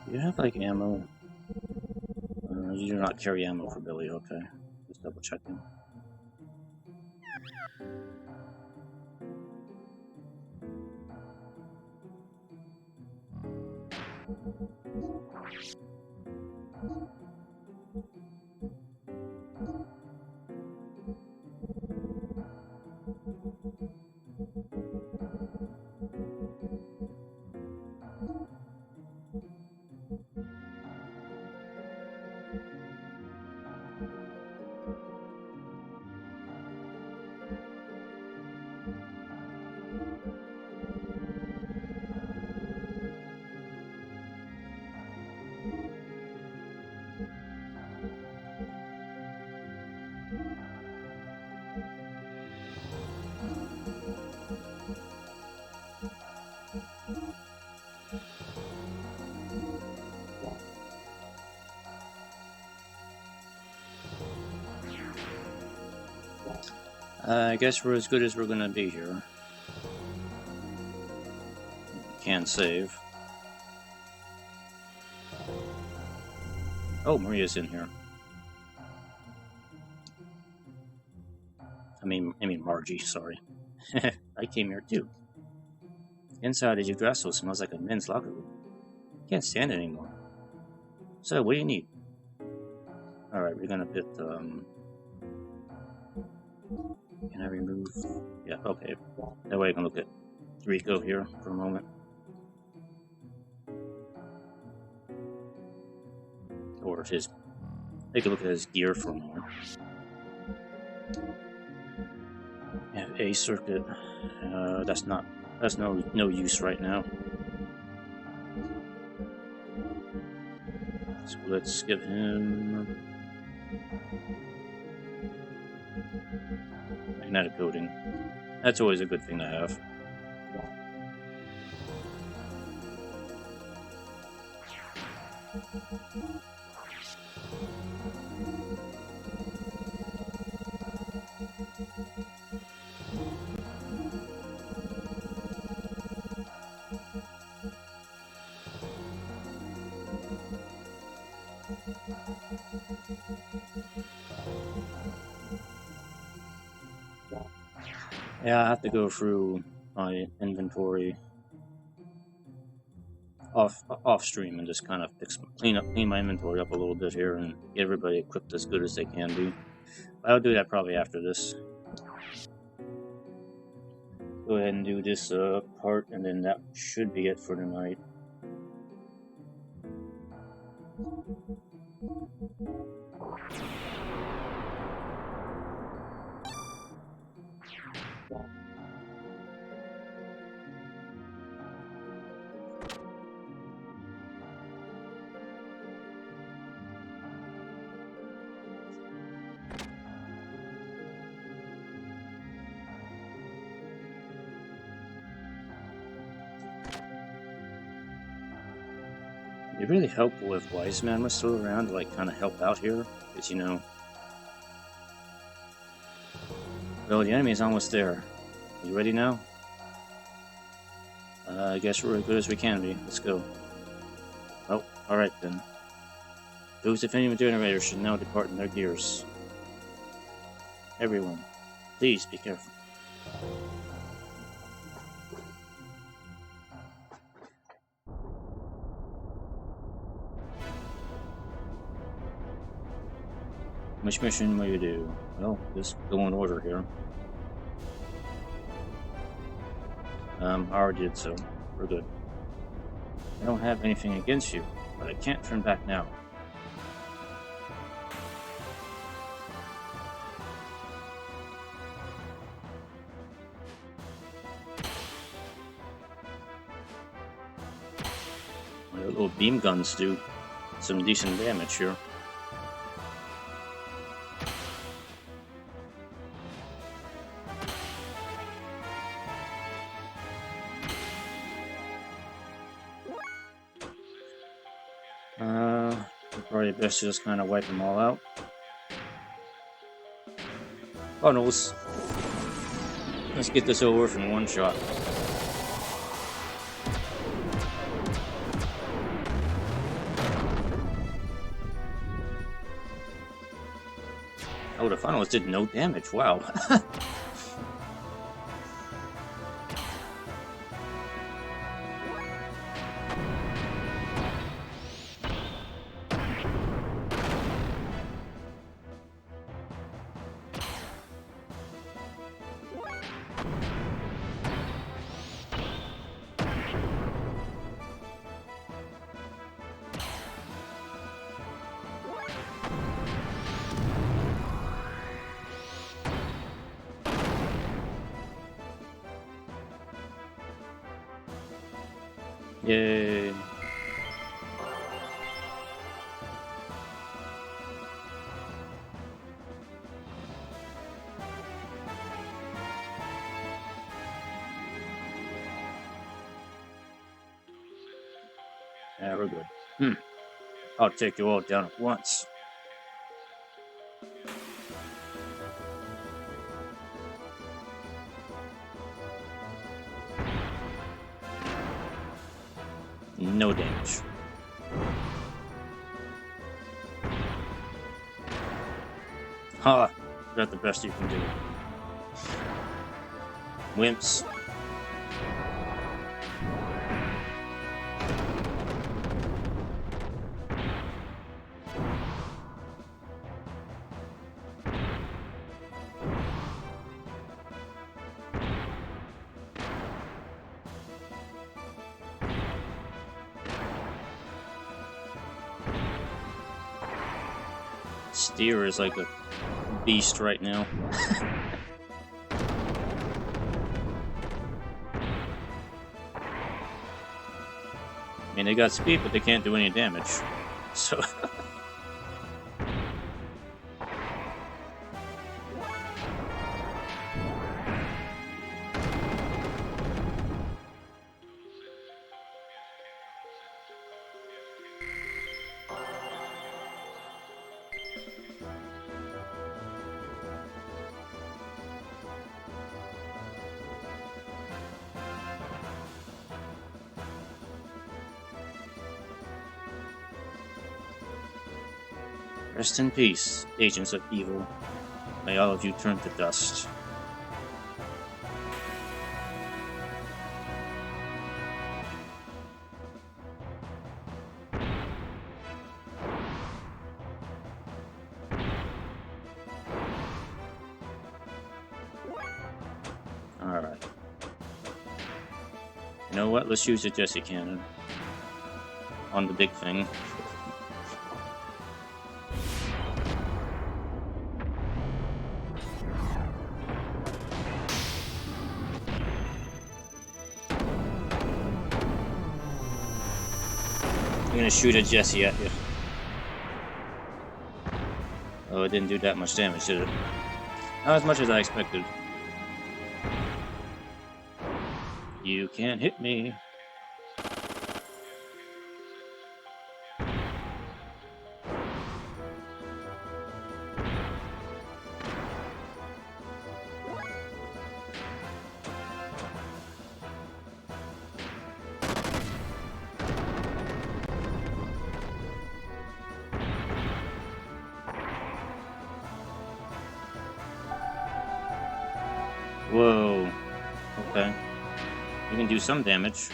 Do you have like ammo? You do not carry ammo for Billy, okay. Just double checking. I guess we're as good as we're gonna be here. Can't save. Oh, Maria's in here. I mean Margie, sorry. I came here too. Inside the Yggdrasil smells like a men's locker room. Can't stand it anymore. So, what do you need? Alright, we're gonna put, can I remove? Yeah, okay. That way I can look at Rico here for a moment. Or his... Take a look at his gear for a moment. Yeah, A circuit. That's no use right now. So let's give him magnetic coating. That's always a good thing to have. Yeah, I have to go through my inventory off stream and just kind of clean my inventory up a little bit here and get everybody equipped as good as they can be. I'll do that probably after this. Go ahead and do this part, and then that should be it for tonight. It'd be really helpful if Wise Man was still around to like kind of help out here, because you know. Well, the enemy is almost there. You ready now? I guess we're as good as we can be. Let's go. Oh, alright then. Those defending the generators should now depart in their gears. Everyone, please be careful. Which mission will you do? Well, just go in order here. I already did so. We're good. I don't have anything against you, but I can't turn back now. My little beam guns do some decent damage here. Probably best to just kind of wipe them all out. Oh no, let's get this over from one shot. Oh, the funnels did no damage. Wow. Yay. Yeah, we're good. I'll take you all down at once. No damage. Ha! That's the best you can do. Wimps. Steer is like a beast right now. I mean, they got speed, but they can't do any damage. So... Rest in peace, agents of evil. May all of you turn to dust. Alright. You know what? Let's use the Jesse cannon on the big thing. I'm gonna shoot a Jesse at you. Oh, it didn't do that much damage, did it? Not as much as I expected. You can't hit me. Whoa. Okay. You can do some damage.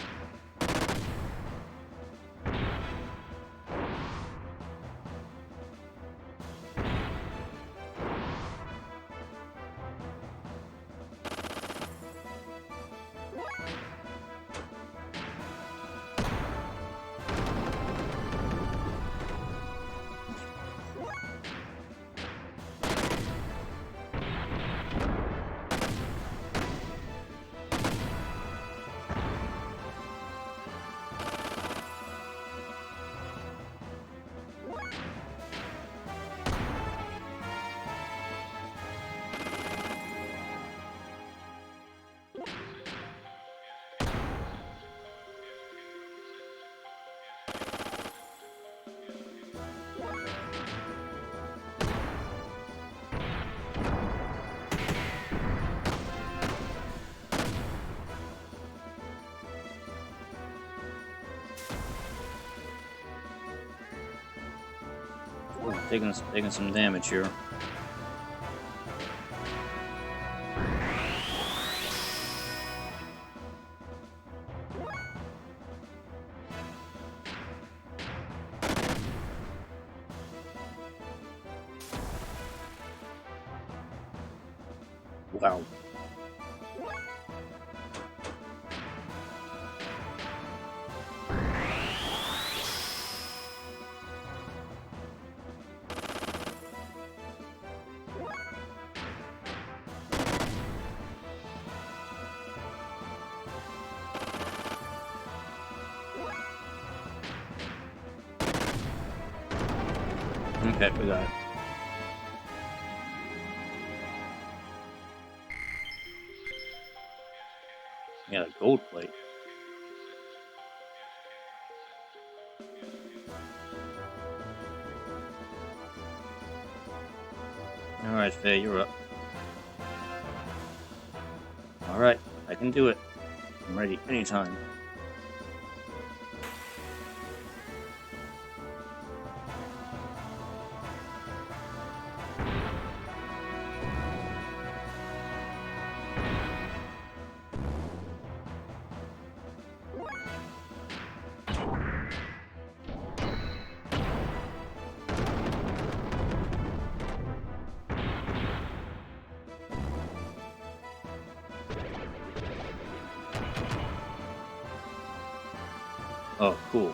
Taking some damage here. Wow. Okay, we got it. Yeah, gold plate. Alright, Faye, you're up. Alright, I can do it. I'm ready anytime. Oh, cool.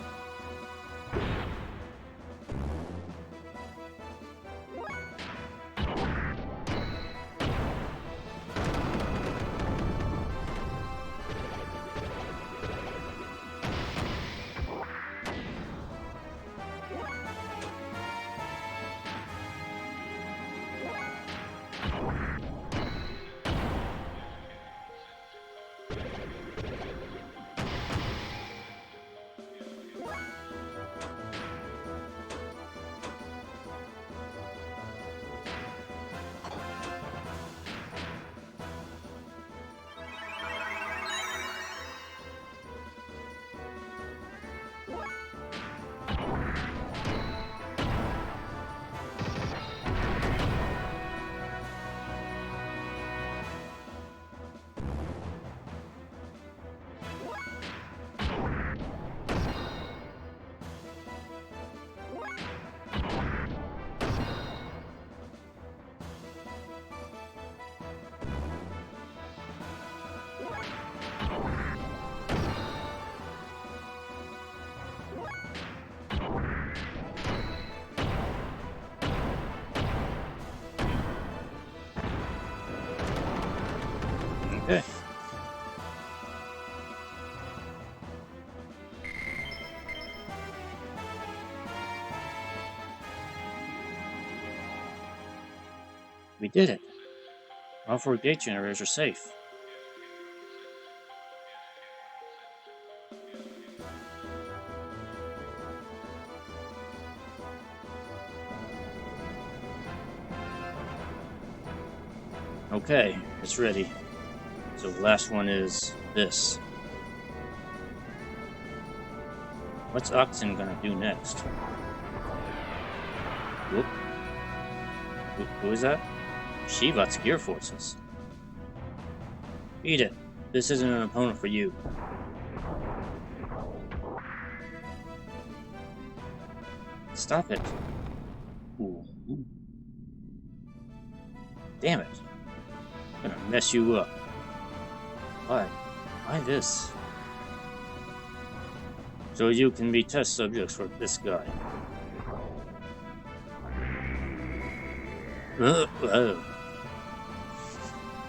Okay. We did it. All four gate generators are safe. Okay, it's ready. So the last one is this. What's Achtzehn gonna do next? Whoop. Who is that? Shevat's gear forces. Beat it. This isn't an opponent for you. Stop it. Ooh. Damn it. I'm gonna mess you up. Why? Why this? So you can be test subjects for this guy.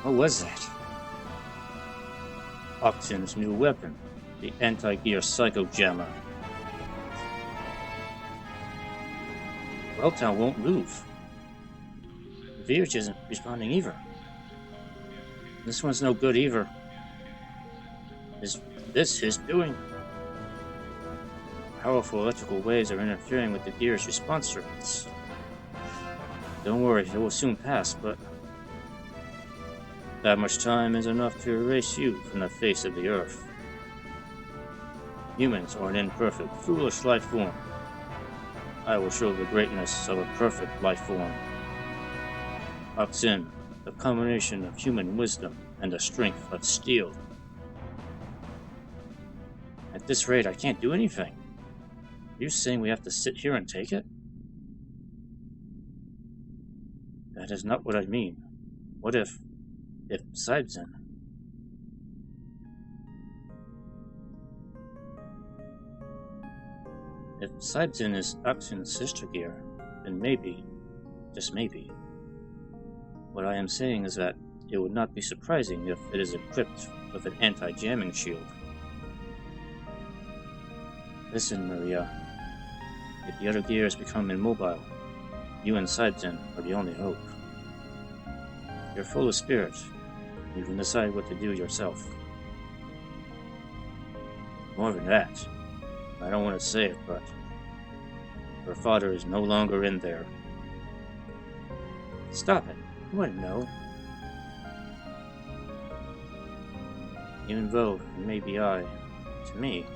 What was that? Achtzehn's new weapon, the anti-gear psycho jammer. Welltown won't move. The Veerch isn't responding either. This one's no good either. Is this his doing? Powerful electrical waves are interfering with the gear's response circuits. Don't worry, it will soon pass, but that much time is enough to erase you from the face of the earth. Humans are an imperfect, foolish life form. I will show the greatness of a perfect life form. Achtzehn, the combination of human wisdom and the strength of steel. At this rate, I can't do anything. Are you saying we have to sit here and take it? That is not what I mean. What if If Sibzen. If Sibzen is Achtzehn sister gear, then maybe, just maybe, what I am saying is that it would not be surprising if it is equipped with an anti-jamming shield. Listen, Maria. If the other gears become immobile, you and Sibzen are the only hope. You're full of spirit. You can decide what to do yourself. More than that, I don't want to say it, but her father is no longer in there. Stop it. You wouldn't know. Even though it may be I, to me.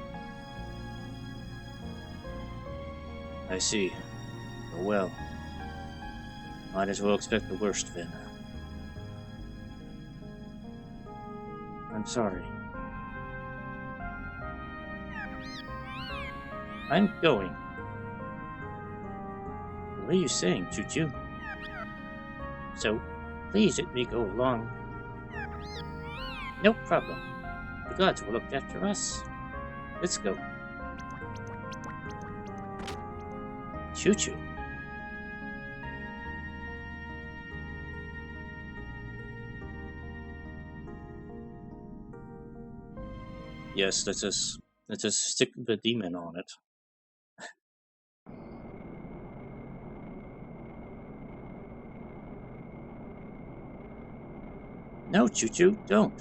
I see. Oh well. Might as well expect the worst then. I'm sorry. I'm going. What are you saying, Chu-chu? So, please let me go along. No problem. The gods will look after us. Let's go. Chu-chu. Yes, let's just stick the demon on it. No, Chu-chu, don't.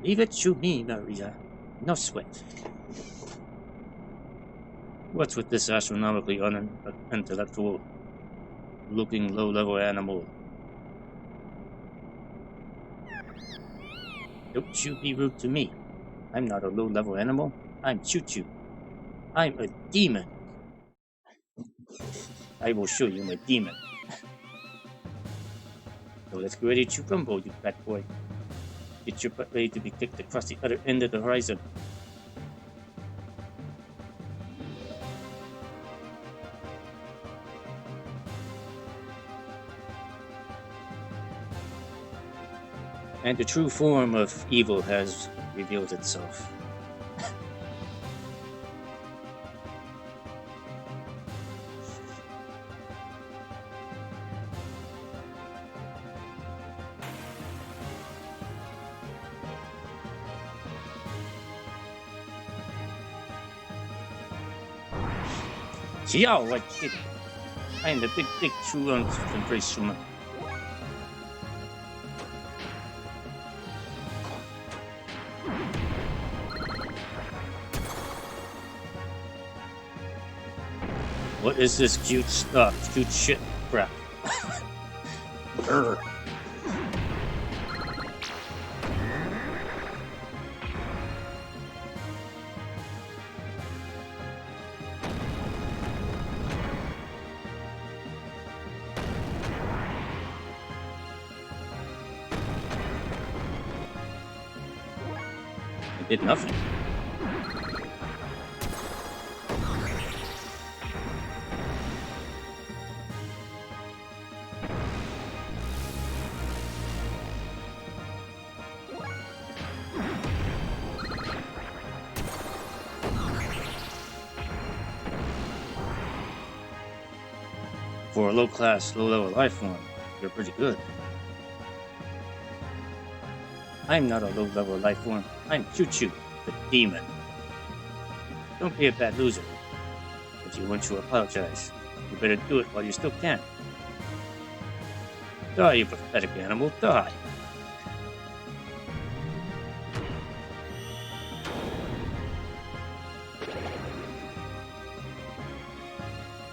Leave it to me, Maria. No sweat. What's with this astronomically unintellectual looking low-level animal? Don't you be rude to me. I'm not a low-level animal. I'm Chu-chu. I'm a demon. I will show you my demon. So let's get ready to rumble, you fat boy. Get your butt ready to be kicked across the other end of the horizon. And the true form of evil has revealed itself. Xiao, I did it. I am the big true embrace human. What is this cute stuff? Cute shit crap. Urgh. I did nothing. For a low-class, low-level life form, you're pretty good. I'm not a low-level life form. I'm Chu-chu, the demon. Don't be a bad loser. If you want to apologize, you better do it while you still can. Die, you pathetic animal, die!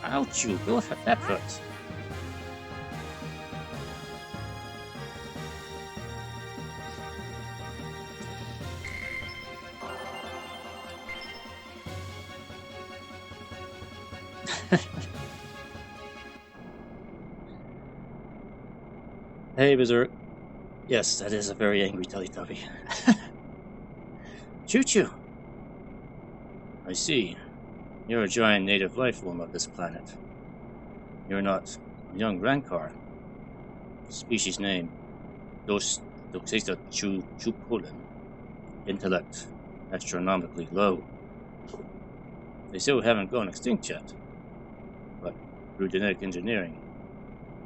Ouch, you go for that hurts. Hey, Berserk. Yes, that is a very angry Teletubby. Chu-chu. I see. You're a giant native life form of this planet. You're not a young Rancor. Species name. Chu-chu. Intellect. Astronomically low. They still haven't gone extinct yet. But through genetic engineering,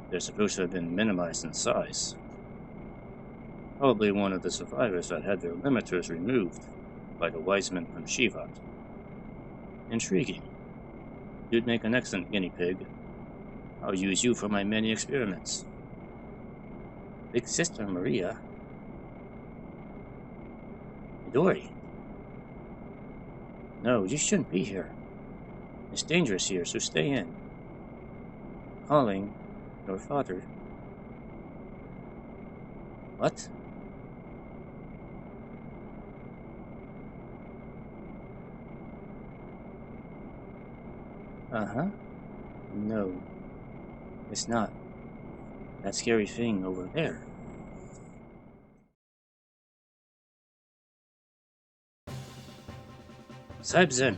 they're supposed to have been minimized in size. Probably one of the survivors that had their limiters removed by the wise men from Shevat. Intriguing. You'd make an excellent guinea pig. I'll use you for my many experiments. Big Sister Maria? Midori? No, you shouldn't be here. It's dangerous here, so stay in. Calling your father. What? Uh-huh. No, it's not. That scary thing over there. Saibzen.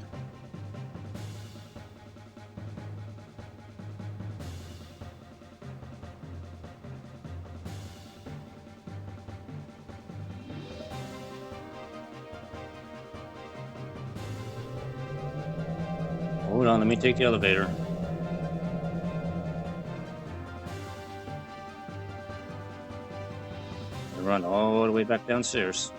Hold on, let me take the elevator. And run all the way back downstairs.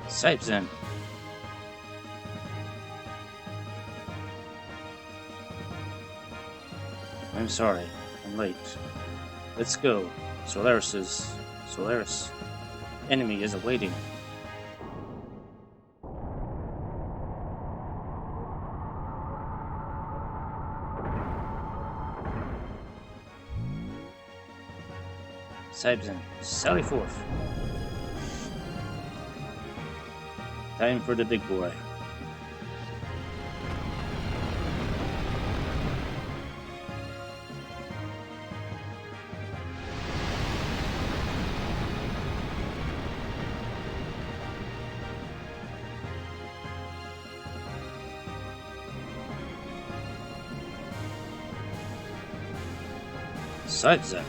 Saibzen. I'm sorry, I'm late. Let's go. Solaris. Enemy is awaiting. Saibzen, sally forth. Time for the big boy. Saibzen,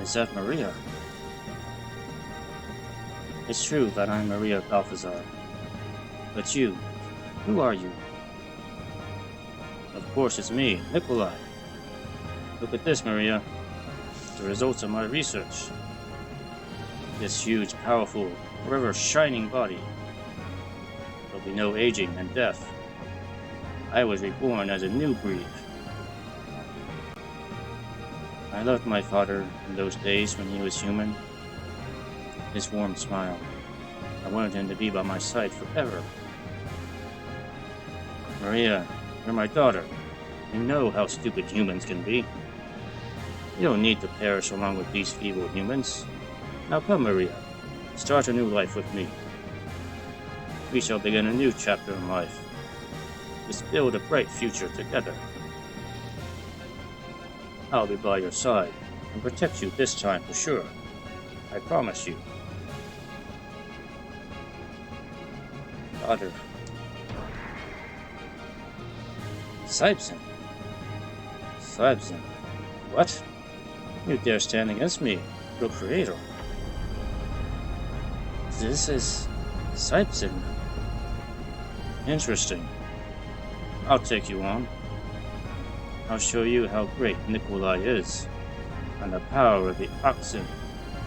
is that Maria? It's true that I'm Maria Balthazar. But you, who are you? Of course it's me, Nikolai. Look at this, Maria. The results of my research. This huge, powerful, forever shining body. There'll be no aging and death. I was reborn as a new breed. I loved my father in those days when he was human. His warm smile. I wanted him to be by my side forever. Maria, you're my daughter. You know how stupid humans can be. You don't need to perish along with these feeble humans. Now come, Maria. Start a new life with me. We shall begin a new chapter in life. Let's build a bright future together. I'll be by your side and protect you this time for sure. I promise you. Daughter. Saibzen. What? You dare stand against me, your creator? This is Saibzen. Interesting. I'll take you on. I'll show you how great Nikolai is, and the power of the Achtzehn.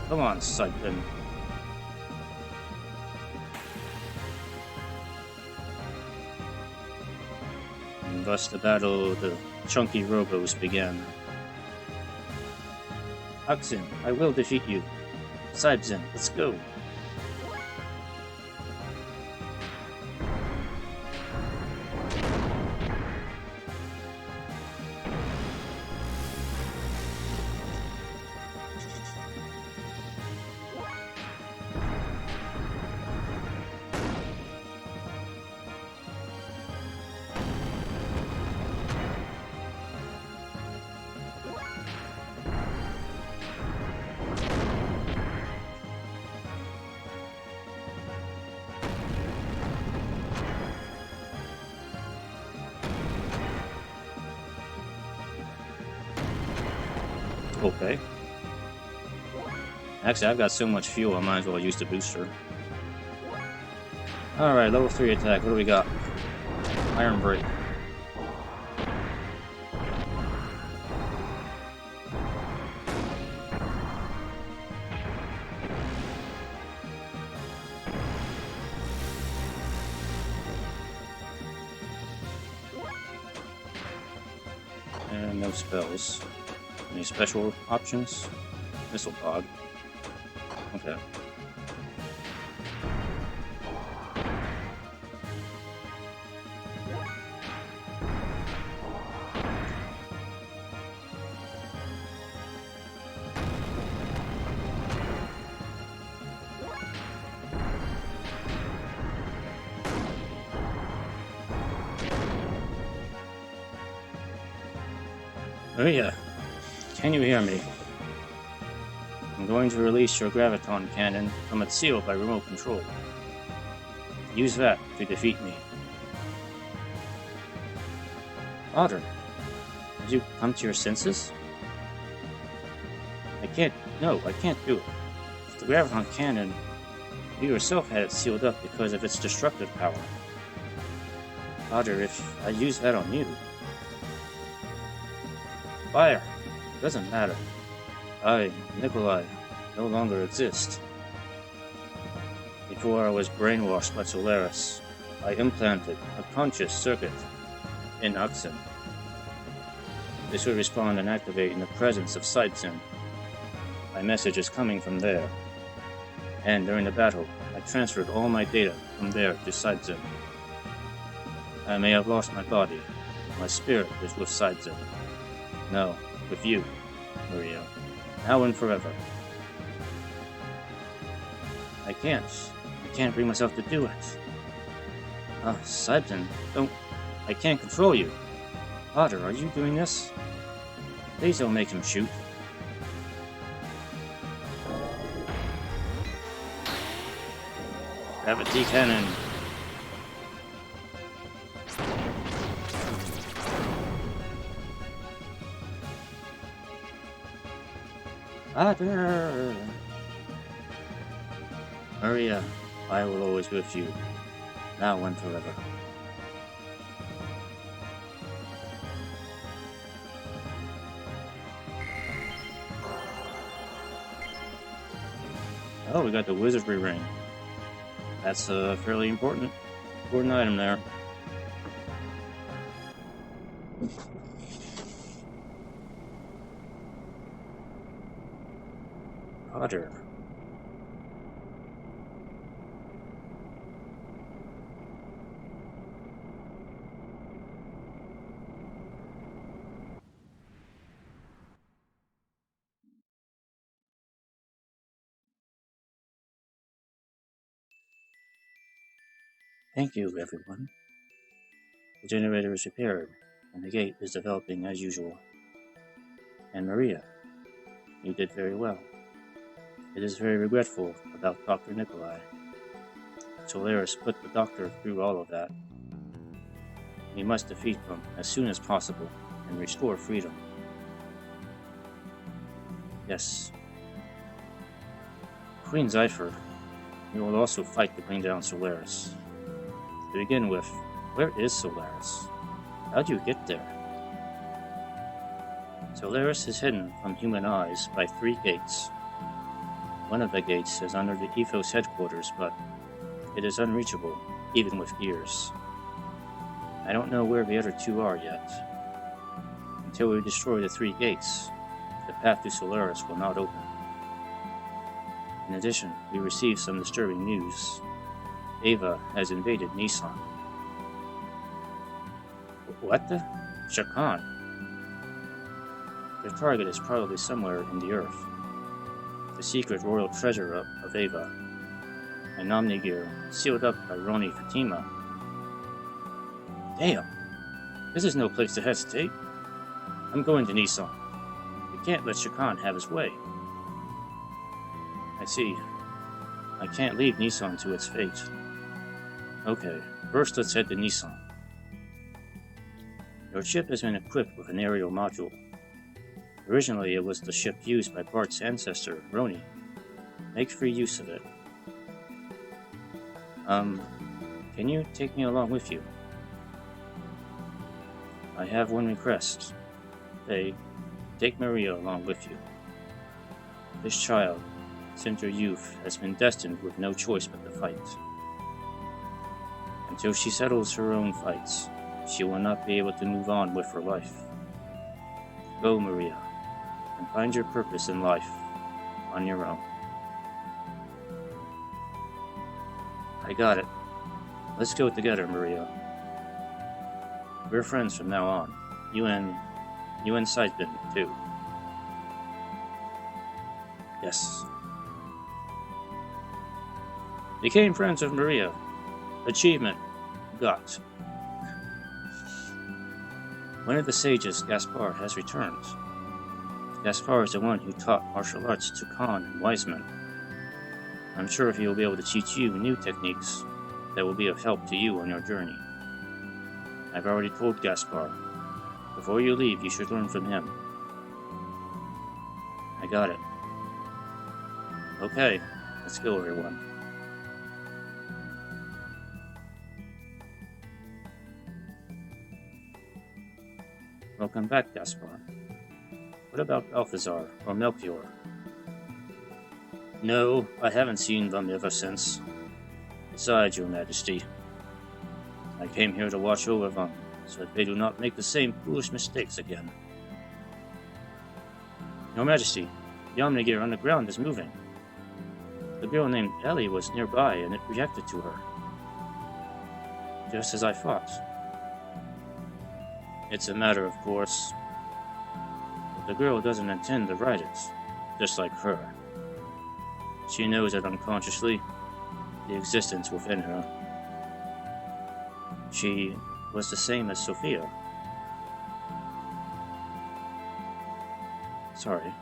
Come on, Saibzen. And thus the battle of the chunky robos began. Achtzehn, I will defeat you. Saibzen, let's go. Okay. Actually, I've got so much fuel, I might as well use the booster. Alright, level 3 attack. What do we got? Iron Break. And no spells. Any special options? Missile pod. Okay. Oh yeah. Can you hear me? I'm going to release your graviton cannon from its seal by remote control. Use that to defeat me. Otter, have you come to your senses? I can't do it. The graviton cannon, you yourself had it sealed up because of its destructive power. Otter, if I use that on you... Fire! Doesn't matter. I, Nikolai, no longer exist. Before I was brainwashed by Solaris, I implanted a conscious circuit in Achtzehn. This would respond and activate in the presence of Achtzehn. My message is coming from there. And during the battle, I transferred all my data from there to Achtzehn. I may have lost my body. My spirit is with Achtzehn. No, with you, Maria. Now and forever. I can't bring myself to do it. Achtzehn, I can't control you. Otter, are you doing this? Please don't make him shoot. Gravity cannon. Otter! Maria, I will always be with you, now and forever. Oh, we got the wizardry ring. That's a fairly important item there. Otter. Thank you, everyone. The generator is repaired, and the gate is developing as usual. And Maria, you did very well. It is very regretful about Dr. Nikolai. Solaris put the doctor through all of that. We must defeat them as soon as possible and restore freedom. Yes. Queen Zephyr, you will also fight to bring down Solaris. To begin with, where is Solaris? How do you get there? Solaris is hidden from human eyes by 3 gates. One of the gates is under the Ethos headquarters, but it is unreachable, even with gears. I don't know where the other 2 are yet. Until we destroy the 3 gates, the path to Solaris will not open. In addition, we received some disturbing news. Ava has invaded Nissan. What the? Shakan. Their target is probably somewhere in the Earth. The secret royal treasure of Ava. An Omnigear sealed up by Roni Fatima. Damn! This is no place to hesitate. I'm going to Nissan. We can't let Shakan have his way. I see. I can't leave Nissan to its fate. Okay, first let's head to Nissan. Your ship has been equipped with an aerial module. Originally, it was the ship used by Bart's ancestor, Roni. Make free use of it. Can you take me along with you? I have one request. Take Maria along with you. This child, since her youth, has been destined with no choice but to fight. Until she settles her own fights, she will not be able to move on with her life. Go, Maria, and find your purpose in life on your own. I got it. Let's go together, Maria. We're friends from now on. You and Seidman, too. Yes. Became friends of Maria. Achievement got. One of the sages, Gaspar, has returned. Gaspar is the one who taught martial arts to Khan and Wiseman. I'm sure he will be able to teach you new techniques that will be of help to you on your journey. I've already told Gaspar. Before you leave, you should learn from him. I got it. Okay, let's go, everyone. Welcome back, Gaspar. What about Balthazar or Melchior? No, I haven't seen them ever since. Besides, Your Majesty, I came here to watch over them, so that they do not make the same foolish mistakes again. Your Majesty, the Omnigir underground is moving. The girl named Ellie was nearby, and it reacted to her. Just as I thought. It's a matter of course. But the girl doesn't intend to ride it, just like her. She knows it unconsciously, the existence within her. She was the same as Sophia. Sorry.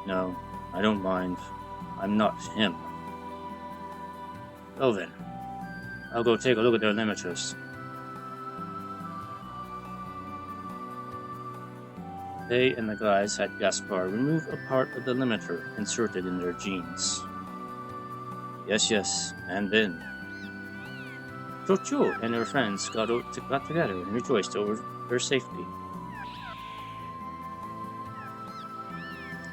No, I don't mind. I'm not him. Well then, I'll go take a look at their limiters. They and the guys had Gaspar remove a part of the limiter inserted in their genes. Yes, and then Chu-chu and her friends got together and rejoiced over their safety.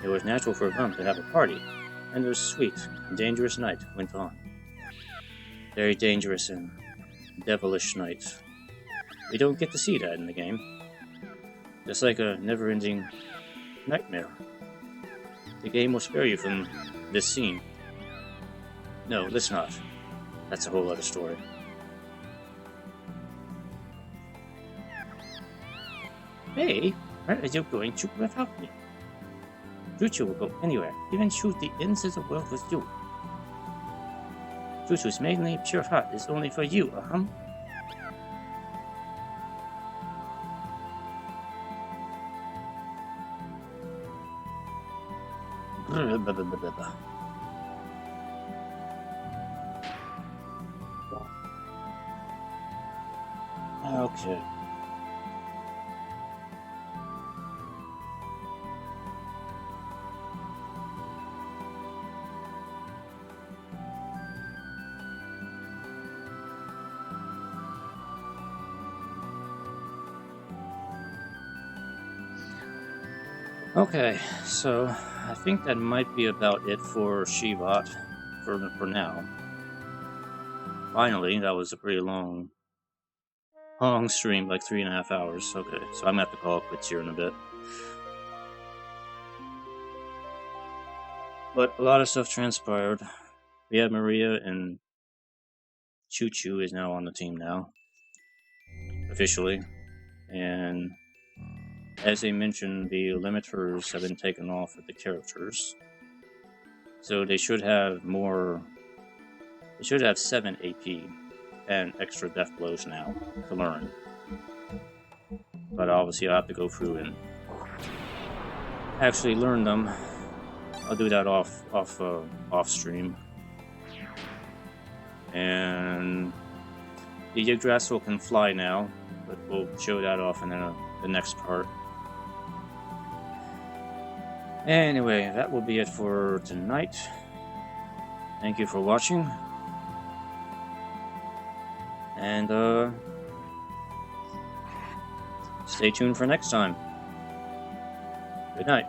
It was natural for them to have a party, and their sweet and dangerous night went on. Very dangerous and devilish night. We don't get to see that in the game. Just like a never-ending nightmare. The game will spare you from this scene. No, let's not. That's a whole other story. Hey, where are you going to without me? Chu-chu will go anywhere, even shoot the ends of the world with you. Chu-chu's mainly pure heart is only for you, Okay. Okay, so I think that might be about it for Shevat for now. Finally, that was a pretty long stream, like 3.5 hours. Okay, so I'm gonna have to call it quits here in a bit. But a lot of stuff transpired. We have Maria, and Chu-chu is now on the team now, officially. And as they mentioned, the limiters have been taken off of the characters. So they should have more. They should have 7 AP and extra death blows now to learn. But obviously I'll have to go through and actually learn them. I'll do that off stream. And the Yggdrasil can fly now, but we'll show that off in the next part. Anyway, that will be it for tonight. Thank you for watching. And stay tuned for next time. Good night.